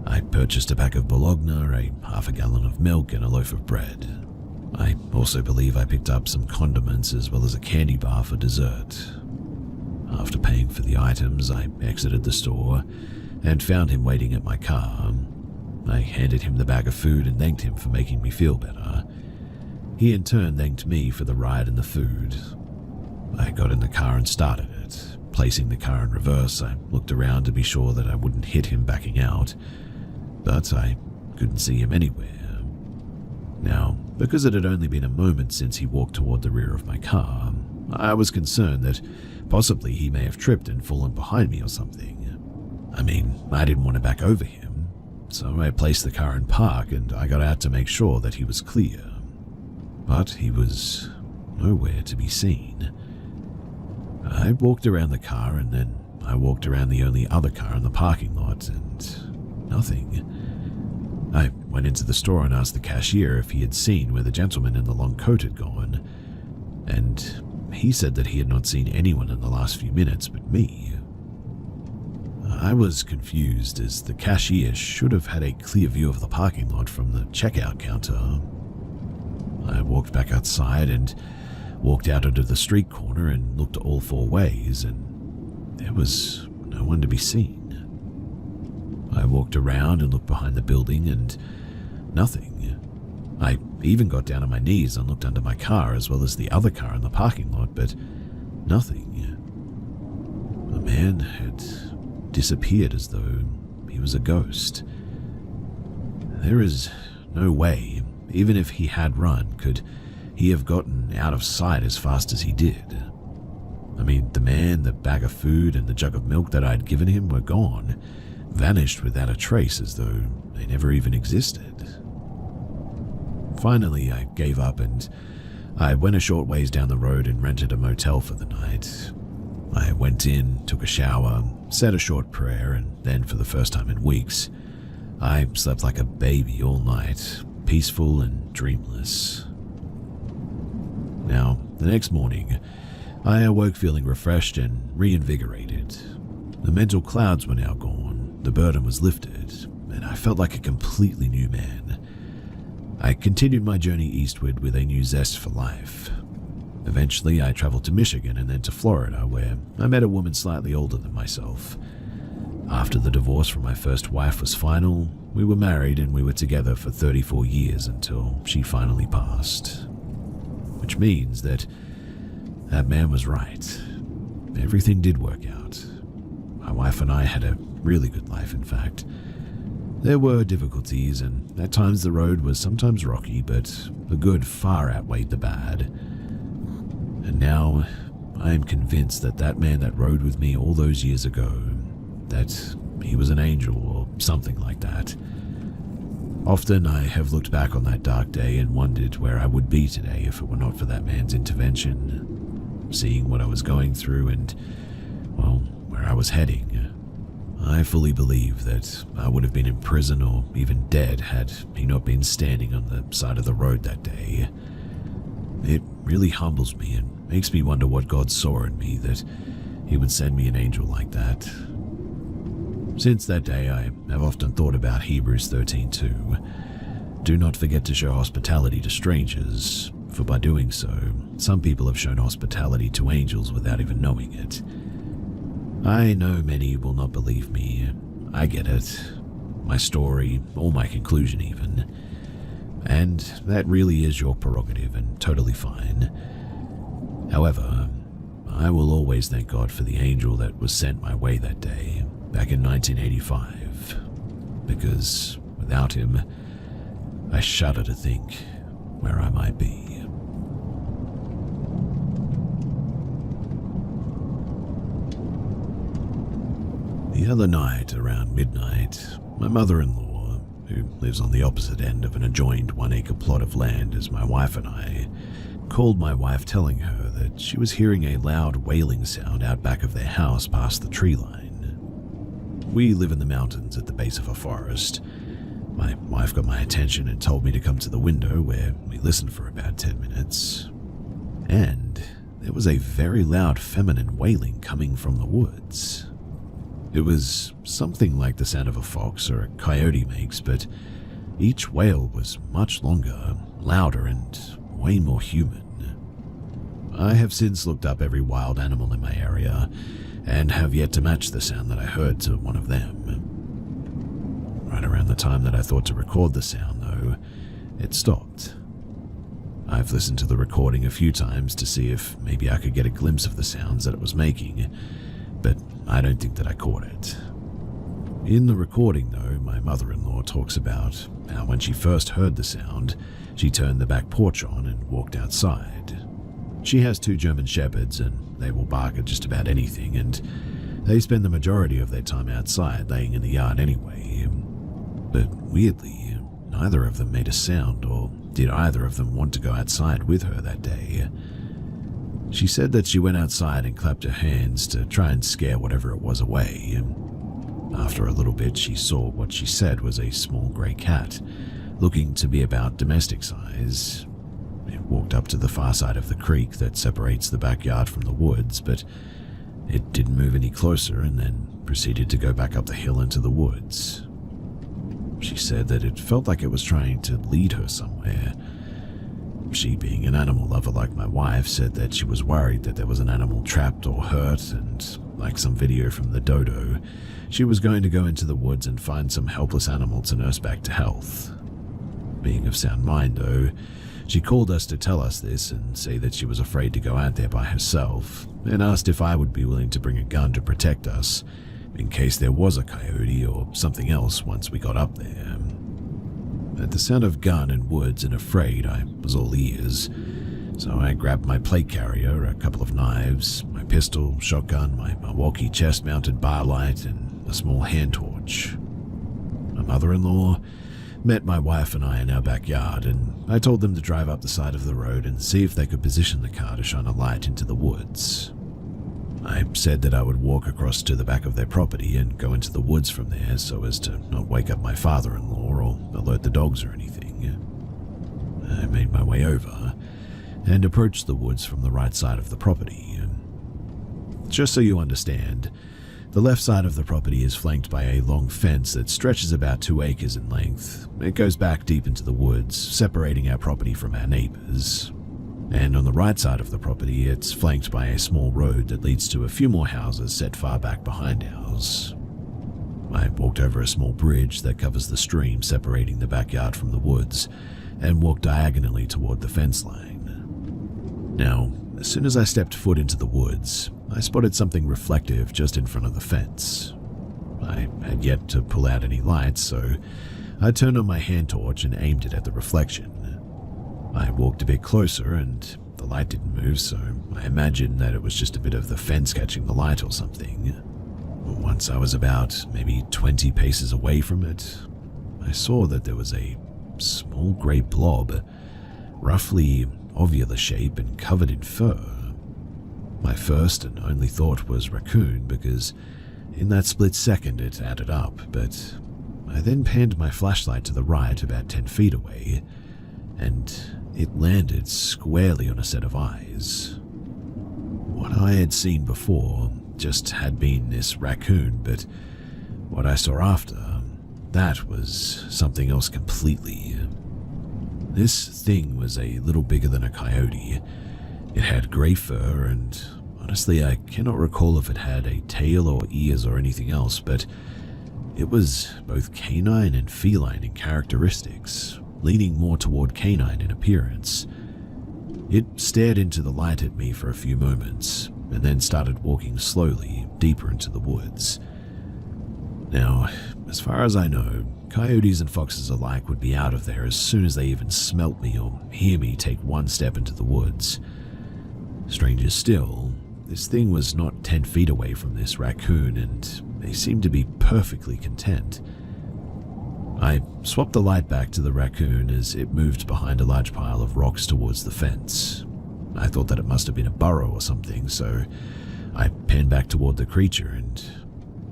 I purchased a pack of bologna, a half a gallon of milk, and a loaf of bread. I also believe I picked up some condiments as well as a candy bar for dessert. After paying for the items, I exited the store and found him waiting at my car. I handed him the bag of food and thanked him for making me feel better. He in turn thanked me for the ride and the food. I got in the car and started it. Placing the car in reverse, I looked around to be sure that I wouldn't hit him backing out, but I couldn't see him anywhere. Now, because it had only been a moment since he walked toward the rear of my car, I was concerned that possibly he may have tripped and fallen behind me or something. I mean, I didn't want to back over him, so I placed the car in park and I got out to make sure that he was clear. But he was nowhere to be seen. I walked around the car and then I walked around the only other car in the parking lot and nothing. I went into the store and asked the cashier if he had seen where the gentleman in the long coat had gone, and he said that he had not seen anyone in the last few minutes but me. I was confused as the cashier should have had a clear view of the parking lot from the checkout counter. I walked back outside and walked out onto the street corner and looked all four ways, and there was no one to be seen. I walked around and looked behind the building and nothing. I even got down on my knees and looked under my car as well as the other car in the parking lot, but nothing. The man had disappeared as though he was a ghost. There is no way, even if he had run, could he have gotten out of sight as fast as he did. I mean, the man, the bag of food, and the jug of milk that I'd given him were gone, vanished without a trace as though they never even existed. Finally, I gave up and I went a short ways down the road and rented a motel for the night. I went in, took a shower, said a short prayer, and then for the first time in weeks, I slept like a baby all night, peaceful and dreamless. Now, the next morning, I awoke feeling refreshed and reinvigorated. The mental clouds were now gone, the burden was lifted, and I felt like a completely new man. I continued my journey eastward with a new zest for life. Eventually, I traveled to Michigan and then to Florida, where I met a woman slightly older than myself. After the divorce from my first wife was final, we were married and we were together for 34 years until she finally passed. Which means that man was right. Everything did work out. My wife and I had a really good life, in fact. There were difficulties, and at times the road was sometimes rocky, but the good far outweighed the bad. And now I am convinced that that man that rode with me all those years ago, that he was an angel or something like that. Often I have looked back on that dark day and wondered where I would be today if it were not for that man's intervention. Seeing what I was going through and, well, where I was heading, I fully believe that I would have been in prison or even dead had he not been standing on the side of the road that day. It really humbles me and makes me wonder what God saw in me that he would send me an angel like that. Since that day, I have often thought about Hebrews 13:2. Do not forget to show hospitality to strangers, for by doing so, some people have shown hospitality to angels without even knowing it. I know many will not believe me. I get it. My story, or my conclusion even. And that really is your prerogative and totally fine. However, I will always thank God for the angel that was sent my way that day, back in 1985. Because without him, I shudder to think where I might be. The other night, around midnight, my mother-in-law, who lives on the opposite end of an adjoined 1-acre plot of land as my wife and I, called my wife telling her that she was hearing a loud wailing sound out back of their house past the tree line. We live in the mountains at the base of a forest. My wife got my attention and told me to come to the window, where we listened for about 10 minutes. And there was a very loud feminine wailing coming from the woods. It was something like the sound of a fox or a coyote makes, but each wail was much longer, louder, and way more human. I have since looked up every wild animal in my area, and have yet to match the sound that I heard to one of them. Right around the time that I thought to record the sound, though, it stopped. I've listened to the recording a few times to see if maybe I could get a glimpse of the sounds that it was making, but I don't think that I caught it. In the recording, though, my mother-in-law talks about how when she first heard the sound, she turned the back porch on and walked outside. She has 2 German shepherds, and they will bark at just about anything, and they spend the majority of their time outside, laying in the yard anyway. But weirdly, neither of them made a sound, or did either of them want to go outside with her that day. She said that she went outside and clapped her hands to try and scare whatever it was away. After a little bit, she saw what she said was a small grey cat, looking to be about domestic size. It walked up to the far side of the creek that separates the backyard from the woods, but it didn't move any closer and then proceeded to go back up the hill into the woods. She said that it felt like it was trying to lead her somewhere. She, being an animal lover like my wife, said that she was worried that there was an animal trapped or hurt, and like some video from the dodo, she was going to go into the woods and find some helpless animal to nurse back to health. Being of sound mind, though, she called us to tell us this and say that she was afraid to go out there by herself, and asked if I would be willing to bring a gun to protect us, in case there was a coyote or something else once we got up there. At the sound of gun and woods and afraid, I was all ears, so I grabbed my plate carrier, a couple of knives, my pistol, shotgun, my Milwaukee chest-mounted bar light, and a small hand torch. My mother-in-law met my wife and I in our backyard, and I told them to drive up the side of the road and see if they could position the car to shine a light into the woods. I said that I would walk across to the back of their property and go into the woods from there so as to not wake up my father-in-law or alert the dogs or anything. I made my way over and approached the woods from the right side of the property. Just so you understand, the left side of the property is flanked by a long fence that stretches about 2 acres in length. It goes back deep into the woods, separating our property from our neighbors. And on the right side of the property, it's flanked by a small road that leads to a few more houses set far back behind ours. I walked over a small bridge that covers the stream separating the backyard from the woods, and walked diagonally toward the fence line. Now, as soon as I stepped foot into the woods, I spotted something reflective just in front of the fence. I had yet to pull out any lights, so I turned on my hand torch and aimed it at the reflection. I walked a bit closer and the light didn't move, so I imagined that it was just a bit of the fence catching the light or something. Once I was about maybe 20 paces away from it, I saw that there was a small grey blob, roughly ovular shape and covered in fur. My first and only thought was raccoon because in that split second it added up, but I then panned my flashlight to the right about 10 feet away, and it landed squarely on a set of eyes. What I had seen before just had been this raccoon, but what I saw after, that was something else completely. This thing was a little bigger than a coyote. It had grey fur, and honestly I cannot recall if it had a tail or ears or anything else, but it was both canine and feline in characteristics, leaning more toward canine in appearance. It stared into the light at me for a few moments, and then started walking slowly deeper into the woods. Now, as far as I know, coyotes and foxes alike would be out of there as soon as they even smelt me or hear me take one step into the woods. Stranger still, this thing was not 10 feet away from this raccoon, and they seemed to be perfectly content. I swapped the light back to the raccoon as it moved behind a large pile of rocks towards the fence. I thought that it must have been a burrow or something, so I panned back toward the creature, and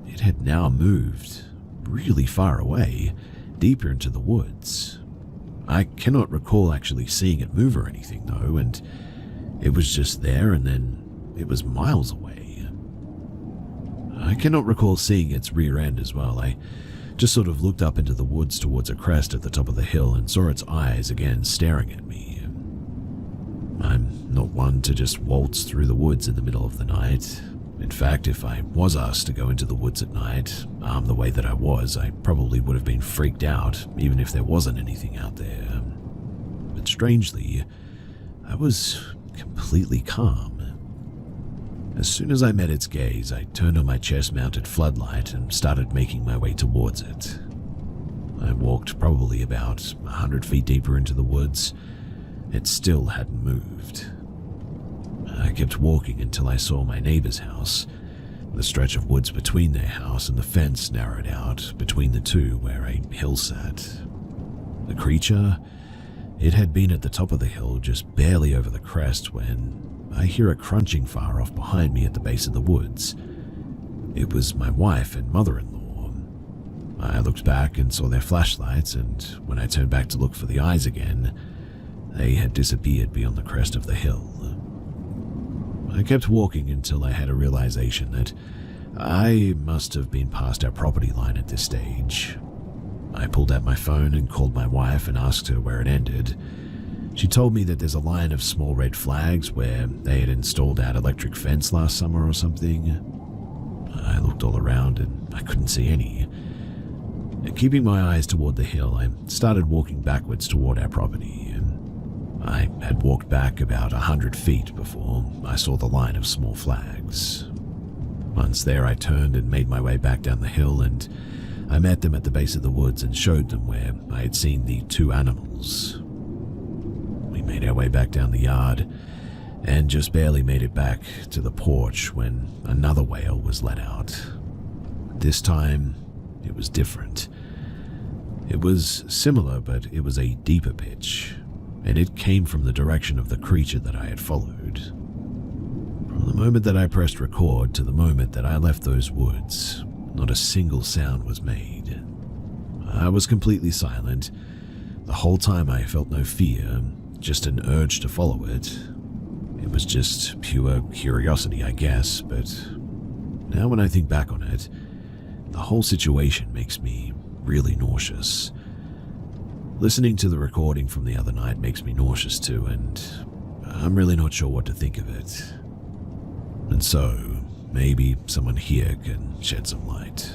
it had now moved really far away, deeper into the woods. I cannot recall actually seeing it move or anything though, and it was just there and then it was miles away. I cannot recall seeing its rear end as well. I just sort of looked up into the woods towards a crest at the top of the hill and saw its eyes again staring at me. I'm not one to just waltz through the woods in the middle of the night. In fact, if I was asked to go into the woods at night, armed the way that I was, I probably would have been freaked out, even if there wasn't anything out there. But strangely, I was completely calm. As soon as I met its gaze, I turned on my chest-mounted floodlight and started making my way towards it. I walked probably about 100 feet deeper into the woods. It still hadn't moved. I kept walking until I saw my neighbor's house. The stretch of woods between their house and the fence narrowed out between the two where a hill sat. The creature, it had been at the top of the hill just barely over the crest when I hear a crunching far off behind me at the base of the woods. It was my wife and mother-in-law. I looked back and saw their flashlights, and when I turned back to look for the eyes again, they had disappeared beyond the crest of the hill. I kept walking until I had a realization that I must have been past our property line at this stage. I pulled out my phone and called my wife and asked her where it ended. She told me that there's a line of small red flags where they had installed that electric fence last summer or something. I looked all around and I couldn't see any. Keeping my eyes toward the hill, I started walking backwards toward our property. I had walked back about 100 feet before I saw the line of small flags. Once there, I turned and made my way back down the hill, and I met them at the base of the woods and showed them where I had seen the two animals. We made our way back down the yard and just barely made it back to the porch when another wail was let out. This time, it was different. It was similar, but it was a deeper pitch, and it came from the direction of the creature that I had followed. From the moment that I pressed record to the moment that I left those woods, not a single sound was made. I was completely silent. The whole time I felt no fear, just an urge to follow it. It was just pure curiosity, I guess, but now when I think back on it, the whole situation makes me really nauseous. Listening to the recording from the other night makes me nauseous too, and I'm really not sure what to think of it. And so, maybe someone here can shed some light.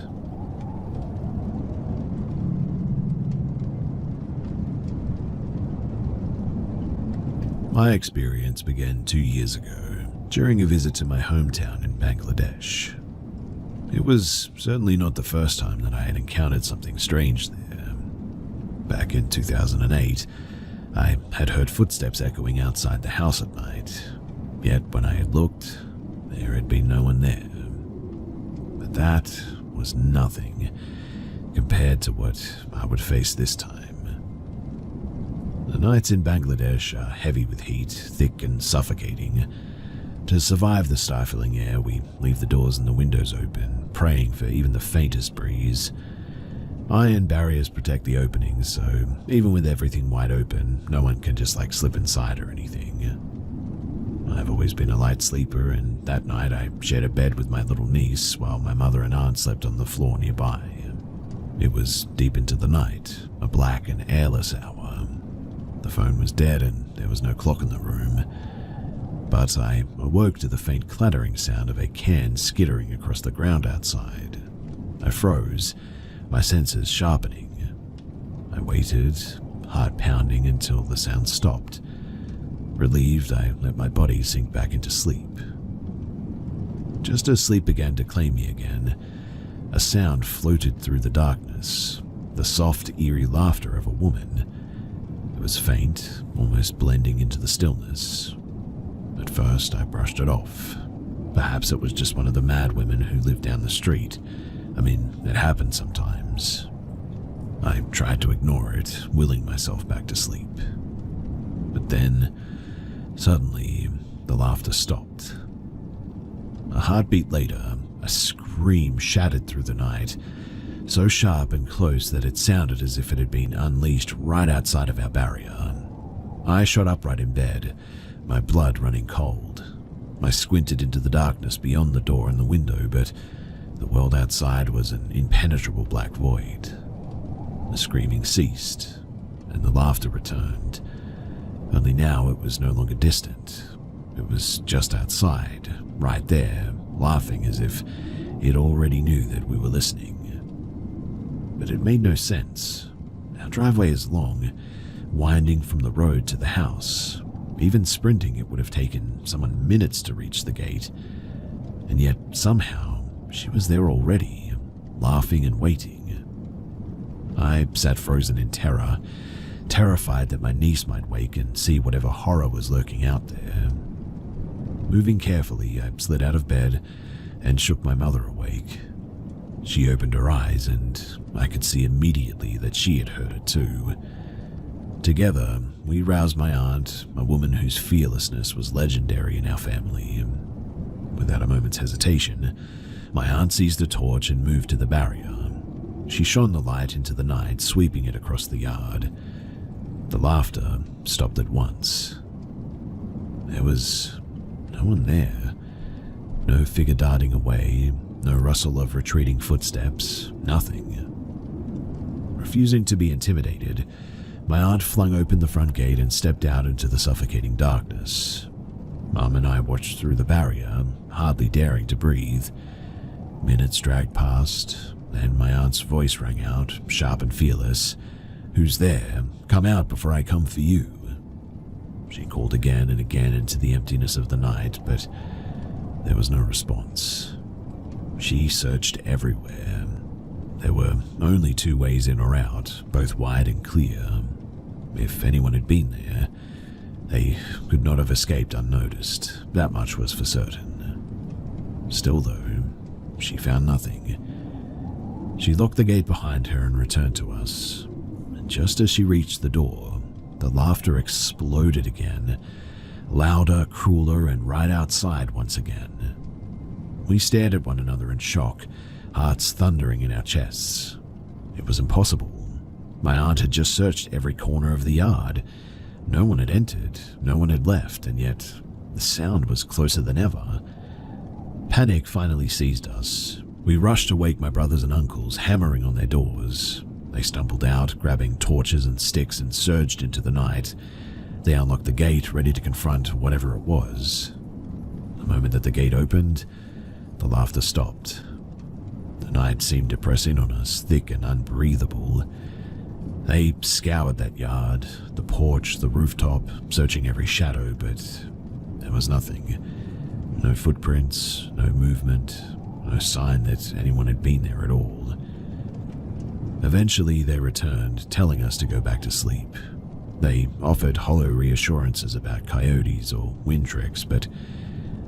My experience began 2 years ago, during a visit to my hometown in Bangladesh. It was certainly not the first time that I had encountered something strange there. Back in 2008, I had heard footsteps echoing outside the house at night, yet when I had looked, there had been no one there. But that was nothing compared to what I would face this time. The nights in Bangladesh are heavy with heat, thick and suffocating. To survive the stifling air, we leave the doors and the windows open, praying for even the faintest breeze. Iron barriers protect the openings, so even with everything wide open, no one can just slip inside or anything. I've always been a light sleeper, and that night I shared a bed with my little niece while my mother and aunt slept on the floor nearby. It was deep into the night, a black and airless hour. The phone was dead and there was no clock in the room. But I awoke to the faint clattering sound of a can skittering across the ground outside. I froze, my senses sharpening. I waited, heart pounding, until the sound stopped. Relieved, I let my body sink back into sleep. Just as sleep began to claim me again, a sound floated through the darkness, the soft, eerie laughter of a woman. It was faint, almost blending into the stillness. At first, I brushed it off. Perhaps it was just one of the mad women who lived down the street. I mean, it happened sometimes. I tried to ignore it, willing myself back to sleep. But then, suddenly, the laughter stopped. A heartbeat later, a scream shattered through the night, so sharp and close that it sounded as if it had been unleashed right outside of our barrier. I shot upright in bed, my blood running cold. I squinted into the darkness beyond the door and the window, but the world outside was an impenetrable black void. The screaming ceased, and the laughter returned. Only now it was no longer distant. It was just outside, right there, laughing as if it already knew that we were listening. But it made no sense. Our driveway is long, winding from the road to the house. Even sprinting, it would have taken someone minutes to reach the gate. And yet, somehow, she was there already, laughing and waiting. I sat frozen in terror, terrified that my niece might wake and see whatever horror was lurking out there. Moving carefully, I slid out of bed and shook my mother awake. She opened her eyes, and I could see immediately that she had heard it too. Together, we roused my aunt, a woman whose fearlessness was legendary in our family. Without a moment's hesitation, my aunt seized a torch and moved to the barrier. She shone the light into the night, sweeping it across the yard. The laughter stopped at once. There was no one there. No figure darting away, no rustle of retreating footsteps, nothing. Refusing to be intimidated, my aunt flung open the front gate and stepped out into the suffocating darkness. Mum and I watched through the barrier, hardly daring to breathe. Minutes dragged past, then my aunt's voice rang out, sharp and fearless. "Who's there? Come out before I come for you." She called again and again into the emptiness of the night, but there was no response. She searched everywhere. There were only two ways in or out, both wide and clear. If anyone had been there, they could not have escaped unnoticed. That much was for certain. Still, though, she found nothing. She locked the gate behind her and returned to us. And just as she reached the door, the laughter exploded again, louder, crueler, and right outside once again. We stared at one another in shock, hearts thundering in our chests. It was impossible. My aunt had just searched every corner of the yard. No one had entered, no one had left, and yet the sound was closer than ever. Panic finally seized us. We rushed to wake my brothers and uncles, hammering on their doors. They stumbled out, grabbing torches and sticks, and surged into the night. They unlocked the gate, ready to confront whatever it was. The moment that the gate opened, the laughter stopped. The night seemed to press in on us, thick and unbreathable. They scoured that yard, the porch, the rooftop, searching every shadow, but there was nothing. No footprints, no movement, no sign that anyone had been there at all. Eventually, they returned, telling us to go back to sleep. They offered hollow reassurances about coyotes or wind tricks, but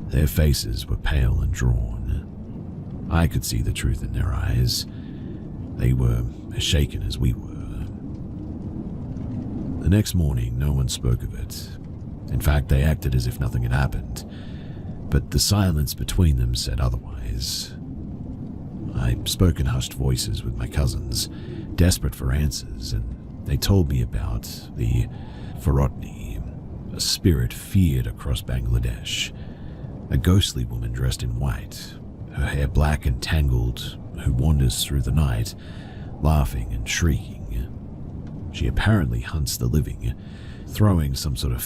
their faces were pale and drawn. I could see the truth in their eyes. They were as shaken as we were. The next morning, no one spoke of it. In fact, they acted as if nothing had happened, but the silence between them said otherwise. I spoke in hushed voices with my cousins, desperate for answers, and they told me about the Farotni, a spirit feared across Bangladesh, a ghostly woman dressed in white, her hair black and tangled, who wanders through the night, laughing and shrieking. She apparently hunts the living, throwing some sort of